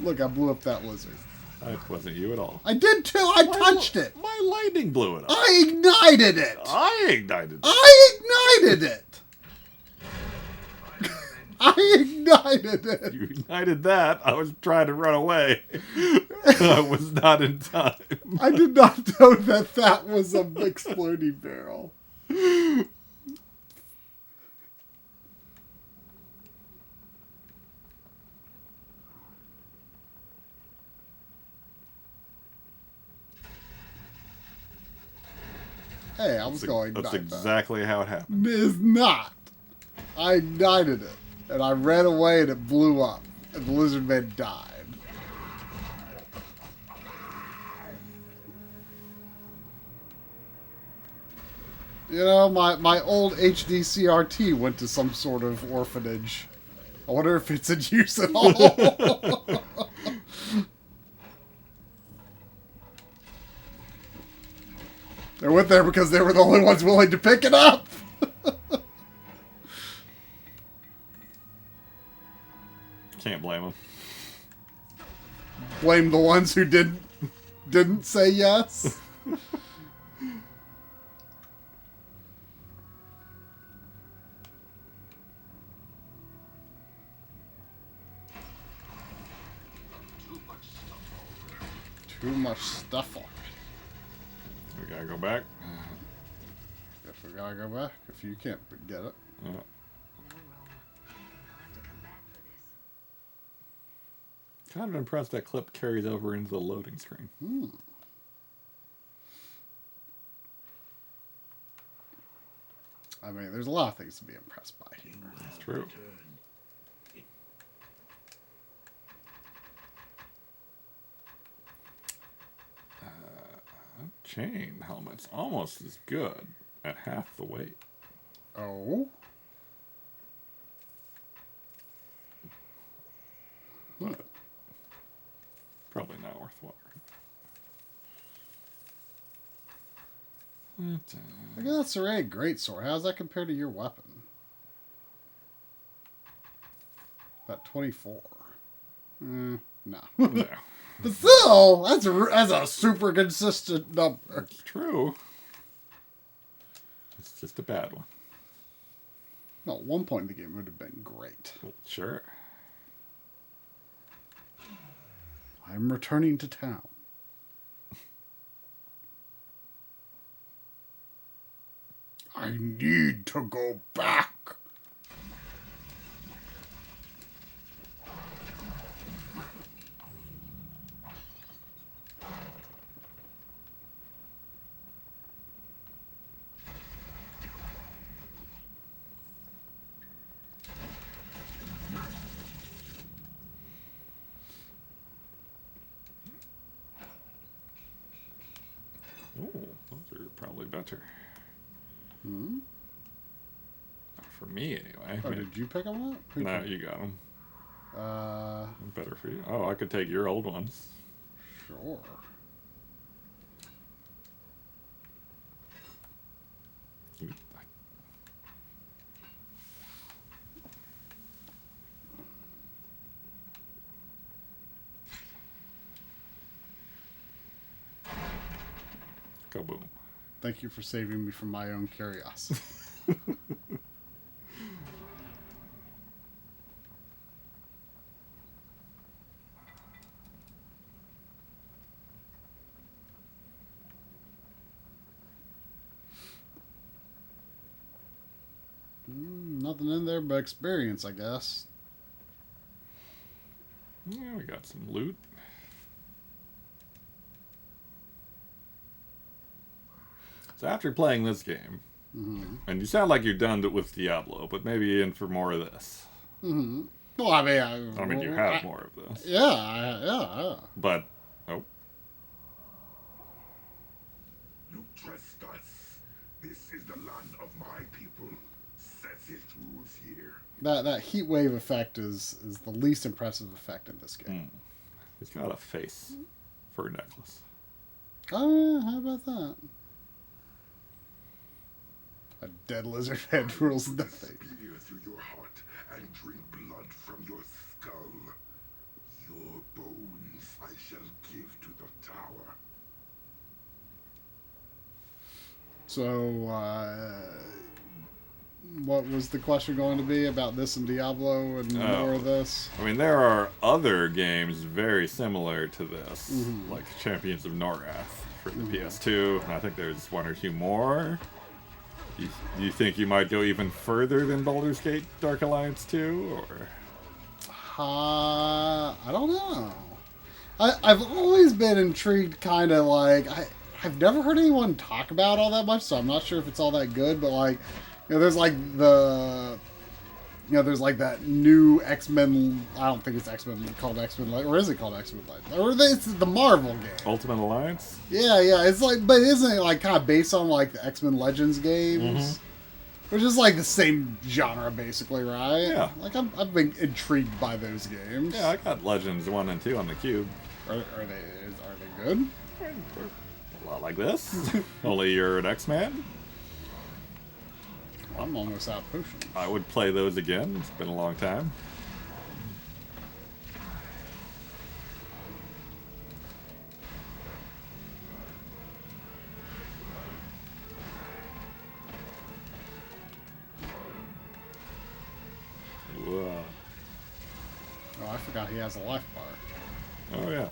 Look, I blew up that lizard. That wasn't you at all. I did too. I touched it. My lightning blew it up. I ignited it. I ignited it. I ignited it. I ignited it. You ignited that. I was trying to run away. I was not in time. I did not know that was an exploding barrel. Hey, I was going to That's ignite that. exactly how it happened. It is not. I ignited it, and I ran away, and it blew up, and the lizard man died. You know, my old HD CRT went to some sort of orphanage. I wonder if it's in use at all. They went there because they were the only ones willing to pick it up. Can't blame them. Blame the ones who didn't say yes. Too much stuff on it. We gotta go back. Guess we gotta go back if you can't get it. Yeah. No, Roma. I'll have to come back for this. Kind of impressed that clip carries over into the loading screen. I mean, there's a lot of things to be impressed by here. That's true. Chain helmet's almost as good at half the weight. Oh? But probably not worth watering. Look at that serrated greatsword. How does that compare to your weapon? About 24. No. No. But still, that's a super consistent number. It's true. It's just a bad one. No, at one point in the game it would have been great. Well, sure. I'm returning to town. I need to go back. encounter. Hmm? For me, anyway. Oh, did you pick them up? Who No, picked- you got them. Uh, Better for you. Oh, I could take your old ones. sure. Kaboom. Thank you for saving me from my own curiosity. Nothing in there but experience, I guess. Yeah, we got some loot. So after playing this game, and you sound like you're done with Diablo, but maybe you're in for more of this. Mm-hmm. Well, I mean, I mean, you have more of this. Yeah. But, oh, You trespass. This is the land of my people. Sets its rules here. That heat wave effect is the least impressive effect in this game. he's got a face for a necklace. Oh, how about that? A dead lizard head rules nothing. Spear through your heart and drink blood from your skull. Your bones I shall give to the tower. So, what was the question going to be about this and Diablo and more of this? I mean, there are other games very similar to this, like Champions of Norath for the PS2. And I think there's one or two more. Do you think you might go even further than Baldur's Gate Dark Alliance 2? Or I don't know. I've always been intrigued, kind of like I've never heard anyone talk about all that much, so I'm not sure if it's all that good. But like, there's like there's like that new X-Men. I don't think it's X-Men called X-Men, or is it called X-Men? Or it's the Marvel game. Ultimate Alliance? Yeah. It's like, but isn't it like kind of based on like the X-Men Legends games? Which is like the same genre, basically, right? Yeah. Like I've been intrigued by those games. Yeah, I got Legends 1 and 2 on the Cube. Are they good? A lot like this. Only you're an X-Man. I'm almost out of potions. I would play those again. It's been a long time. Whoa. Oh, I forgot he has a life bar. Oh, yeah.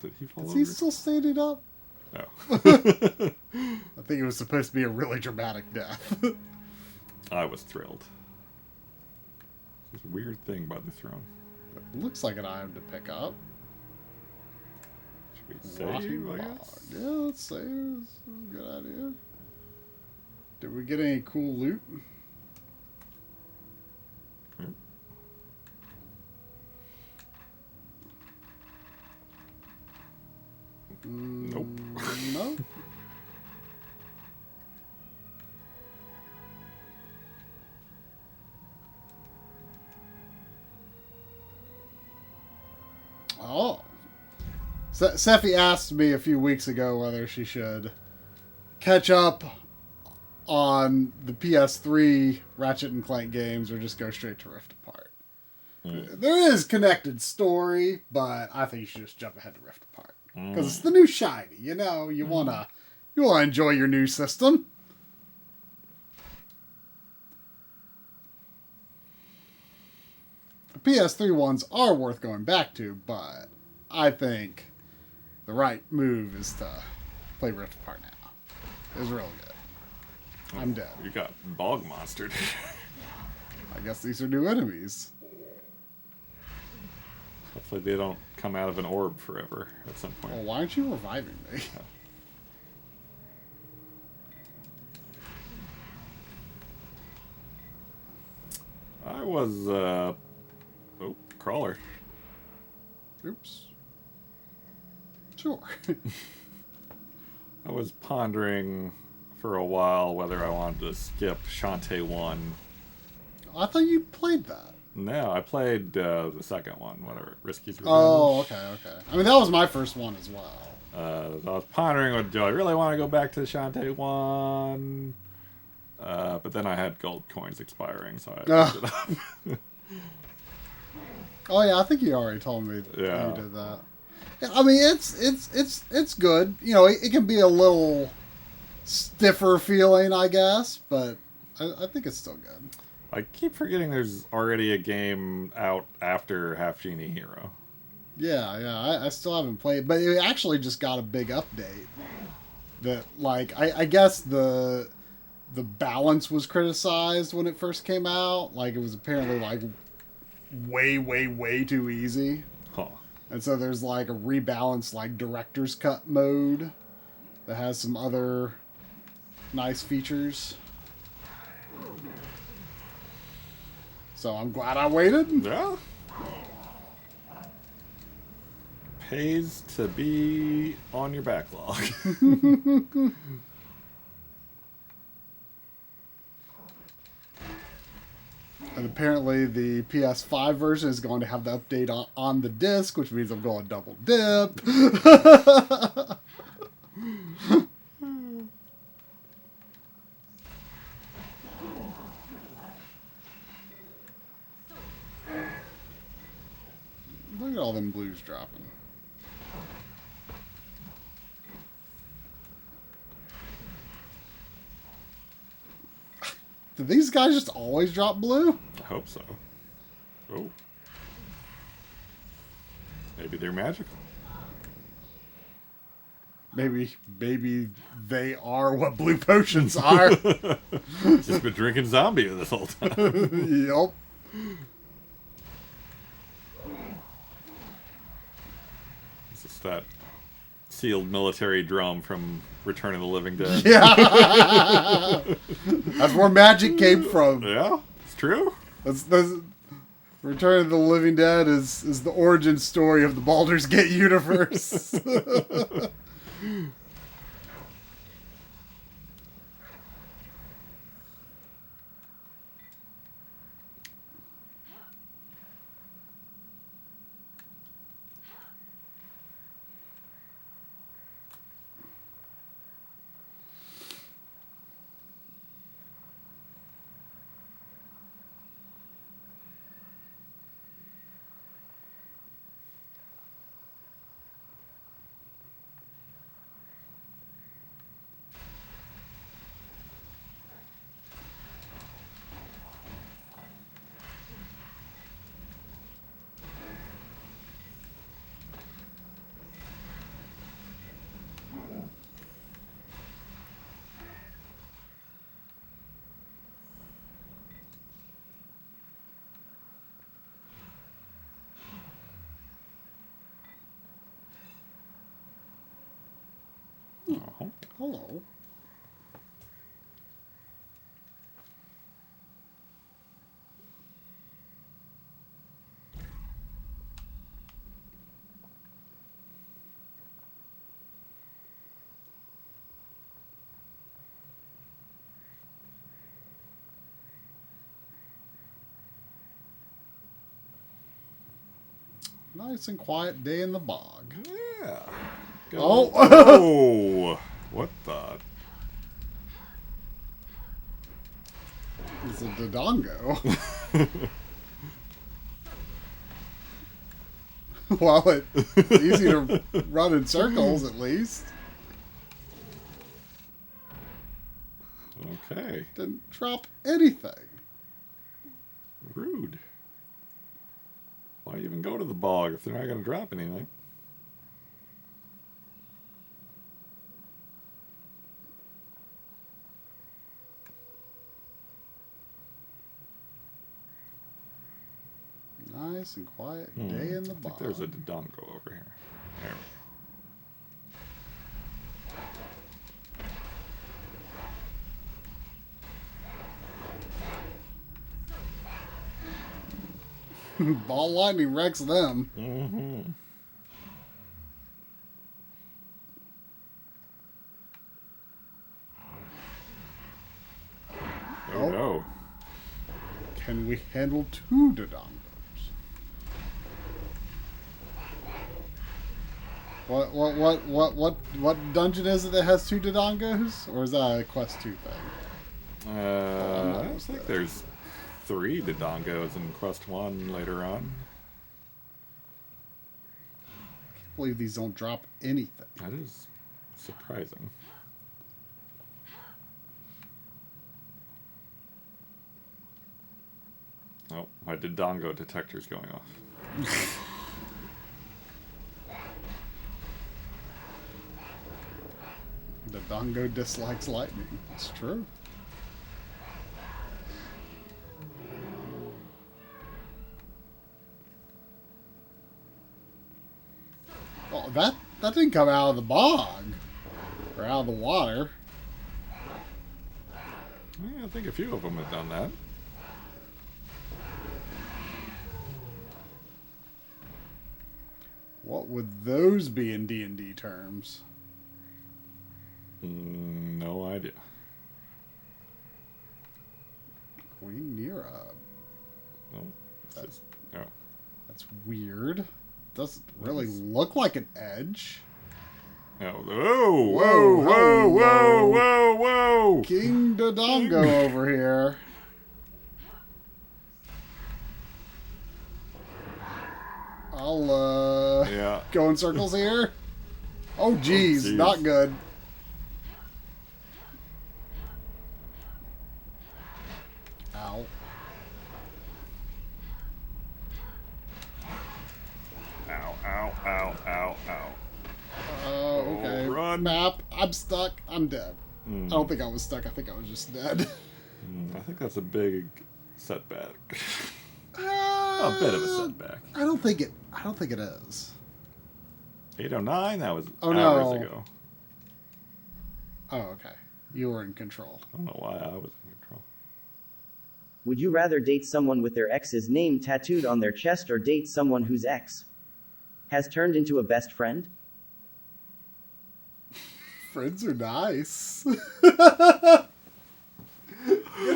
Did he fall Is over? he still standing up? No. I think it was supposed to be a really dramatic death. I was thrilled. This weird thing by the throne. It looks like an item to pick up. Should we Rotting save, I log. guess? Yeah, let's save. That's a good idea. Did we get any cool loot? Nope. No. Oh. Seffi asked me a few weeks ago whether she should catch up on the PS3 Ratchet and Clank games or just go straight to Rift Apart. There is connected story, but I think you should just jump ahead to Rift Apart. Because it's the new shiny, you know, you wanna enjoy your new system. The PS3 ones are worth going back to, but I think the right move is to play Rift Apart now. It was really good. I'm dead. You got bog monstered. I guess these are new enemies. Hopefully they don't come out of an orb forever at some point. Well, why aren't you reviving me? was, oh, crawler. Oops. Sure. I was pondering for a while whether I wanted to skip Shantae 1. I thought you played that. No, I played the second one, whatever, Risky's Revenge. Oh, okay. I mean, that was my first one as well. I was pondering, do I really want to go back to Shantae 1? But then I had gold coins expiring, so I picked it up. Oh yeah, I think you already told me that Yeah. you did that. Yeah, I mean, it's good. You know, it can be a little stiffer feeling, I guess, but I think it's still good. I keep forgetting there's already a game out after Half Genie Hero. Yeah, I still haven't played, but it actually just got a big update. That, like, I guess the balance was criticized when it first came out. Like, it was apparently, like, way too easy. Huh. And so there's, like, a rebalanced, like, director's cut mode that has some other nice features. So I'm glad I waited. Yeah. Pays to be on your backlog. And apparently the PS5 version is going to have the update on the disc, which means I'm going double dip. Look at all them blues dropping. Do these guys just always drop blue? I hope so. Oh. Maybe they're magical. Maybe they are what blue potions are. Just been drinking zombie this whole time. Yup. It's just that sealed military drum from Return of the Living Dead. Yeah. That's where magic came from. Yeah, it's true. That's Return of the Living Dead is the origin story of the Baldur's Gate universe. Oh. Hello. Nice and quiet day in the bog. Yeah. Go. Oh. Oh. What the? It's a Dodongo. Well, it's easy to run in circles, at least. Okay. Didn't drop anything. Rude. Why even go to the bog if they're not going to drop anything? Nice and quiet day in the I think bog. there's a Dodongo over here. There we go. Ball lightning wrecks them. Mm-hmm. Oh no. Can we handle 2 Dodongos? What dungeon is it that has 2 Dodongos? Or is that a quest 2 thing? I think there's 3 Dodongos in Quest 1 later on. I can't believe these don't drop anything. That is surprising. Oh, my Dodongo detector's going off. Dodongo dislikes lightning. It's true. Oh, that didn't come out of the bog. Or out of the water. Yeah, I think a few of them have done that. What would those be in D&D terms? No idea. Queen Nera. No, no. That's weird. Doesn't really look like an edge. No. Whoa, whoa, whoa, whoa, whoa, whoa! King Dodongo over here. I'll Yeah. go in circles here. Oh geez, geez. not good. Ow. Ow, ow, ow, ow, ow. Okay. Oh, run. Map. I'm stuck. I'm dead. I don't think I was stuck. I think I was just dead. I think that's a big setback. A bit of a setback. I don't think it is. 809. That was Oh, hours no. ago. Oh, okay. You were in control. I don't know why I was in control. Would you rather date someone with their ex's name tattooed on their chest or date someone whose ex has turned into a best friend? Friends are nice. Good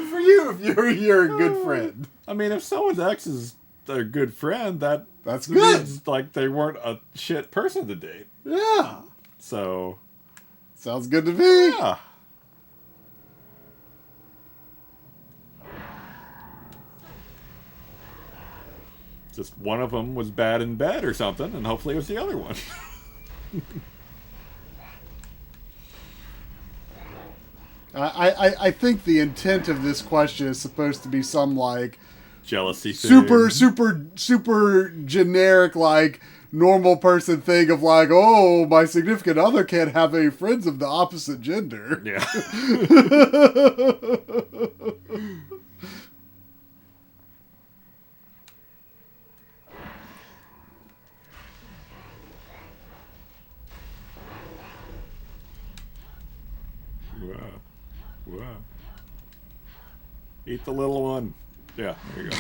for you if you're a good friend. I mean, if someone's ex is a good friend, That's good. means, like, they weren't a shit person to date. Yeah. So, Sounds good to me. yeah. Just one of them was bad in bed or something, and hopefully it was the other one. I think the intent of this question is supposed to be some like Jealousy thing. super generic like normal person thing of like, oh, my significant other can't have any friends of the opposite gender. Yeah. Wow. Wow. Eat the little one. Yeah, there you go.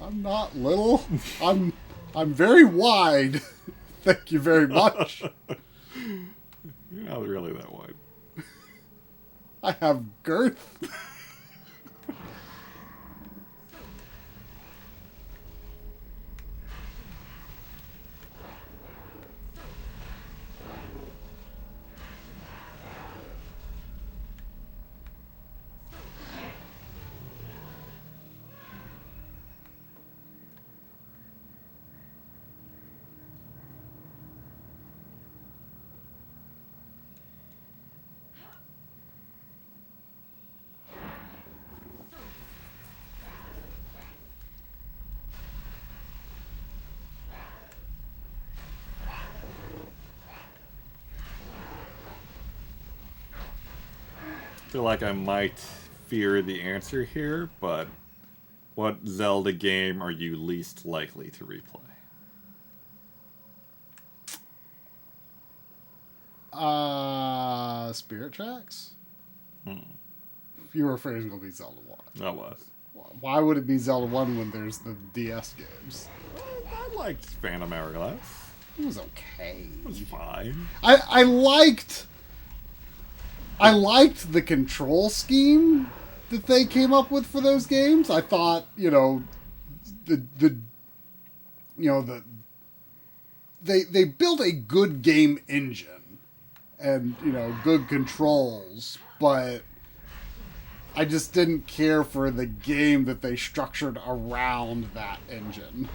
I'm not little. I'm very wide. Thank you very much. You're not really that wide. I have girth. I feel like I might fear the answer here, but what Zelda game are you least likely to replay? Spirit Tracks? You were afraid it was going to be Zelda 1. That was. Why would it be Zelda 1 when there's the DS games? I liked Phantom Hourglass. It was okay. It was fine. I liked the control scheme that they came up with for those games. I thought, they built a good game engine and, good controls, but I just didn't care for the game that they structured around that engine.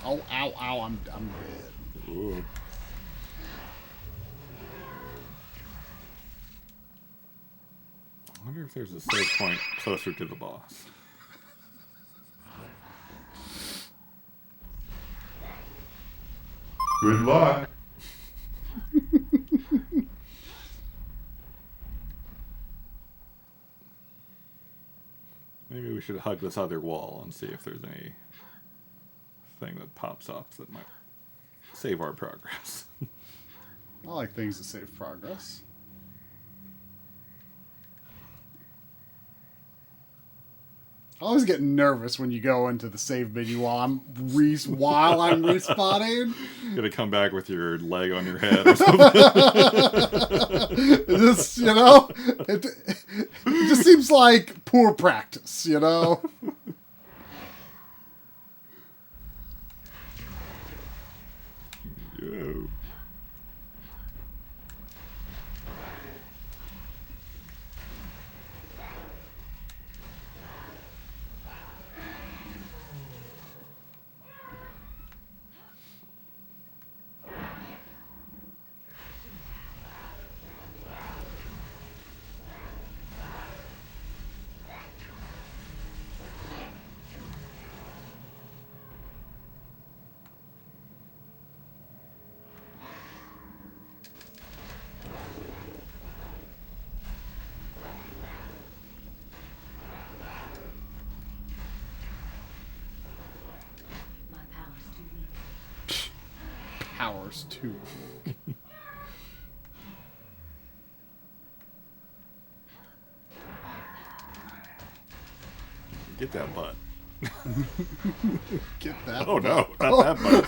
Oh, ow, I'm dead. Ooh. I wonder if there's a save point closer to the boss. Good luck. Maybe we should hug this other wall and see if there's any thing that pops up that might save our progress. I like things that save progress. I always get nervous when you go into the save menu while I'm respawning. Gonna come back with your leg on your head or something. Just, it just seems like poor practice, Yo. My power's too weak. Powers too. Get that butt. Get that. Oh no, not that butt.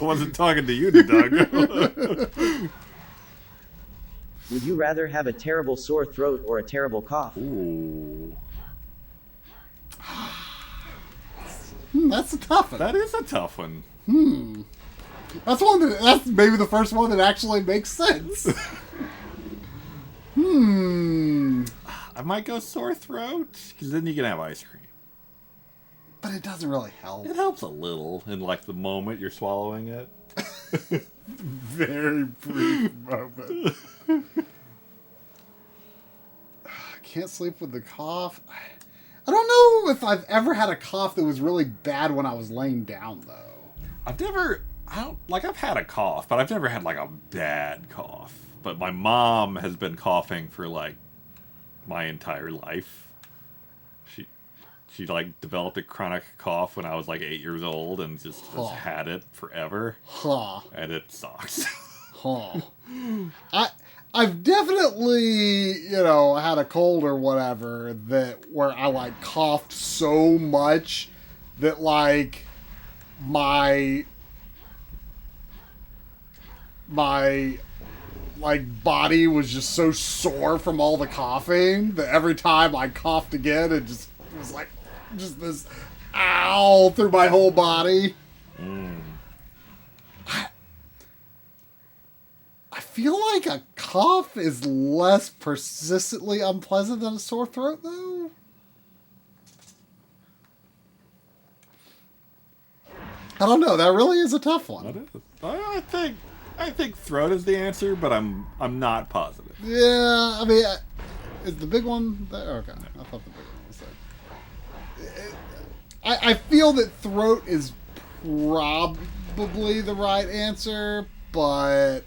I wasn't talking to you, Doug. Would you rather have a terrible sore throat or a terrible cough? Ooh. That's a tough one. That is a tough one. That's maybe the first one that actually makes sense. I might go sore throat, because then you can have ice cream. But it doesn't really help. It helps a little in, like, the moment you're swallowing it. Very brief moment. Can't sleep with the cough. I don't know if I've ever had a cough that was really bad when I was laying down, though. I've had a cough, but I've never had, like, a bad cough. But my mom has been coughing for, like, my entire life. She like developed a chronic cough when I was like 8 years old and just has had it forever. And it sucks. I've definitely, had a cold or whatever where I like coughed so much that like my like body was just so sore from all the coughing that every time I coughed again, it just was like just this ow through my whole body. I feel like a cough is less persistently unpleasant than a sore throat, though. I don't know. That really is a tough one. That is. I think throat is the answer, but I'm not positive. Yeah, I mean, is the big one there? Okay, I thought the big one was there. I feel that throat is probably the right answer, but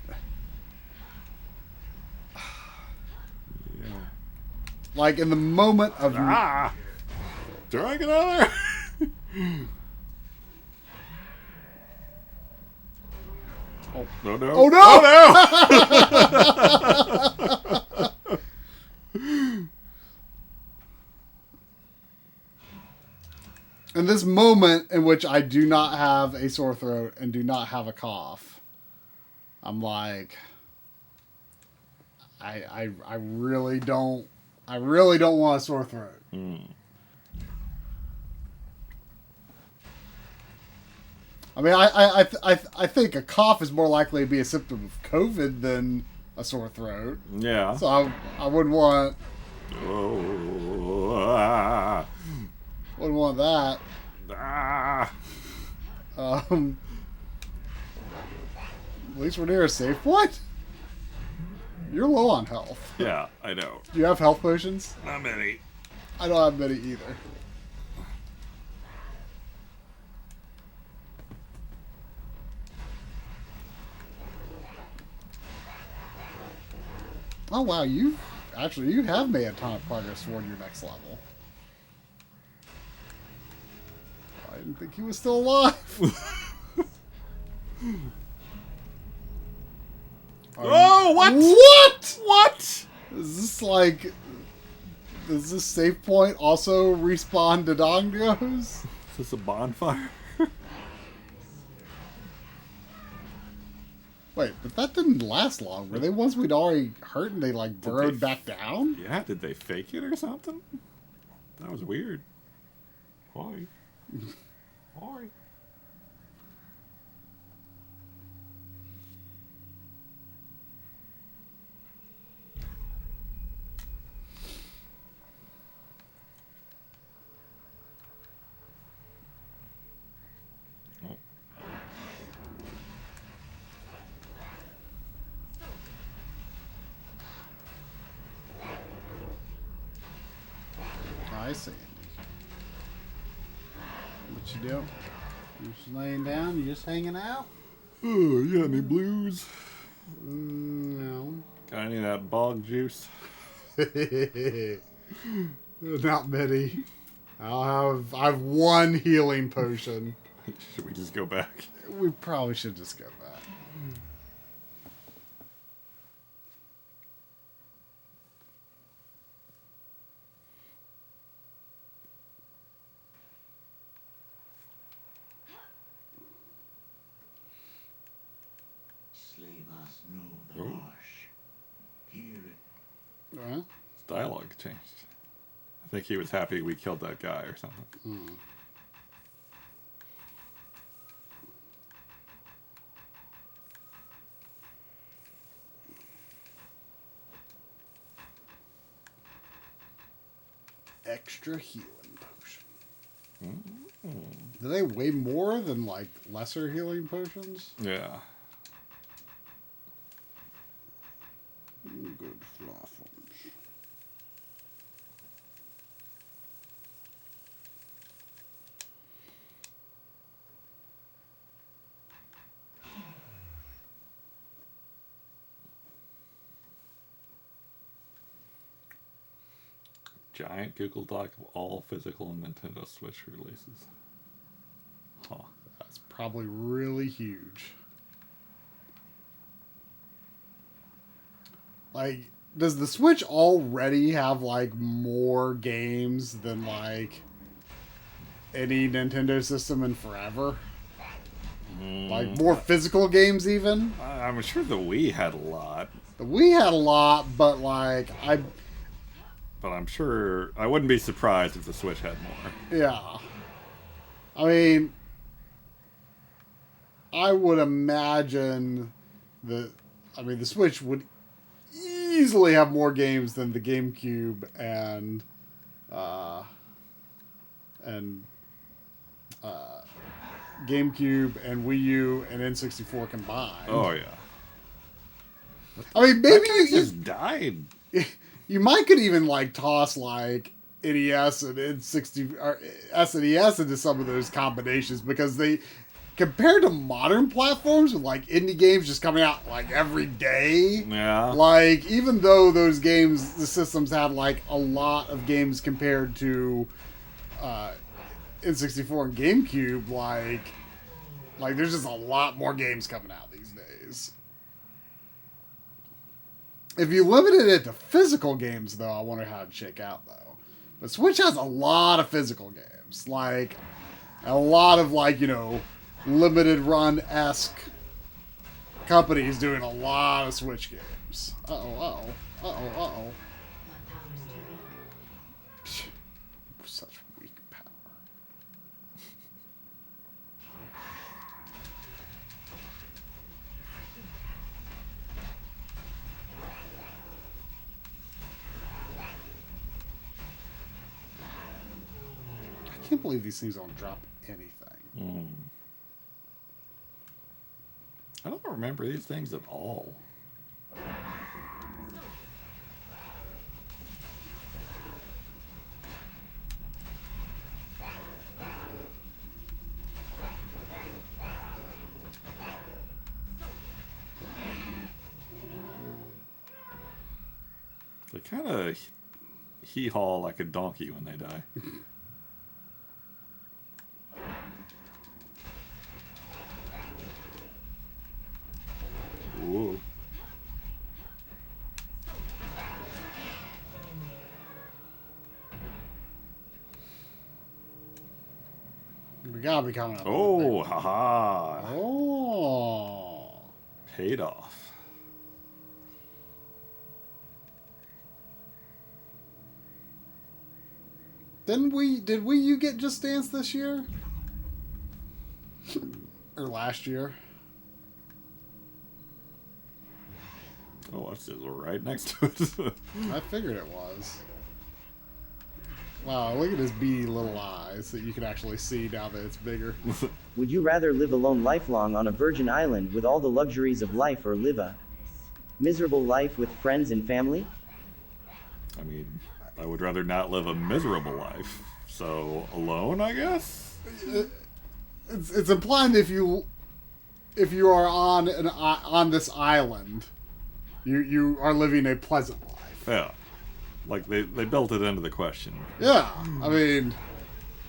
like in the moment of drink another. Oh no! Oh no! Oh no! In this moment in which I do not have a sore throat and do not have a cough, I'm like, I really don't want a sore throat. I mean, I think a cough is more likely to be a symptom of COVID than a sore throat. Yeah. So I wouldn't want Oh, wouldn't want that. ah. At least we're near a safe point. You're low on health. Yeah, I know. Do you have health potions? Not many. I don't have many either. Oh wow, you have made a ton of progress toward your next level. I didn't think he was still alive. Oh, what? What? What? Is this save point also respawn Dodongos? Is this a bonfire? Wait, but that didn't last long. Were they ones we'd already hurt and they like burrowed back down? Yeah, did they fake it or something? That was weird. Why? Why? I see. What you do? You just laying down? You just hanging out? Oh, you got any blues? No. Got any of that bog juice? Not many. I have one healing potion. Should we just go back? We probably should just go back. Alright. His dialogue changed. I think he was happy we killed that guy or something. Extra healing potion. Do they weigh more than like lesser healing potions? Yeah. Good fluff. Giant Google Doc of all physical and Nintendo Switch releases. Huh. That's probably really huge. Like, does the Switch already have like more games than like any Nintendo system in forever? Like more physical games even? I'm sure the Wii had a lot. The Wii had a lot, but like But I'm sure I wouldn't be surprised if the Switch had more. yeah. I mean, I would imagine that, the Switch would easily have more games than the GameCube and GameCube and Wii U and N64 combined. Oh yeah. I mean, maybe That guy just died. you might could even like toss like NES and N60 or SNES into some of those combinations because they, compared to modern platforms with like indie games just coming out like every day. Yeah. Like even though those games, the systems had like a lot of games compared to N64 and GameCube, like there's just a lot more games coming out these days. If you limited it to physical games, though, I wonder how it'd shake out, though. But Switch has a lot of physical games. Like, a lot of, like, you know, limited run-esque companies doing a lot of Switch games. Uh-oh. Such weak power. I can't believe these things don't drop anything. I don't remember these things at all. They kind of hee-haw like a donkey when they die. Ooh. We gotta be coming up. Oh, haha. Oh. Paid off. Did Wii U get Just Dance this year? Or last year? Oh, it's just right next to it. I figured it was. Wow, look at his beady little eyes that you can actually see now that it's bigger. Would you rather live alone lifelong on a virgin island with all the luxuries of life or live a miserable life with friends and family? I mean, I would rather not live a miserable life. So, alone, I guess? It's implying if you are on this island, you are living a pleasant life. Yeah. Like, they built it into the question. Yeah. I mean,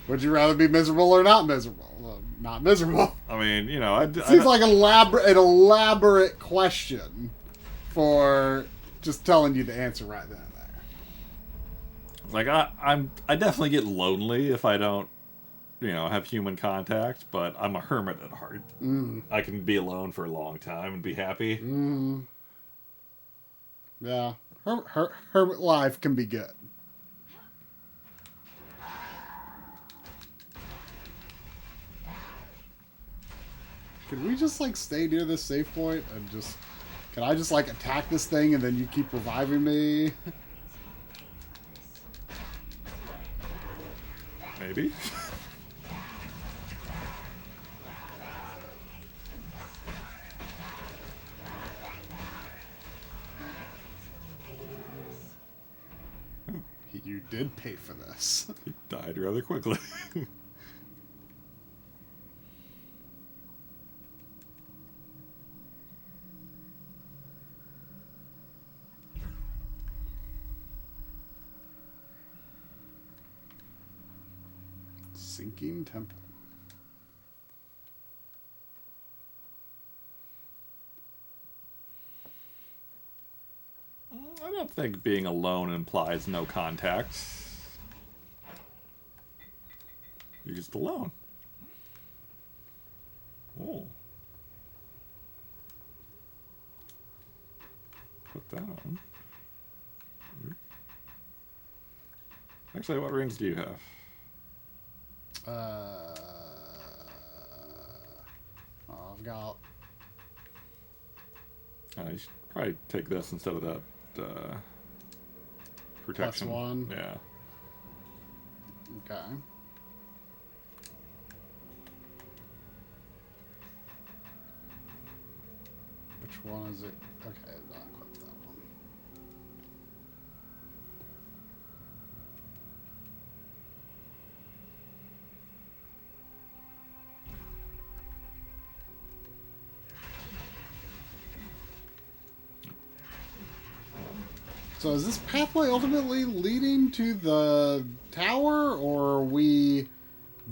would you rather be miserable or not miserable? Well, not miserable. I mean, you know, Seems like an elaborate question for just telling you the answer right then and there. Like, I definitely get lonely if I don't, you know, have human contact, but I'm a hermit at heart. I can be alone for a long time and be happy. Yeah. Hermit life can be good. Could we just, like, stay near this safe point and just... Can I just, like, attack this thing and then you keep reviving me? Maybe. You did pay for this. He died rather quickly. Sinking temple. I don't think being alone implies no contact. You're just alone. Oh. Put that on. Actually, what rings do you have? I've got... You should probably take this instead of that protection. +1? Yeah. Okay. Which one is it? Okay, not equip that one. So is this pathway ultimately leading to the tower, or are we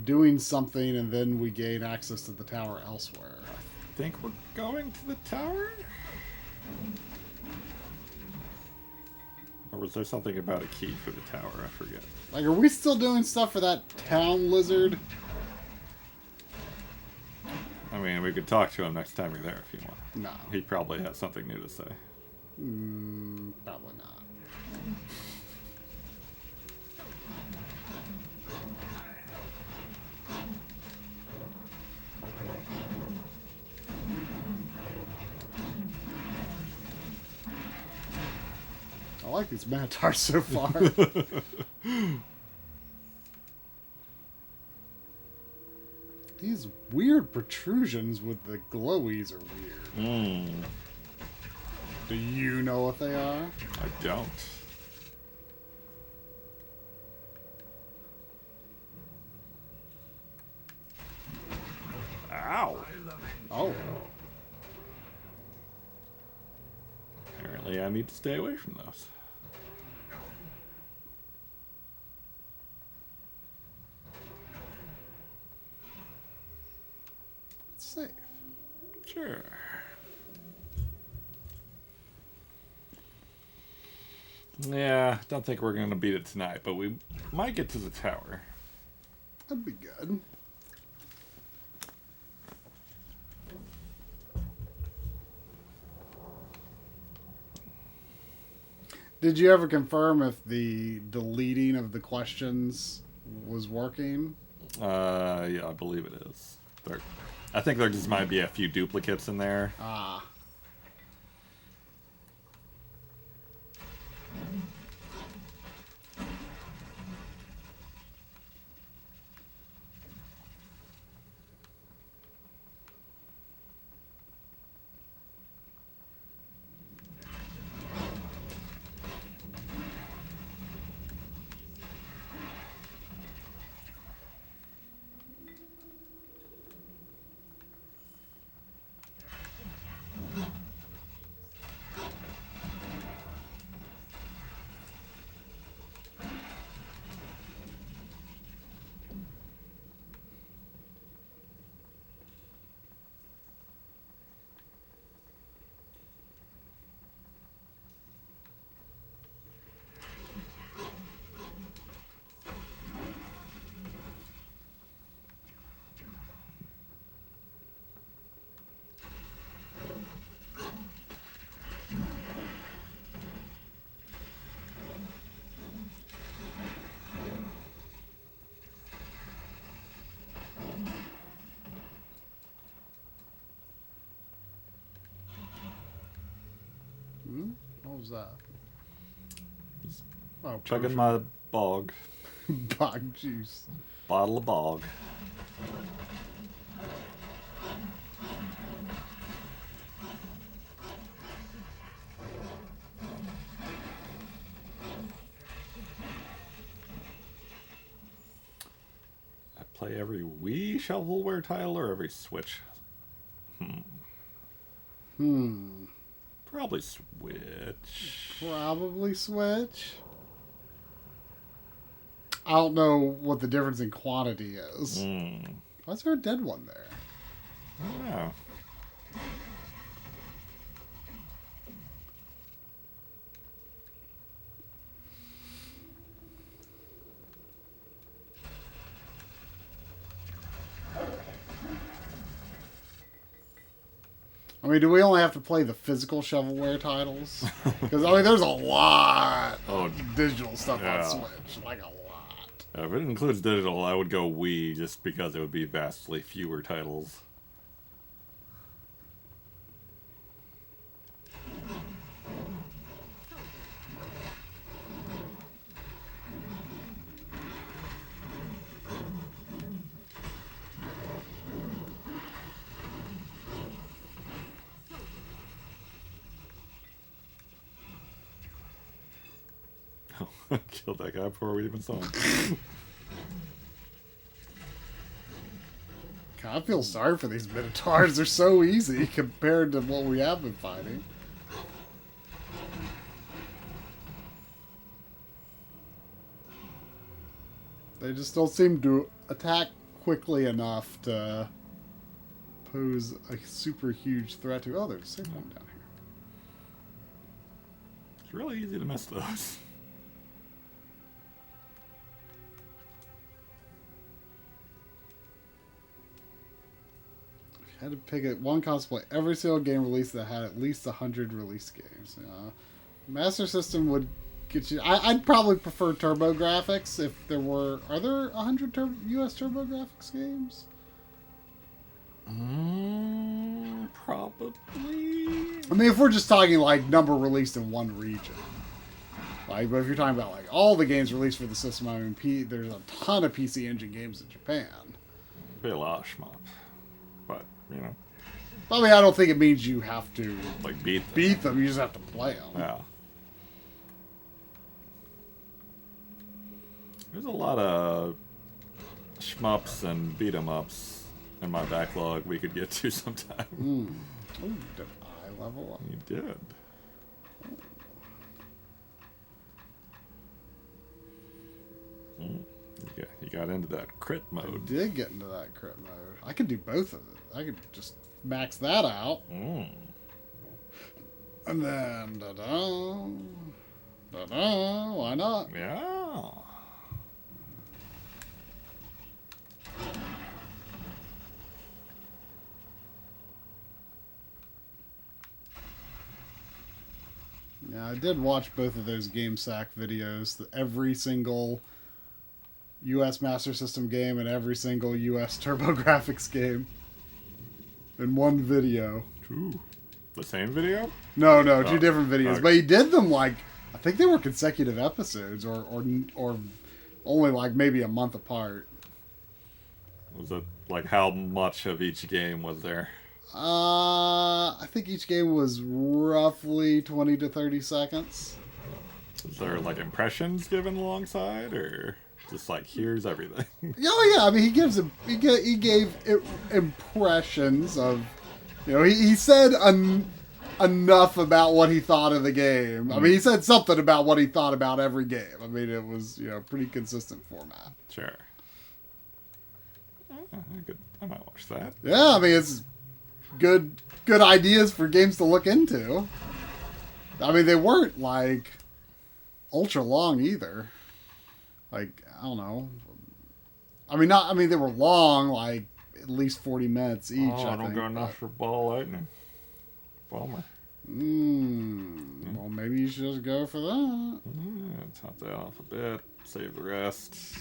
doing something and then we gain access to the tower elsewhere? I think we're going to the tower? Or was there something about a key for the tower? I forget. Like, are we still doing stuff for that town lizard? I mean, we could talk to him next time you're there if you want. No. He probably has something new to say. Probably not. I like these Minotaurs so far. These weird protrusions with the glowies are weird. Do you know what they are? I don't. Ow! Oh. Apparently I need to stay away from those. It's safe. Sure. Yeah, don't think we're gonna beat it tonight, but we might get to the tower. That'd be good. Did you ever confirm if the deleting of the questions was working? Yeah, I believe it is. I think there just might be a few duplicates in there. Ah. What was that? Oh, Chugging my bog. bog juice. Bottle of bog. I play every Wii shovelware title or every Switch? Probably Switch. Probably Switch. I don't know what the difference in quantity is. Why is there a dead one there? I don't know. I mean, do we only have to play the physical shovelware titles? Because, I mean, there's a lot of digital stuff on Switch. Like, a lot. If it includes digital, I would go Wii just because it would be vastly fewer titles. Killed that guy before we even saw him. God, I feel sorry for these Minotaurs. They're so easy compared to what we have been fighting. They just don't seem to attack quickly enough to pose a super huge threat to... Oh, there's a safe one down here. It's really easy to miss those. Had to pick it one console to play every single game released that had at least 100 release games. Master System would get you. I'd probably prefer Turbo Graphics if there were. Are there 100 US Turbo Graphics games? Probably. I mean, if we're just talking like number released in one region. Like, but if you're talking about like all the games released for the system, I mean, there's a ton of PC Engine games in Japan. Be a lot of shmup, but you know. I mean, I don't think it means you have to Like beat them. You just have to play them. Yeah. There's a lot of shmups and beat 'em ups in my backlog we could get to sometime. Ooh, did I level up? You did. You got into that crit I mode. did get into that crit mode. I could do both of it. I could just max that out. And then, why not? Yeah. Yeah, I did watch both of those GameSack videos. Every single US Master System game and every single US TurboGrafx game in one video. Ooh. The same video? No, two Oh, different videos. okay. But he did them like, I think they were consecutive episodes or only like maybe a month apart. Was it like how much of each game was there? I think each game was roughly 20 to 30 seconds. Was there like impressions given alongside, or just like here's everything? Oh yeah, I mean he gave impressions of, he said enough about what he thought of the game. I mean, he said something about what he thought about every game. I mean, it was pretty consistent format. Sure. I might watch that. Yeah, I mean it's good ideas for games to look into. I mean, they weren't like ultra long either. Like, I don't know. I mean they were long, like at least 40 minutes each. I don't got enough for Ball Lightning. Bummer. Well, maybe you should just go for that. Top that off a bit. Save the rest.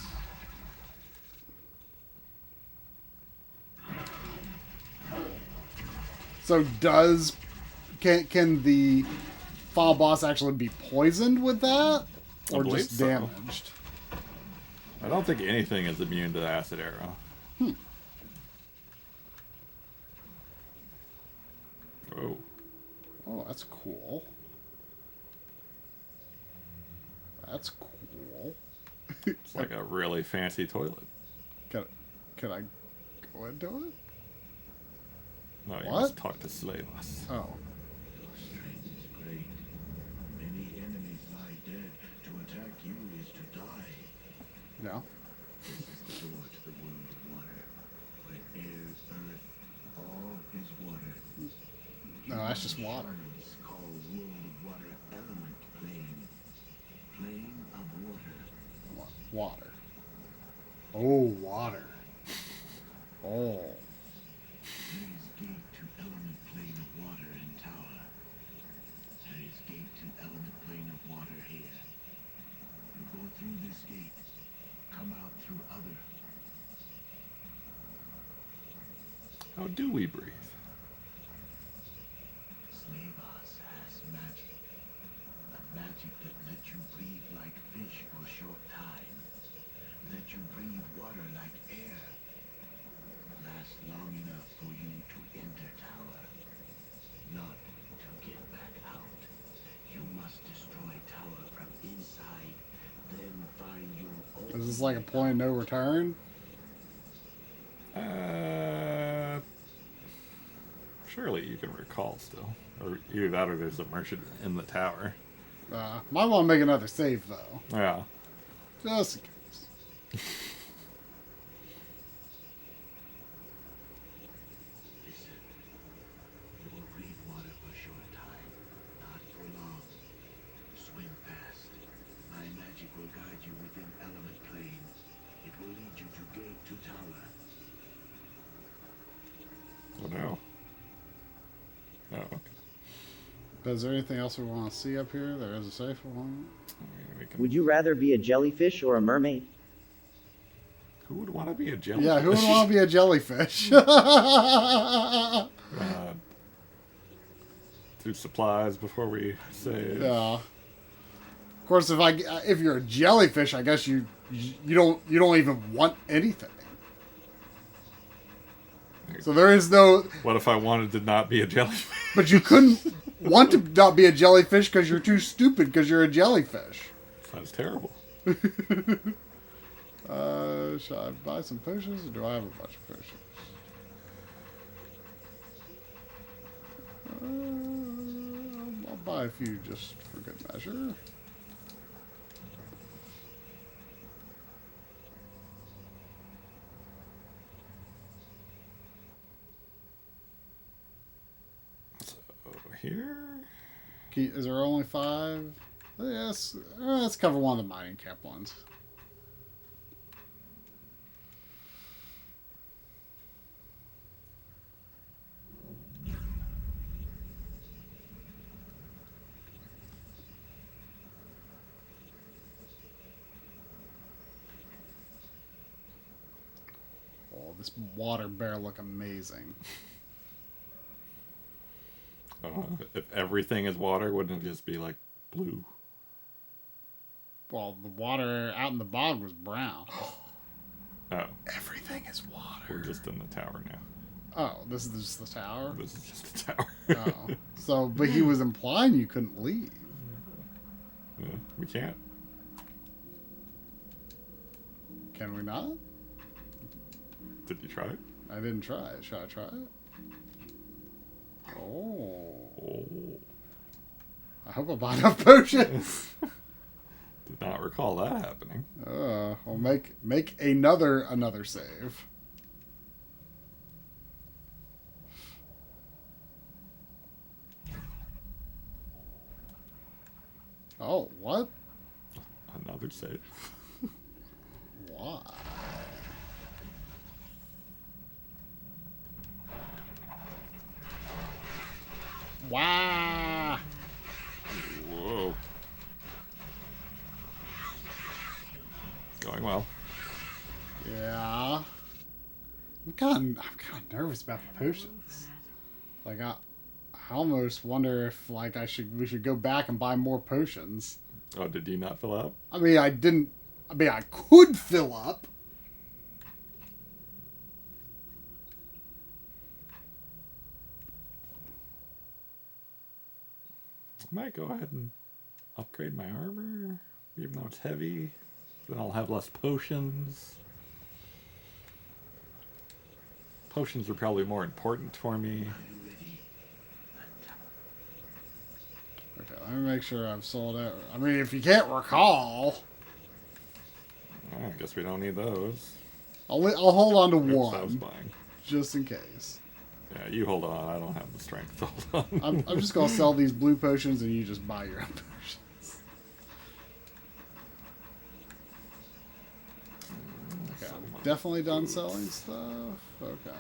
So can the final boss actually be poisoned with that? Or believe just so. damaged? I don't think anything is immune to the acid arrow. Oh. Oh, that's cool. That's cool. It's like a really fancy toilet. Can I go into it? No, you What? must talk to Slaylas. Oh. Your strength is great. Many enemies lie dead. To attack you is to die. Yeah. This is the door to the world of water. Where air, earth, all is water. No, that's just water. It's called world of water element plane. Plane of water. Water. Oh, water. Oh. There is gate to element plane of water in tower. There is gate to element plane of water here. You go through this gate. Come out through other. How do we breathe? Slaylas has magic. A magic that lets you breathe like fish for a short time. Let you breathe water like air. Last long enough for you to enter tower. Not to get back out. You must destroy tower from inside. Then find your own. Is this like a point of no return? Surely you can recall still. Or either that or there's a merchant in the tower. Might want to make another save, though. Yeah. Just in case. Listen. You will breathe water for a short time. Not for long. Swim fast. My magic will guide you within element plane. It will lead you to gate to tower. Oh no. Is there anything else we want to see up here? There is a safe one. Would you rather be a jellyfish or a mermaid? Who would want to be a jellyfish? Yeah, who would want to be a jellyfish? Do supplies before we say. Yeah. Of course, if you're a jellyfish, I guess you don't even want anything. So there is no. What if I wanted to not be a jellyfish? But you couldn't want to not be a jellyfish because you're too stupid because you're a jellyfish. Sounds terrible. Should I buy some potions or do I have a bunch of potions? I'll buy a few just for good measure. Here? Is there only 5? Yes. Let's cover one of the mining camp ones. Oh, this water bear look amazing. If everything is water, wouldn't it just be like blue? Well, the water out in the bog was brown. Oh. Everything is water. We're just in the tower now. Oh, this is just the tower? This is just a tower. Oh. So, but he was implying you couldn't leave. Yeah, we can't. Can we not? Did you try it? I didn't try it. Should I try it? Oh. I hope I bought enough potions. Did not recall that happening. We'll make another save. Oh, what? Another save. Why? Wow. Whoa. Going well. Yeah. I'm kind of nervous about the potions. Like I almost wonder if like we should go back and buy more potions. Oh, did you not fill up? I mean, I didn't. I mean, I could fill up. I might go ahead and upgrade my armor, even though it's heavy. Then I'll have less potions. Potions are probably more important for me. Okay, let me make sure I've sold it. I mean, if you can't recall, I guess we don't need those. I'll hold on to Oops, I was one, buying. just in case. Yeah, you hold on. I don't have the strength to hold on. I'm just gonna sell these blue potions, and you just buy your own potions. Okay, I'm definitely done selling stuff. Okay.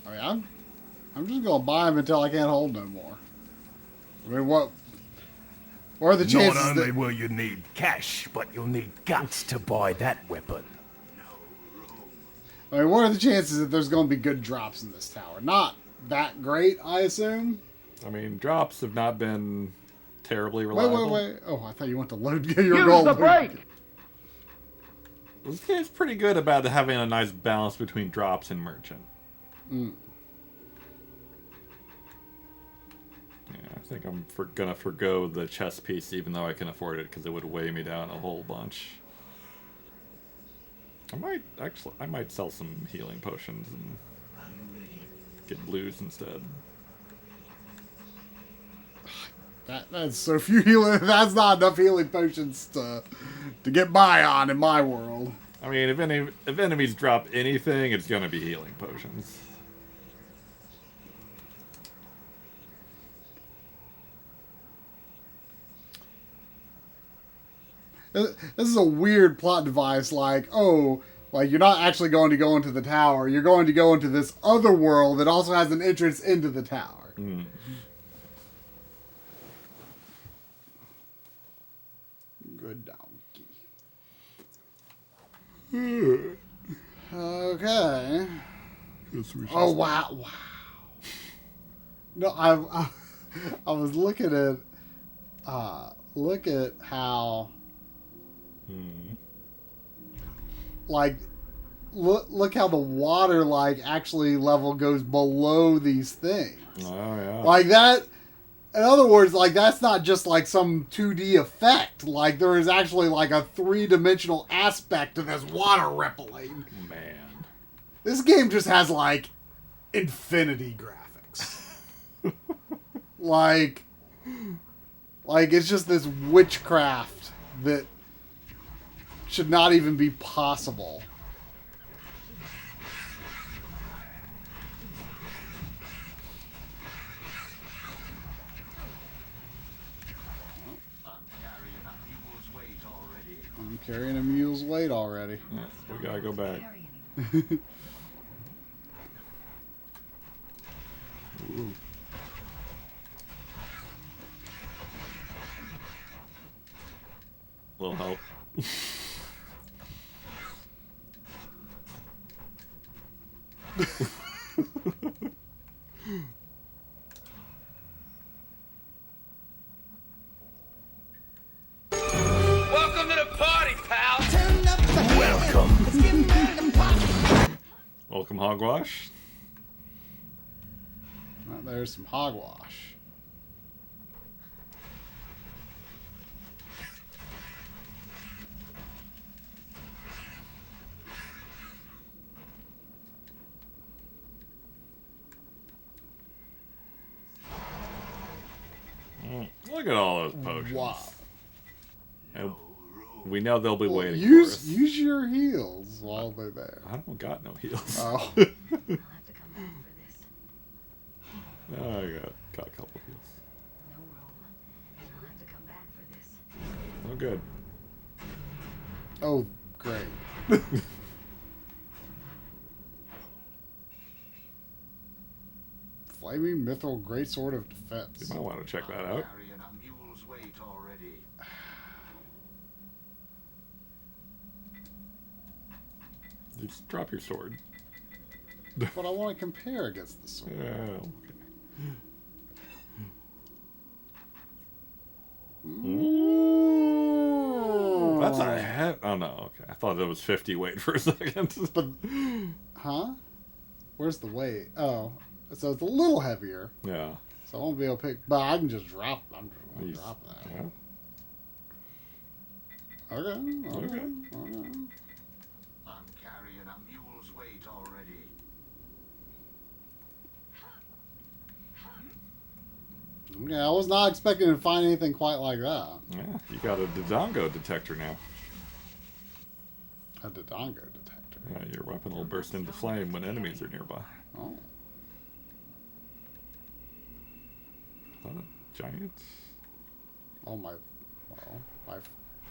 I mean, I'm just gonna buy them until I can't hold no more. I mean, what are the chances Not only that... will you need cash, but you'll need guts to buy that weapon. I mean, what are the chances that there's going to be good drops in this tower? Not that great, I assume. I mean, drops have not been terribly reliable. Wait. Oh, I thought you went to load. You're going to break. This game's pretty good about having a nice balance between drops and merchant. Mm. Yeah, I think I'm gonna forgo the chess piece, even though I can afford it, because it would weigh me down a whole bunch. I might sell some healing potions and get blues instead. That's so few healing. That's not enough healing potions to get by on in my world. I mean, if enemies drop anything, it's gonna be healing potions. This is a weird plot device. Like, oh, Like, you're not actually going to go into the tower. You're going to go into this other world that also has an entrance into the tower. Mm. Good donkey. Okay. Oh, wow. Wow. No, I was looking at... look at how... Like... Look how the water, like, actually level goes below these things. Oh, yeah. Like, that... In other words, like, that's not just, like, some 2D effect. Like, there is actually, like, a 3-dimensional aspect to this water rippling. Man. This game just has, like, infinity graphics. like, it's just this witchcraft that should not even be possible. I'm carrying a mule's weight already. Yeah, we gotta go back. Ooh. Little help. Welcome to the party, pal. Welcome. Welcome, hogwash. Well, there's some hogwash. Look at all those potions. Wow. And we know they'll be waiting for Use us. use your heals while they're there. I don't got no heals. Oh. I'll have to come back for this. Oh, I got a couple heals. No room. And I'll have to come back for this. Oh, good. Oh, great. Flaming Mithril Greatsword of You Defense. might want to check that out. Carrying a mule's weight already. Just drop your sword. But I want to compare against the sword. Yeah, okay. Ooh. That's a head. Oh no, okay. I thought that was 50 weight for a second. But, huh? Where's the weight? Oh, so it's a little heavier. Yeah. So I won't be able to pick. But I can just drop. I'm just gonna Jeez. drop that. Yeah. Okay. Okay. I'm carrying a mule's weight already. Okay, I was not expecting to find anything quite like that. Yeah, you got a Dodongo detector now. A Dodongo detector. Yeah, your weapon will burst into flame when enemies are nearby. Oh. Is that a giant? Oh my. Well, my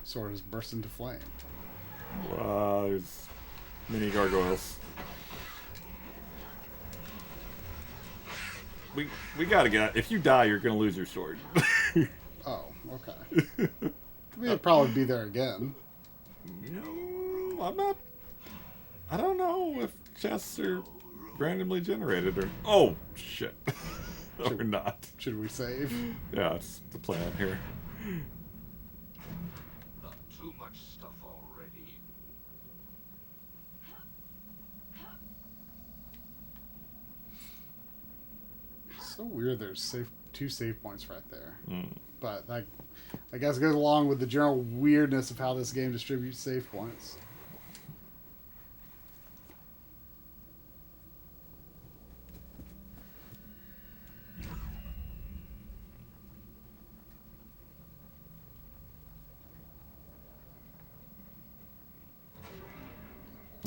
sword has burst into flame. There's mini gargoyles. We gotta get. If you die, you're gonna lose your sword. Oh, okay. We'll probably be there again. No, I'm not. I don't know if chests are randomly generated or. Oh shit. Or not. Should we save? Yeah, it's the plan here. Not too much stuff already. So weird. There's two save points right there. Mm. But that, I guess, goes along with the general weirdness of how this game distributes save points.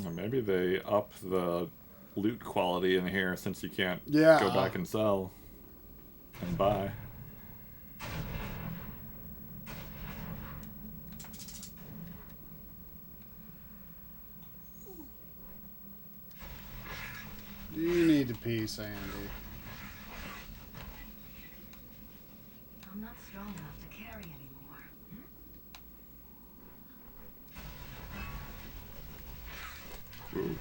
Or maybe they up the loot quality in here since you can't Yeah. go back and sell and buy. need to pee, Sandy. I'm not strong enough to carry anymore. Ooh.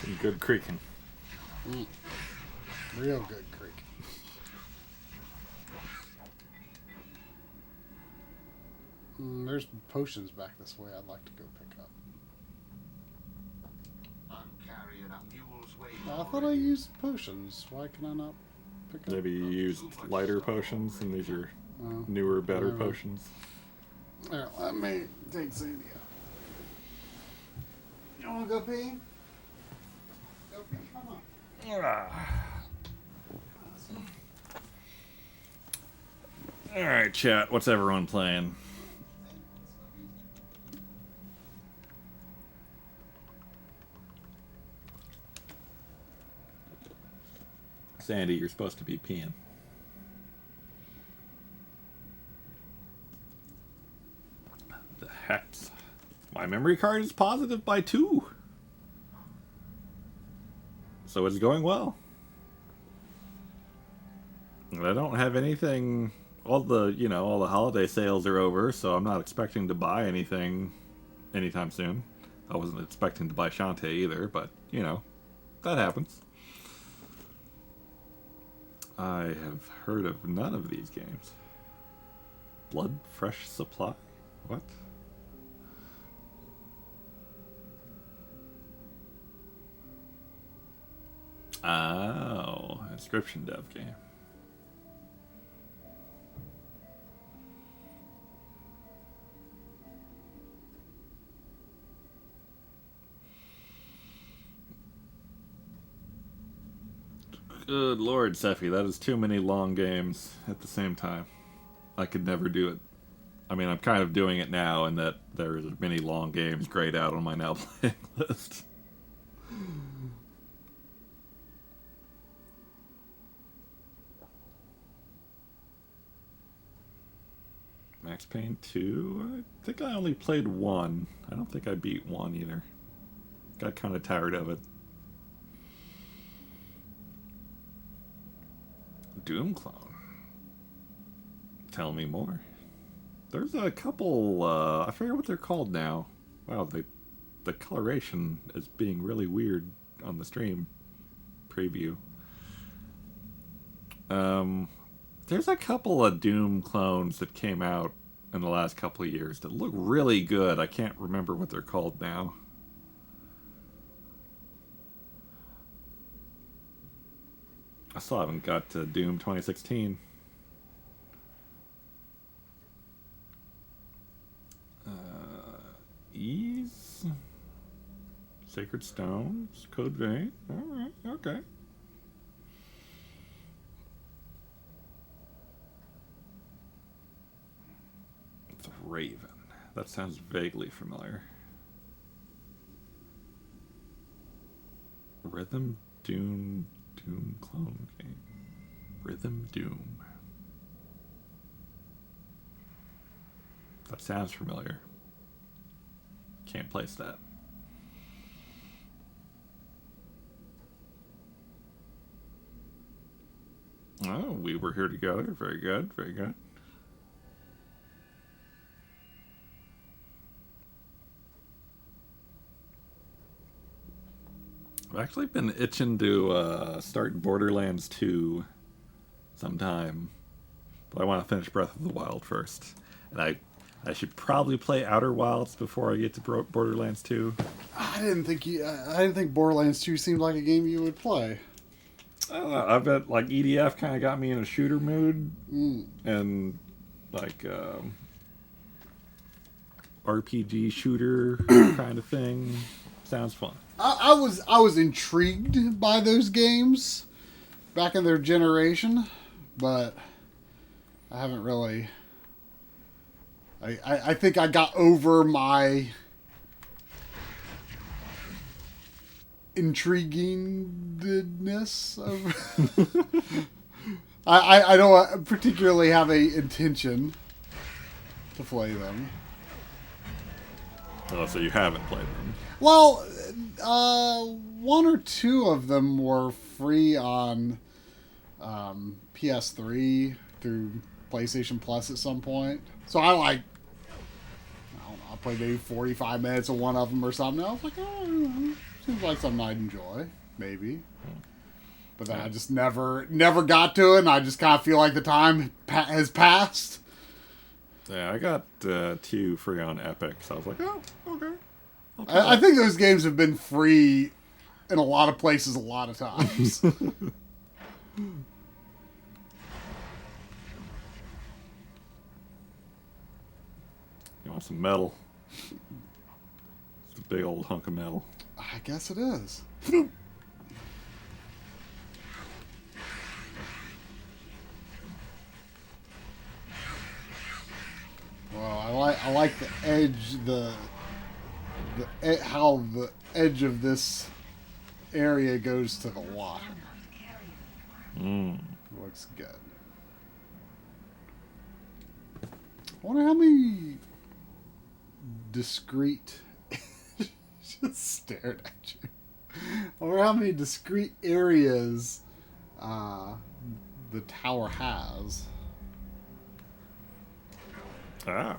Some good creaking. Real good creek. There's potions back this way I'd like to go pick up. I'm carrying a mule's weight. I thought I used potions. Why can I not pick up? Maybe you used lighter potions, and these are Oh. newer, better I don't know. potions. There, let me take Sandy out. You want to go pee? Go pee, come on. All right, chat. What's everyone playing? Sandy, you're supposed to be peeing. The heck? My memory card is positive by 2. So it's going well. And I don't have anything. All the holiday sales are over, so I'm not expecting to buy anything anytime soon. I wasn't expecting to buy Shantae either, but, that happens. I have heard of none of these games. Blood Fresh Supply? What? Oh, inscription dev game. Good lord, Seffi, that is too many long games at the same time. I could never do it. I mean, I'm kind of doing it now, and that there is many long games grayed out on my now playing list. Max Payne 2? I think I only played 1. I don't think I beat 1 either. Got kind of tired of it. Doom clone. Tell me more. There's a couple, I forget what they're called now. Wow, the coloration is being really weird on the stream preview. There's a couple of Doom clones that came out in the last couple of years that look really good. I can't remember what they're called now. I still haven't got to Doom 2016. Ease? Sacred Stones? Code Vein? Alright, okay. It's Raven. That sounds vaguely familiar. Rhythm Doom clone game. Rhythm Doom. That sounds familiar. Can't place that. Oh, we were here together. Very good, very good. I've actually been itching to start Borderlands 2 sometime. But I want to finish Breath of the Wild first. And I should probably play Outer Wilds before I get to Borderlands 2. I didn't think Borderlands 2 seemed like a game you would play. I don't know. I bet like EDF kind of got me in a shooter mood, and like RPG shooter kind of thing sounds fun. I was intrigued by those games back in their generation, but I haven't really. I think I got over my intriguingness of I don't particularly have a intention to play them. Oh, so you haven't played them. Well, one or two of them were free on PS3 through PlayStation Plus at some point. So I don't know, I played maybe 45 minutes of one of them or something. I was like, oh, seems like something I'd enjoy, maybe. But then I just never got to it, and I just kind of feel like the time has passed. Yeah, I got 2 free on Epic, so I was like, oh, okay. I think those games have been free in a lot of places a lot of times. You want some metal? It's a big old hunk of metal. I guess it is. Well, I like the edge, how the edge of this area goes to the water. Looks good. I wonder how many discrete just stared at you. I wonder how many discrete areas the tower has. Ah.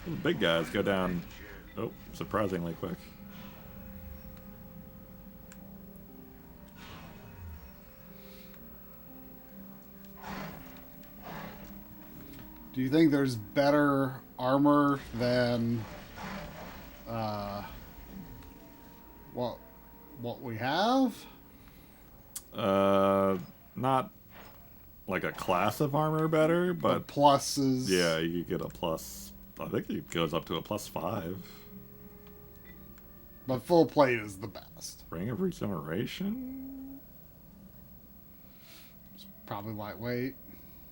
The big guys go down, surprisingly quick. Do you think there's better armor than what we have? Not like a class of armor better, but pluses. Yeah, you get a plus. I think it goes up to a +5. But full plate is the best. Ring of Regeneration? It's probably lightweight.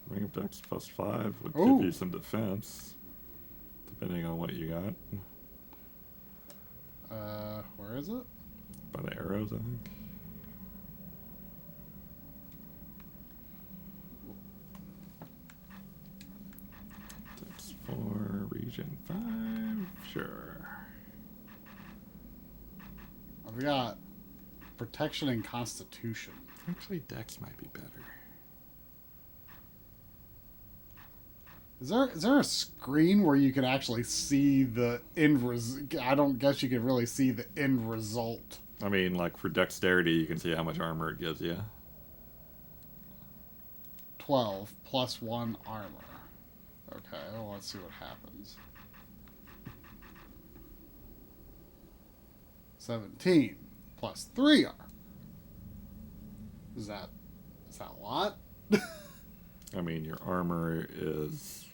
Ring of Dex +5 would Ooh. give you some defense, depending on what you got. Where is it? By the arrows, I think. Dex 4, Regen 5, sure. I've got Protection and Constitution. Actually, Dex might be better. Is there a screen where you can actually see the end result? I don't guess you can really see the end result. I mean, like for dexterity, you can see how much armor it gives you. 12 plus 1 armor. Okay, well, let's see what happens. 17 plus 3 armor. Is that a lot? I mean, your armor is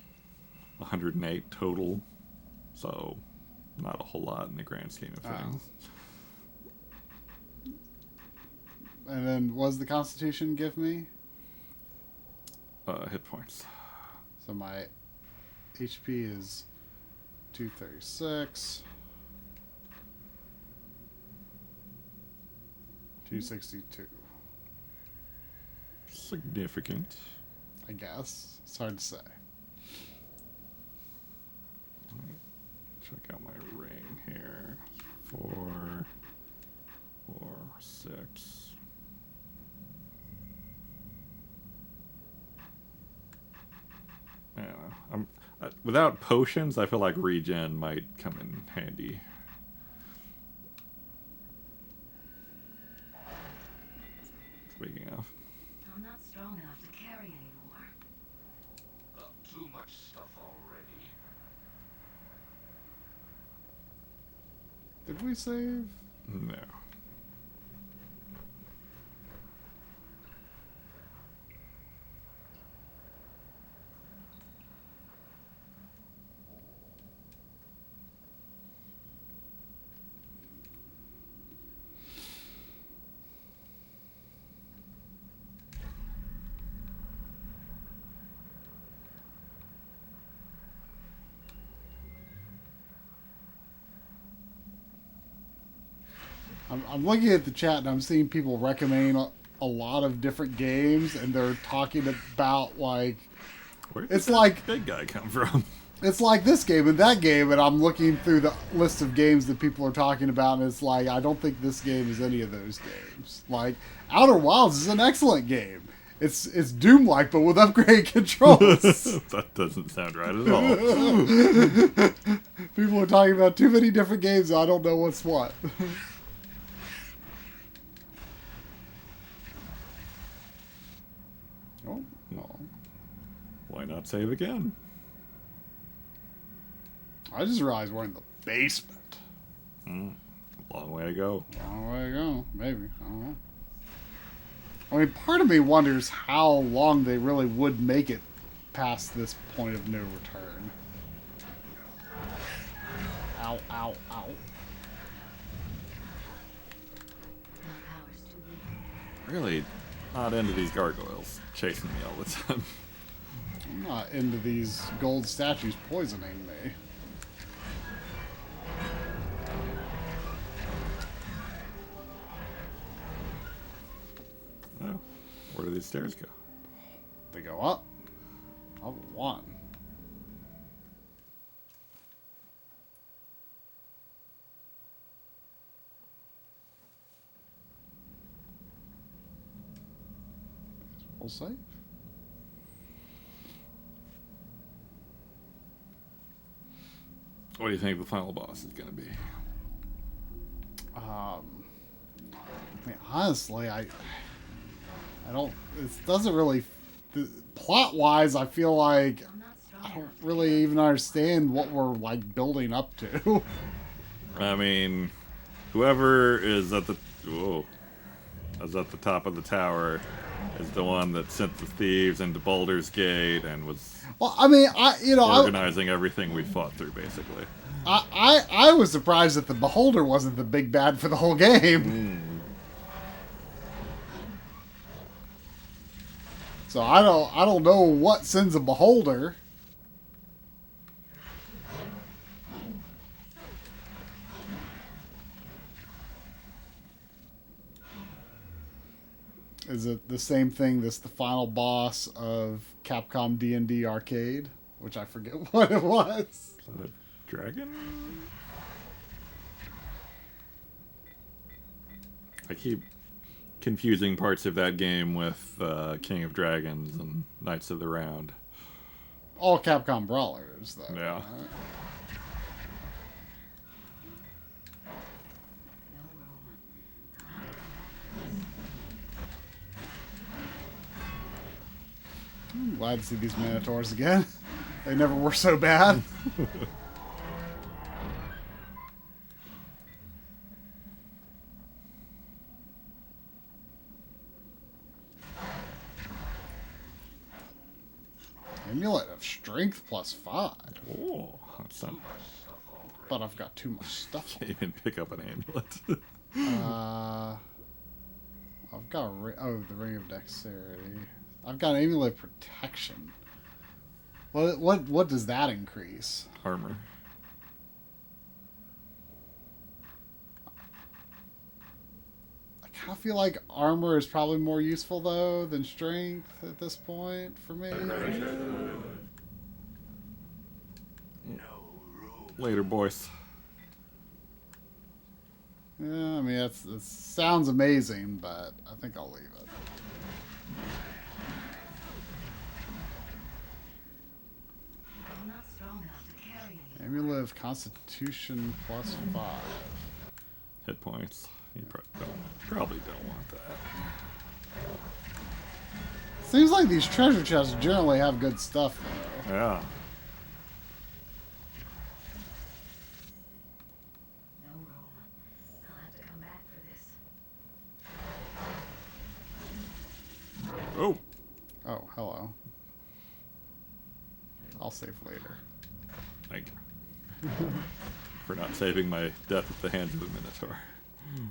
108 total, so not a whole lot in the grand scheme of things. And then what does the Constitution give me? Hit points. So my HP is 236. 262. Significant. I guess. It's hard to say. Check out my ring here. 4, 4, 6. I don't know. Without potions, I feel like regen might come in handy. Speaking of. I'm not strong enough to carry anymore. Too much stuff already. Did we save? No. I'm looking at the chat and I'm seeing people recommend a lot of different games, and they're talking about like Where did it's that like big guy come from? it's like this game and that game, and I'm looking through the list of games that people are talking about, and it's like I don't think this game is any of those games. Like Outer Wilds is an excellent game. It's Doom-like, but with upgraded controls. That doesn't sound right at all. People are talking about too many different games. I don't know what's what. Oh, no. Why not save again? I just realized we're in the basement. Long way to go. Long way to go. Maybe. I don't know. I mean, part of me wonders how long they really would make it past this point of no return. Ow, ow, ow. My power's too weak. Really not into these gargoyles chasing me all the time. I'm not into these gold statues poisoning me. Oh, where do these stairs go? They go up. Level 1. We'll save. What do you think the final boss is going to be? I mean, honestly, I don't. It doesn't really. Plot-wise, I feel like I don't really even understand what we're like building up to. I mean, whoever is at the top of the tower is the one that sent the thieves into Baldur's Gate and was Well, I mean, organizing everything we fought through, basically. I was surprised that the Beholder wasn't the big bad for the whole game. So I don't know what sends a Beholder. Is it the same thing that's the final boss of Capcom D&D Arcade? Which I forget what it was. Is that a dragon? I keep confusing parts of that game with King of Dragons and Knights of the Round. All Capcom brawlers, though. Yeah. Right? No room. I'm glad to see these Minotaurs again. They never were so bad. Amulet of Strength +5. Oh, that's not... But I've got too much stuff. Can't even pick up an amulet. I've got the Ring of Dexterity. I've got Amulet of Protection. What does that increase? Armor. I kind of feel like armor is probably more useful though than strength at this point for me. Later, boys. Yeah, I mean that sounds amazing, but I think I'll leave it. I'm not strong enough to carry you. Amulet of Constitution +5. Hit points. You probably don't want that. Seems like these treasure chests generally have good stuff though. Yeah. No room. I'll have to come back for this. Oh. Oh, hello. I'll save later. Thank you. For not saving my death at the hands of the Minotaur. No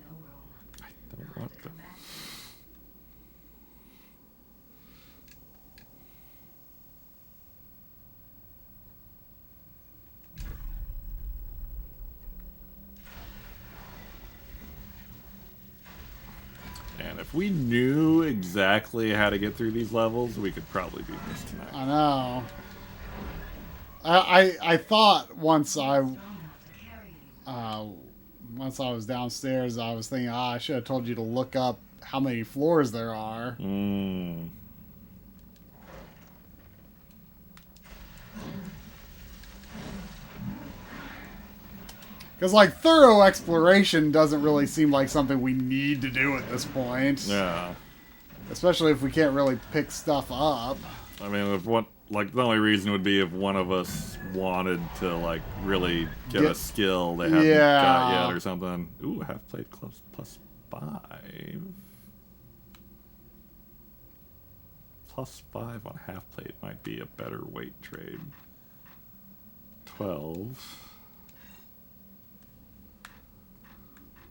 room. I don't want them. Come back. If we knew exactly how to get through these levels, we could probably beat this tonight. I know. I thought once I was downstairs, I was thinking, I should have told you to look up how many floors there are. Because, like, thorough exploration doesn't really seem like something we need to do at this point. Yeah. Especially if we can't really pick stuff up. I mean, if the only reason would be if one of us wanted to, like, really get a skill they haven't got yet or something. Ooh, half plate plus 5. Plus 5 on half plate might be a better weight trade. 12.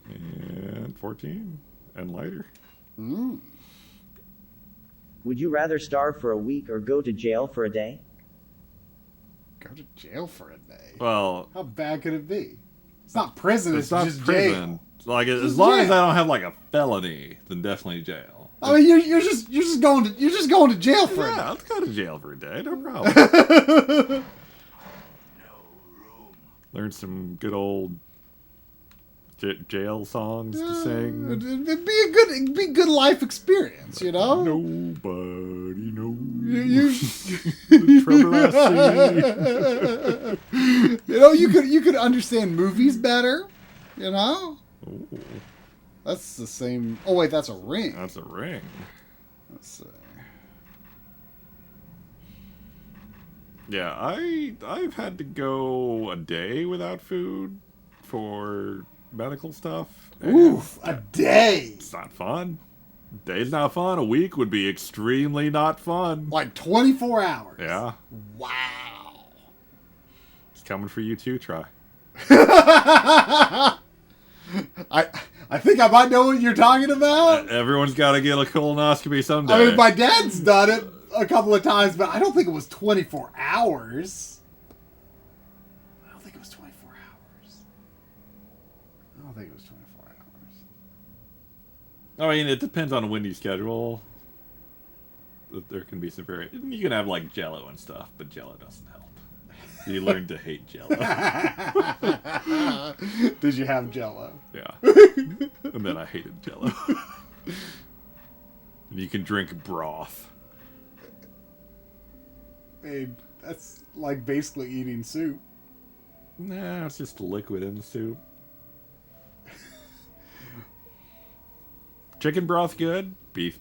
And 14. And lighter. Would you rather starve for a week or go to jail for a day? Go to jail for a day? Well... How bad could it be? It's not prison, it's not just prison. jail. Like, as long as I don't have, like, a felony, then definitely jail. I mean, you're just going to jail for a day. Yeah, let's go to jail for a day, no problem. Learn some good old jail songs to sing. It'd be a good life experience, you know. Nobody knows You the trouble I see. You know, you could understand movies better. You know. Ooh. That's the same. Oh wait, that's a ring. That's a ring. Let's see. Yeah, I've had to go a day without food for medical stuff. Oof, a day. It's not fun. A day's not fun. A week would be extremely not fun. Like 24 hours. Yeah. Wow. It's coming for you too, Try. I think I might know what you're talking about. Everyone's got to get a colonoscopy someday. I mean, my dad's done it a couple of times, but I don't think it was 24 hours. I don't think it was 24 hours. I mean, it depends on when you schedule. There can be some variation. You can have, like, Jell-O and stuff, but Jell-O doesn't help. You learn to hate Jell-O. Did you have Jell-O? Yeah. And then I hated Jell-O. And you can drink broth. Hey, that's like basically eating soup. Nah, it's just liquid in the soup. Chicken broth good. Beef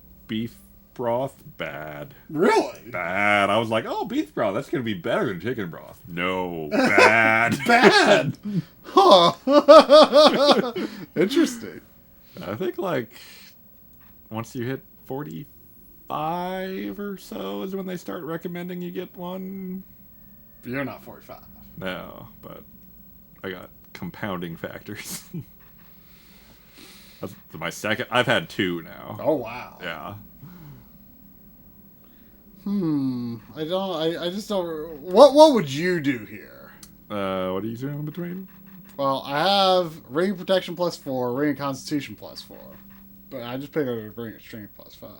broth bad. Really? Bad. I was like, oh, beef broth, that's gonna be better than chicken broth. No, bad. Bad. Huh. Interesting. I think like once you hit 45 or so is when they start recommending you get one. You're not 45. No, but I got compounding factors. That's my second. I've had 2 now. Oh wow. Yeah. I just don't. What would you do here? What are you doing in between? Well, I have ring of protection +4, ring of constitution +4, but I just picked up a ring of strength +5.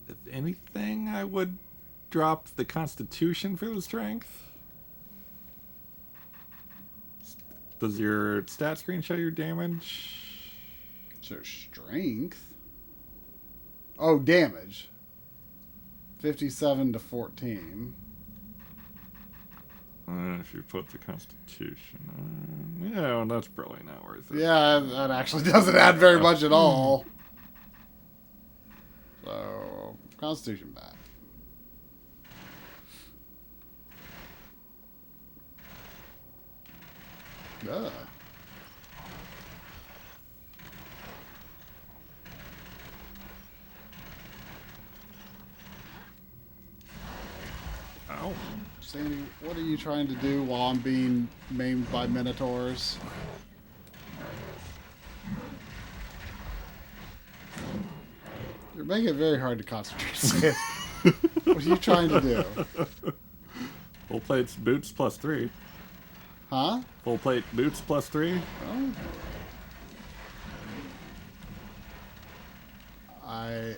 If anything, I would drop the constitution for the strength. Does your stat screen show your damage? So strength. Oh, damage. 57 to 14. If you put the constitution on... Yeah, well, that's probably not worth it. Yeah, that actually doesn't add very much at all. So, constitution back. Ugh. Ow. Sandy, what are you trying to do while I'm being maimed by minotaurs? You're making it very hard to concentrate, Sandy. What are you trying to do? Full plates, boots +3. Huh? Full plate boots +3. Oh. I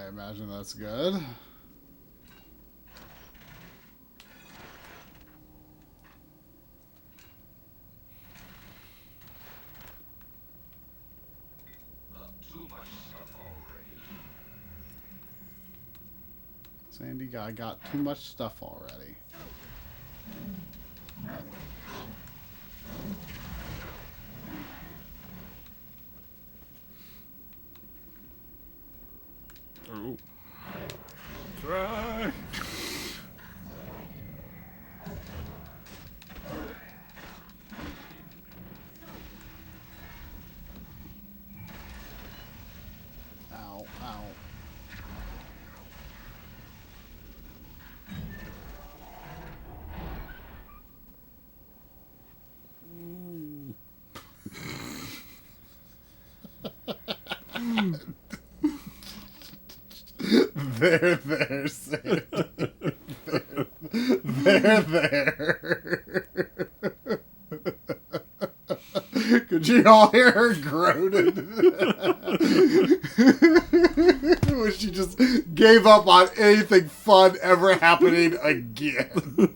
imagine that's good. Sandy guy got too much stuff already. Ooh. Try. Ow, ow. There, Sandy. There. Could you all hear her groaning? When she just gave up on anything fun ever happening again.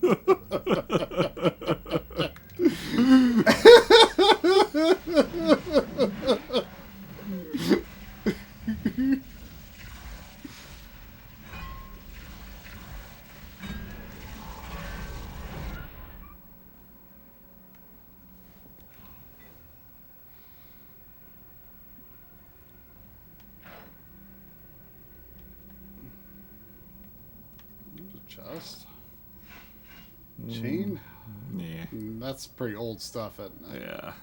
Chest. Chain? Yeah. That's pretty old stuff, isn't it? Yeah.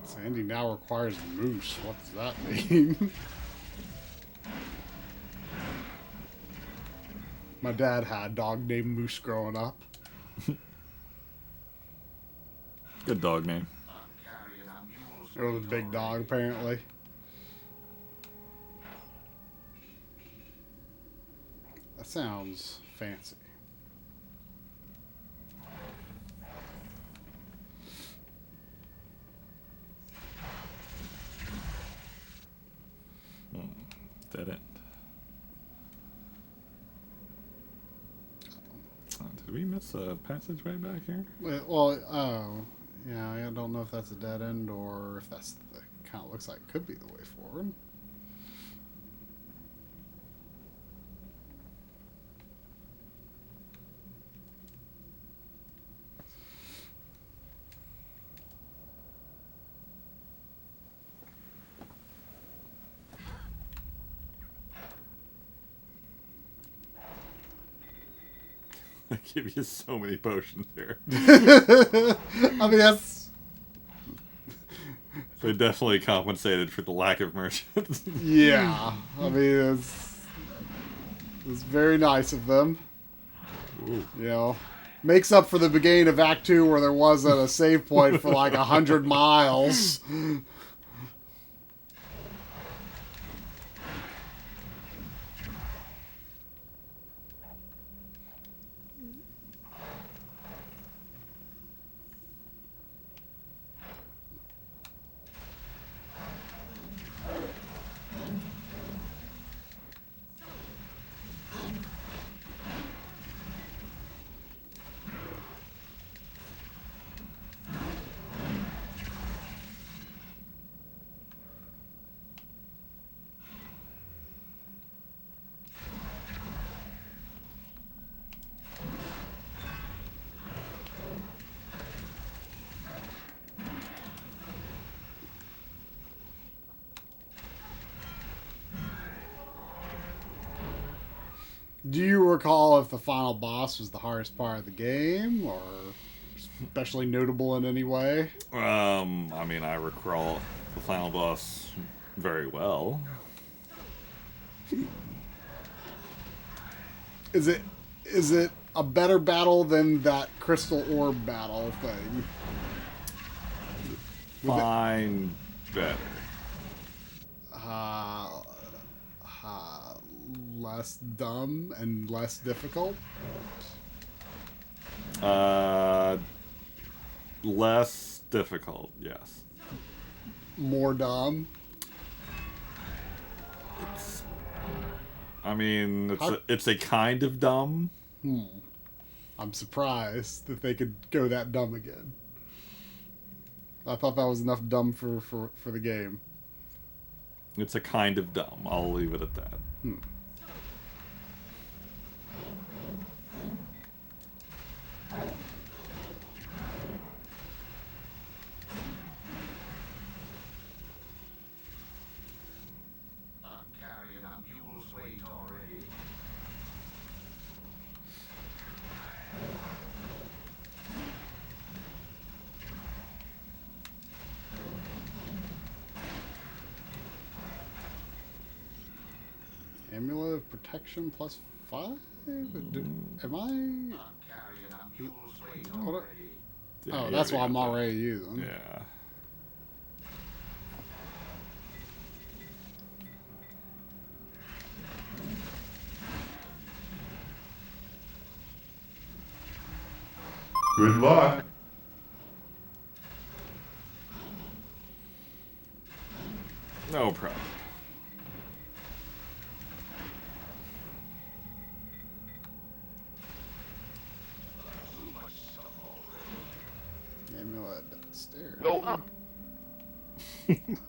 Sandy now requires moose. What does that mean? My dad had a dog named Moose growing up. Good dog name. It was a big dog, apparently. That sounds fancy. Dead end. Did we miss a passageway back here? Well, yeah, I don't know if that's a dead end or if that's the kind of looks like it could be the way forward. I give you so many potions here. I mean, that's... They definitely compensated for the lack of merchants. Yeah. I mean, it's very nice of them. Ooh. You know, makes up for the beginning of Act 2 where there wasn't a save point for like 100 miles. Do you recall if the final boss was the hardest part of the game, or especially notable in any way? I mean, I recall the final boss very well. Is it a better battle than that crystal orb battle thing? Fine, better. Less dumb and less difficult? Less difficult, yes. More dumb? It's a kind of dumb. I'm surprised that they could go that dumb again. I thought that was enough dumb for the game. It's a kind of dumb. I'll leave it at that. I'm carrying a mule's weight already. Amulet of Protection +5? Am I... I'm carrying a mule's weight already. Oh, that's what I'm already using. Yeah. Good luck. No problem. Amulet downstairs. Go up.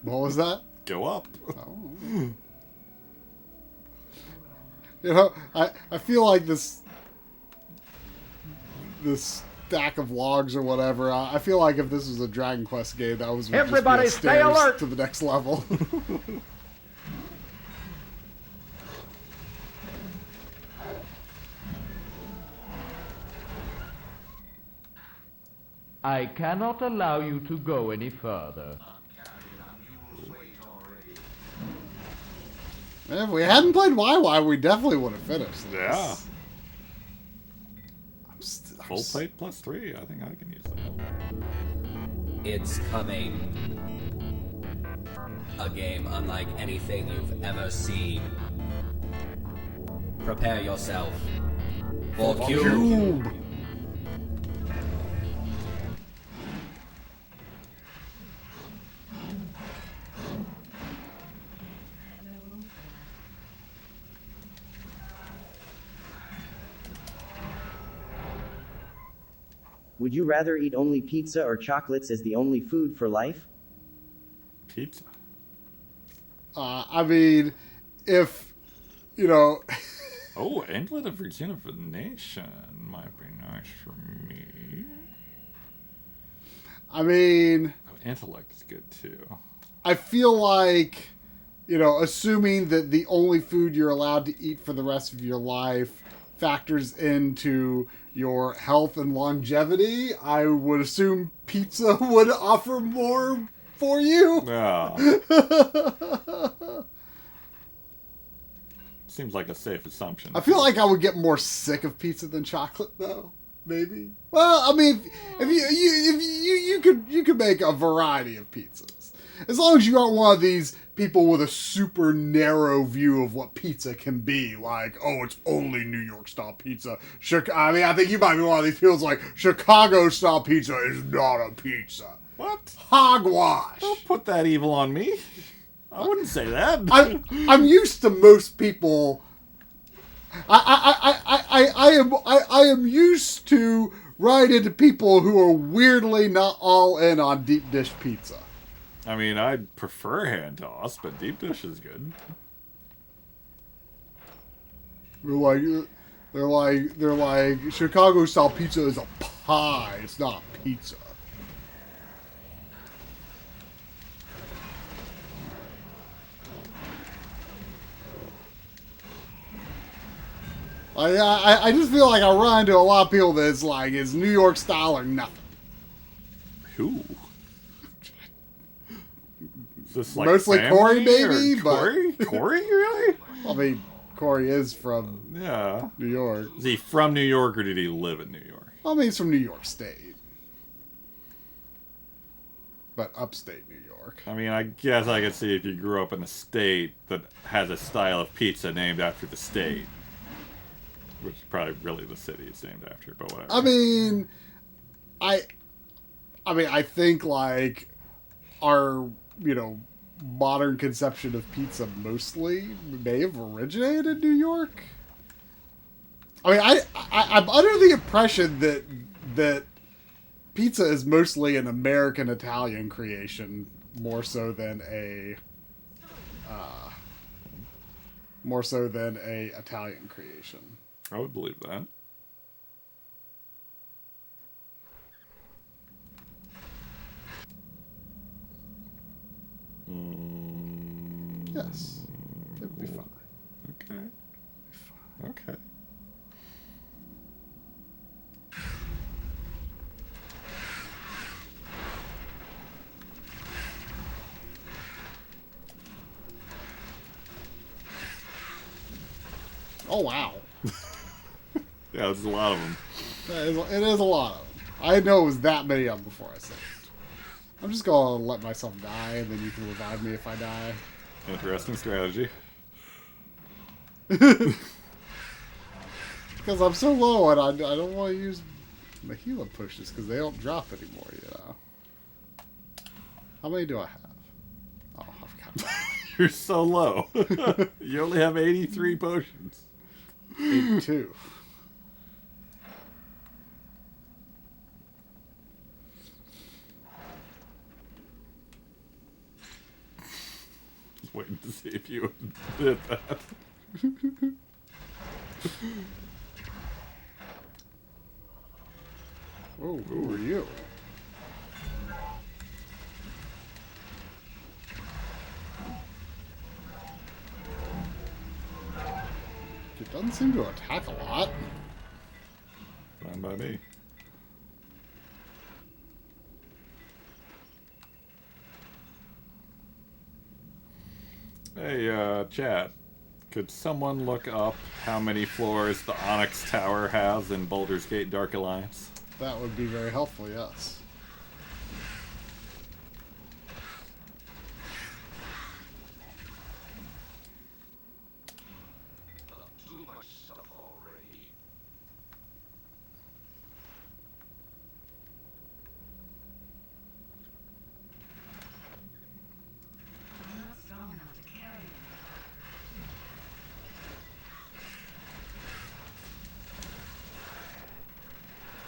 What was that? Go up. Oh. You know, I feel like this stack of logs or whatever. I feel like if this was a Dragon Quest game, that was Everybody just be stay stairs alert! to the next level. I cannot allow you to go any further. If we hadn't played YY, we definitely would have finished this. Yeah. Full plate +3. I think I can use that. It's coming. A game unlike anything you've ever seen. Prepare yourself for Cube. Would you rather eat only pizza or chocolates as the only food for life? Pizza. I mean, if, you know... Oh, Amulet of Rejuvenation might be nice for me. I mean... Oh, Intellect is good, too. I feel like, you know, assuming that the only food you're allowed to eat for the rest of your life factors into your health and longevity, I would assume pizza would offer more for you. Yeah. Seems like a safe assumption. I feel like I would get more sick of pizza than chocolate, though. Maybe. Well, I mean, if you could make a variety of pizzas, as long as you aren't one of these people with a super narrow view of what pizza can be, like, oh, it's only New York style pizza. I mean, I think you might be one of these people who's like, Chicago style pizza is not a pizza. What? Hogwash. Don't put that evil on me. I wouldn't say that. I'm used to most people. I am used to right into people who are weirdly not all in on deep dish pizza. I mean, I'd prefer hand toss, but deep dish is good. They're like Chicago style pizza is a pie. It's not pizza. Like, I just feel like I run into a lot of people that's like, it's New York style or nothing. Who? Is this like Mostly family Corey, maybe, or Corey? Corey, really? I mean, Corey is from Yeah. New York. Is he from New York or did he live in New York? I mean, he's from New York State. But upstate New York. I mean, I guess I could see if you grew up in a state that has a style of pizza named after the state. Which is probably really the city it's named after, but whatever. I mean, I think, like, our, modern conception of pizza mostly may have originated in New York. I mean, I'm under the impression that pizza is mostly an American Italian creation, more so than a Italian creation. I would believe that. Yes, it would be fine. Okay. Okay. Oh, wow. Yeah, there's a lot of them. It is a lot of them. I didn't know it was that many of them before I said it. I'm just going to let myself die, and then you can revive me if I die. Interesting strategy. Because I'm so low, and I don't want to use my healing pushes, because they don't drop anymore, How many do I have? Oh, I've got You're so low. You only have 83 potions. 82. Just waiting to see if you did that. Oh, who are you? It doesn't seem to attack a lot. Fine by me. Hey, chat. Could someone look up how many floors the Onyx Tower has in Baldur's Gate Dark Alliance? That would be very helpful, yes.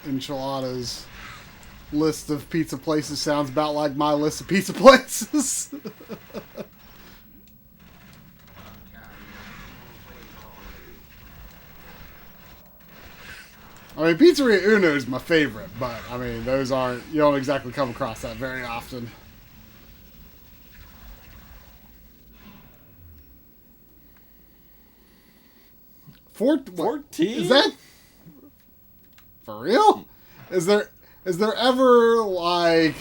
Enchiladas list of pizza places sounds about like my list of pizza places. I mean, Pizzeria Uno is my favorite, but I mean, those aren't, you don't exactly come across that very often. What? 14? Is that for real? Is there ever like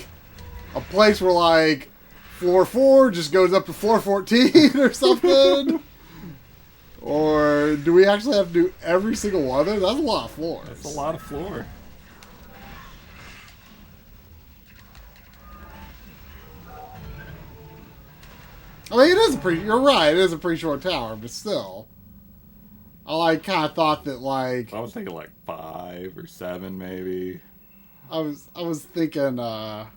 a place where like floor 4 just goes up to floor 14 or something? Or do we actually have to do every single one of them? That's a lot of floors. That's a lot of floor. I mean, it is a pretty, you're right, it is a pretty short tower, but still. I like kind of thought that like I was thinking like 5 or 7 maybe. I was thinking I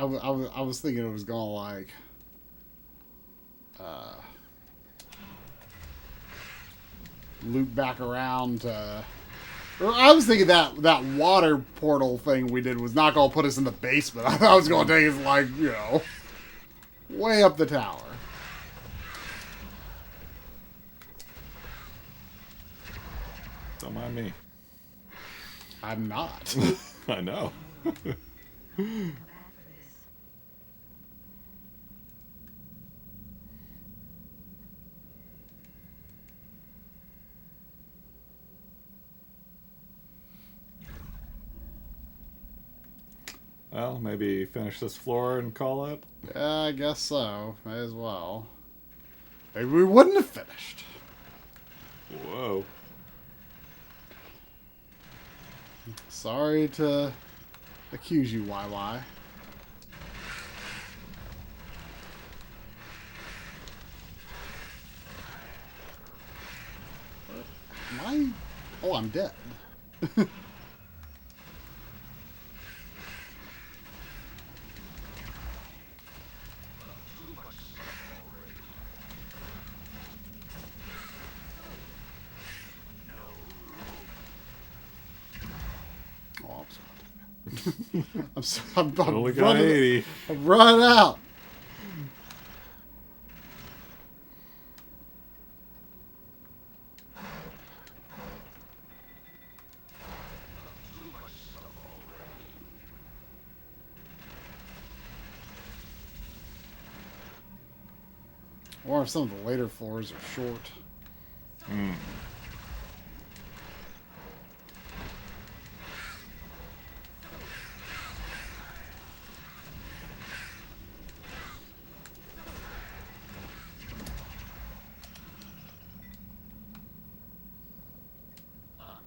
was thinking it was going like loop back around to, or I was thinking that water portal thing we did was not going to put us in the basement. I thought it was going to take us like, way up the tower. Don't mind me. I'm not. I know. Well, maybe finish this floor and call it. Yeah, I guess so. May as well. Maybe we wouldn't have finished. Whoa. Sorry to accuse you, YY. Am I? Oh, I'm dead. Oh, I'm sorry. I'm Only got running, 80. I'm running out. Or if some of the later floors are short. I'm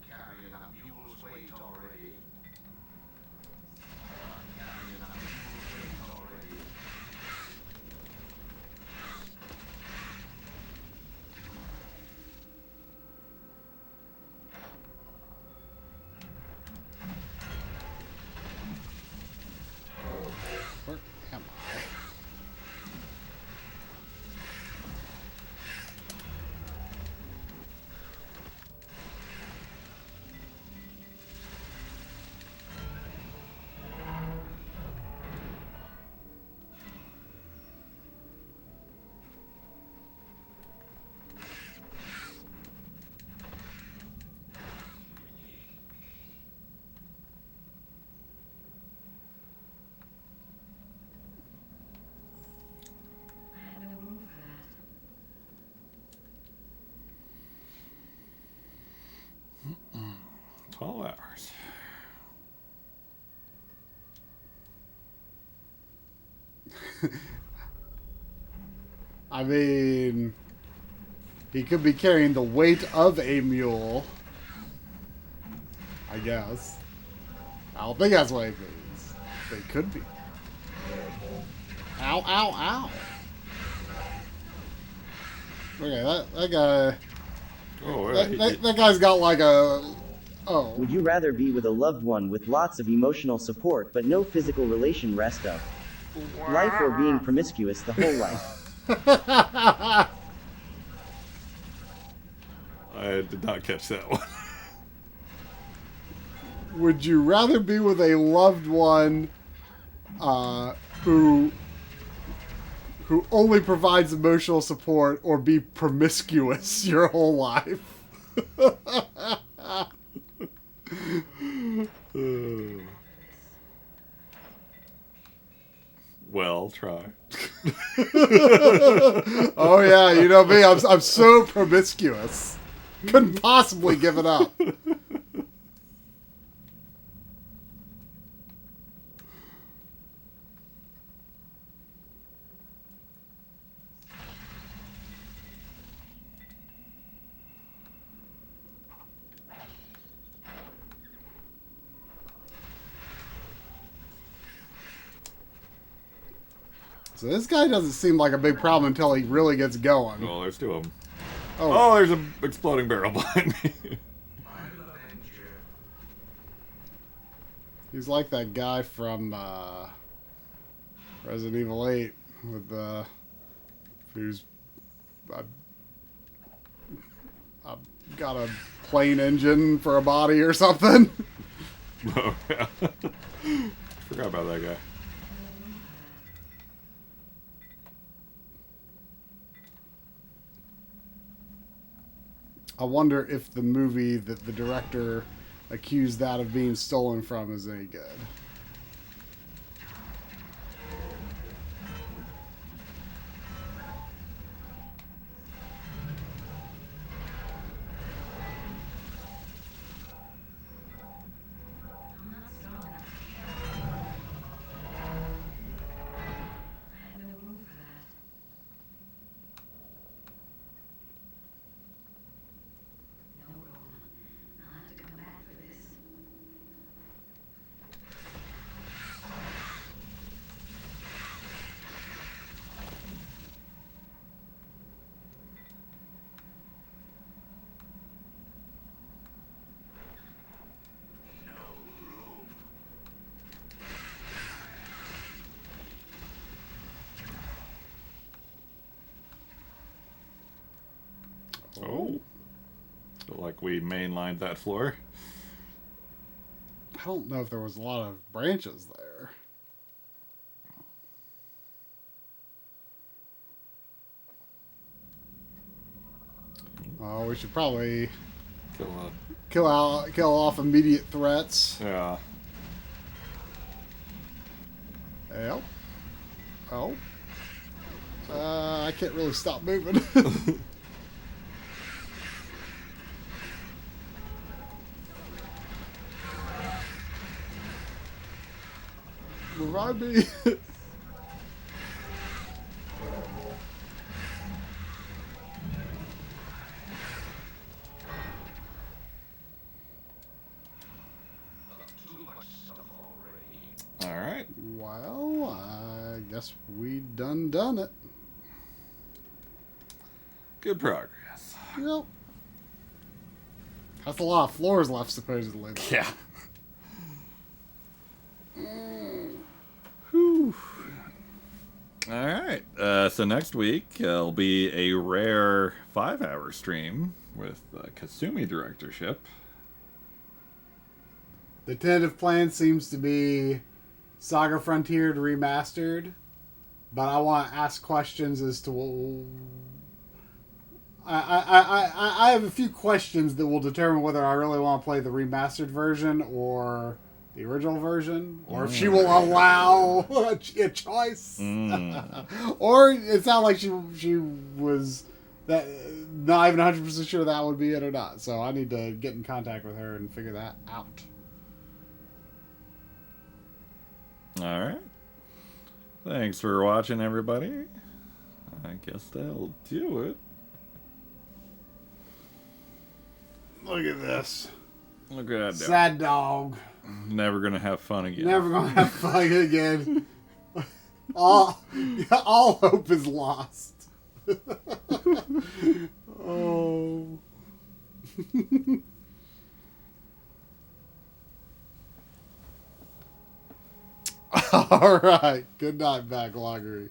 carrying a mule's weight already. I'm carrying a mule's weight already. Where am I? I had no room for that. 12 hours. I mean, he could be carrying the weight of a mule. I guess. I don't think that's what it means. They could be. Ow, ow, ow. Okay, that guy... Oh, yeah. That guy's got like a... Oh. Would you rather be with a loved one with lots of emotional support but no physical relation rest of life, or being promiscuous the whole life? I did not catch that one. Would you rather be with a loved one who only provides emotional support, or be promiscuous your whole life? Well, try. Oh yeah, you know me. I'm so promiscuous. Couldn't possibly give it up. So this guy doesn't seem like a big problem until he really gets going. Oh, there's two of them. Oh, Oh, there's an exploding barrel behind me. he's like that guy from Resident Evil 8 with who's got a plane engine for a body or something. Oh, yeah. Forgot about that guy. I wonder if the movie that the director accused that of being stolen from is any good. I'm not strong enough. like we mainlined that floor. I don't know if there was a lot of branches there. Oh, we should probably kill off immediate threats. Yeah. Yep. Oh. I can't really stop moving. Revive me. Alright. Well, I guess we done it. Good progress. Yep. That's a lot of floors left, supposedly. Though. Yeah. Whew. Alright. So next week will be a rare 5-hour stream with Kasumi directorship. The tentative plan seems to be Saga Frontiered remastered, but I want to ask questions as to. I have a few questions that will determine whether I really want to play the remastered version or the original version, or if she will allow a choice. Or it sounded like she was that not even 100% sure that would be it or not. So I need to get in contact with her and figure that out. Alright. Thanks for watching, everybody. I guess that'll do it. Look at this. Look at that. Sad dog. Never gonna have fun again. Never gonna have fun again. All hope is lost. Oh. All right. Good night, Backloggery.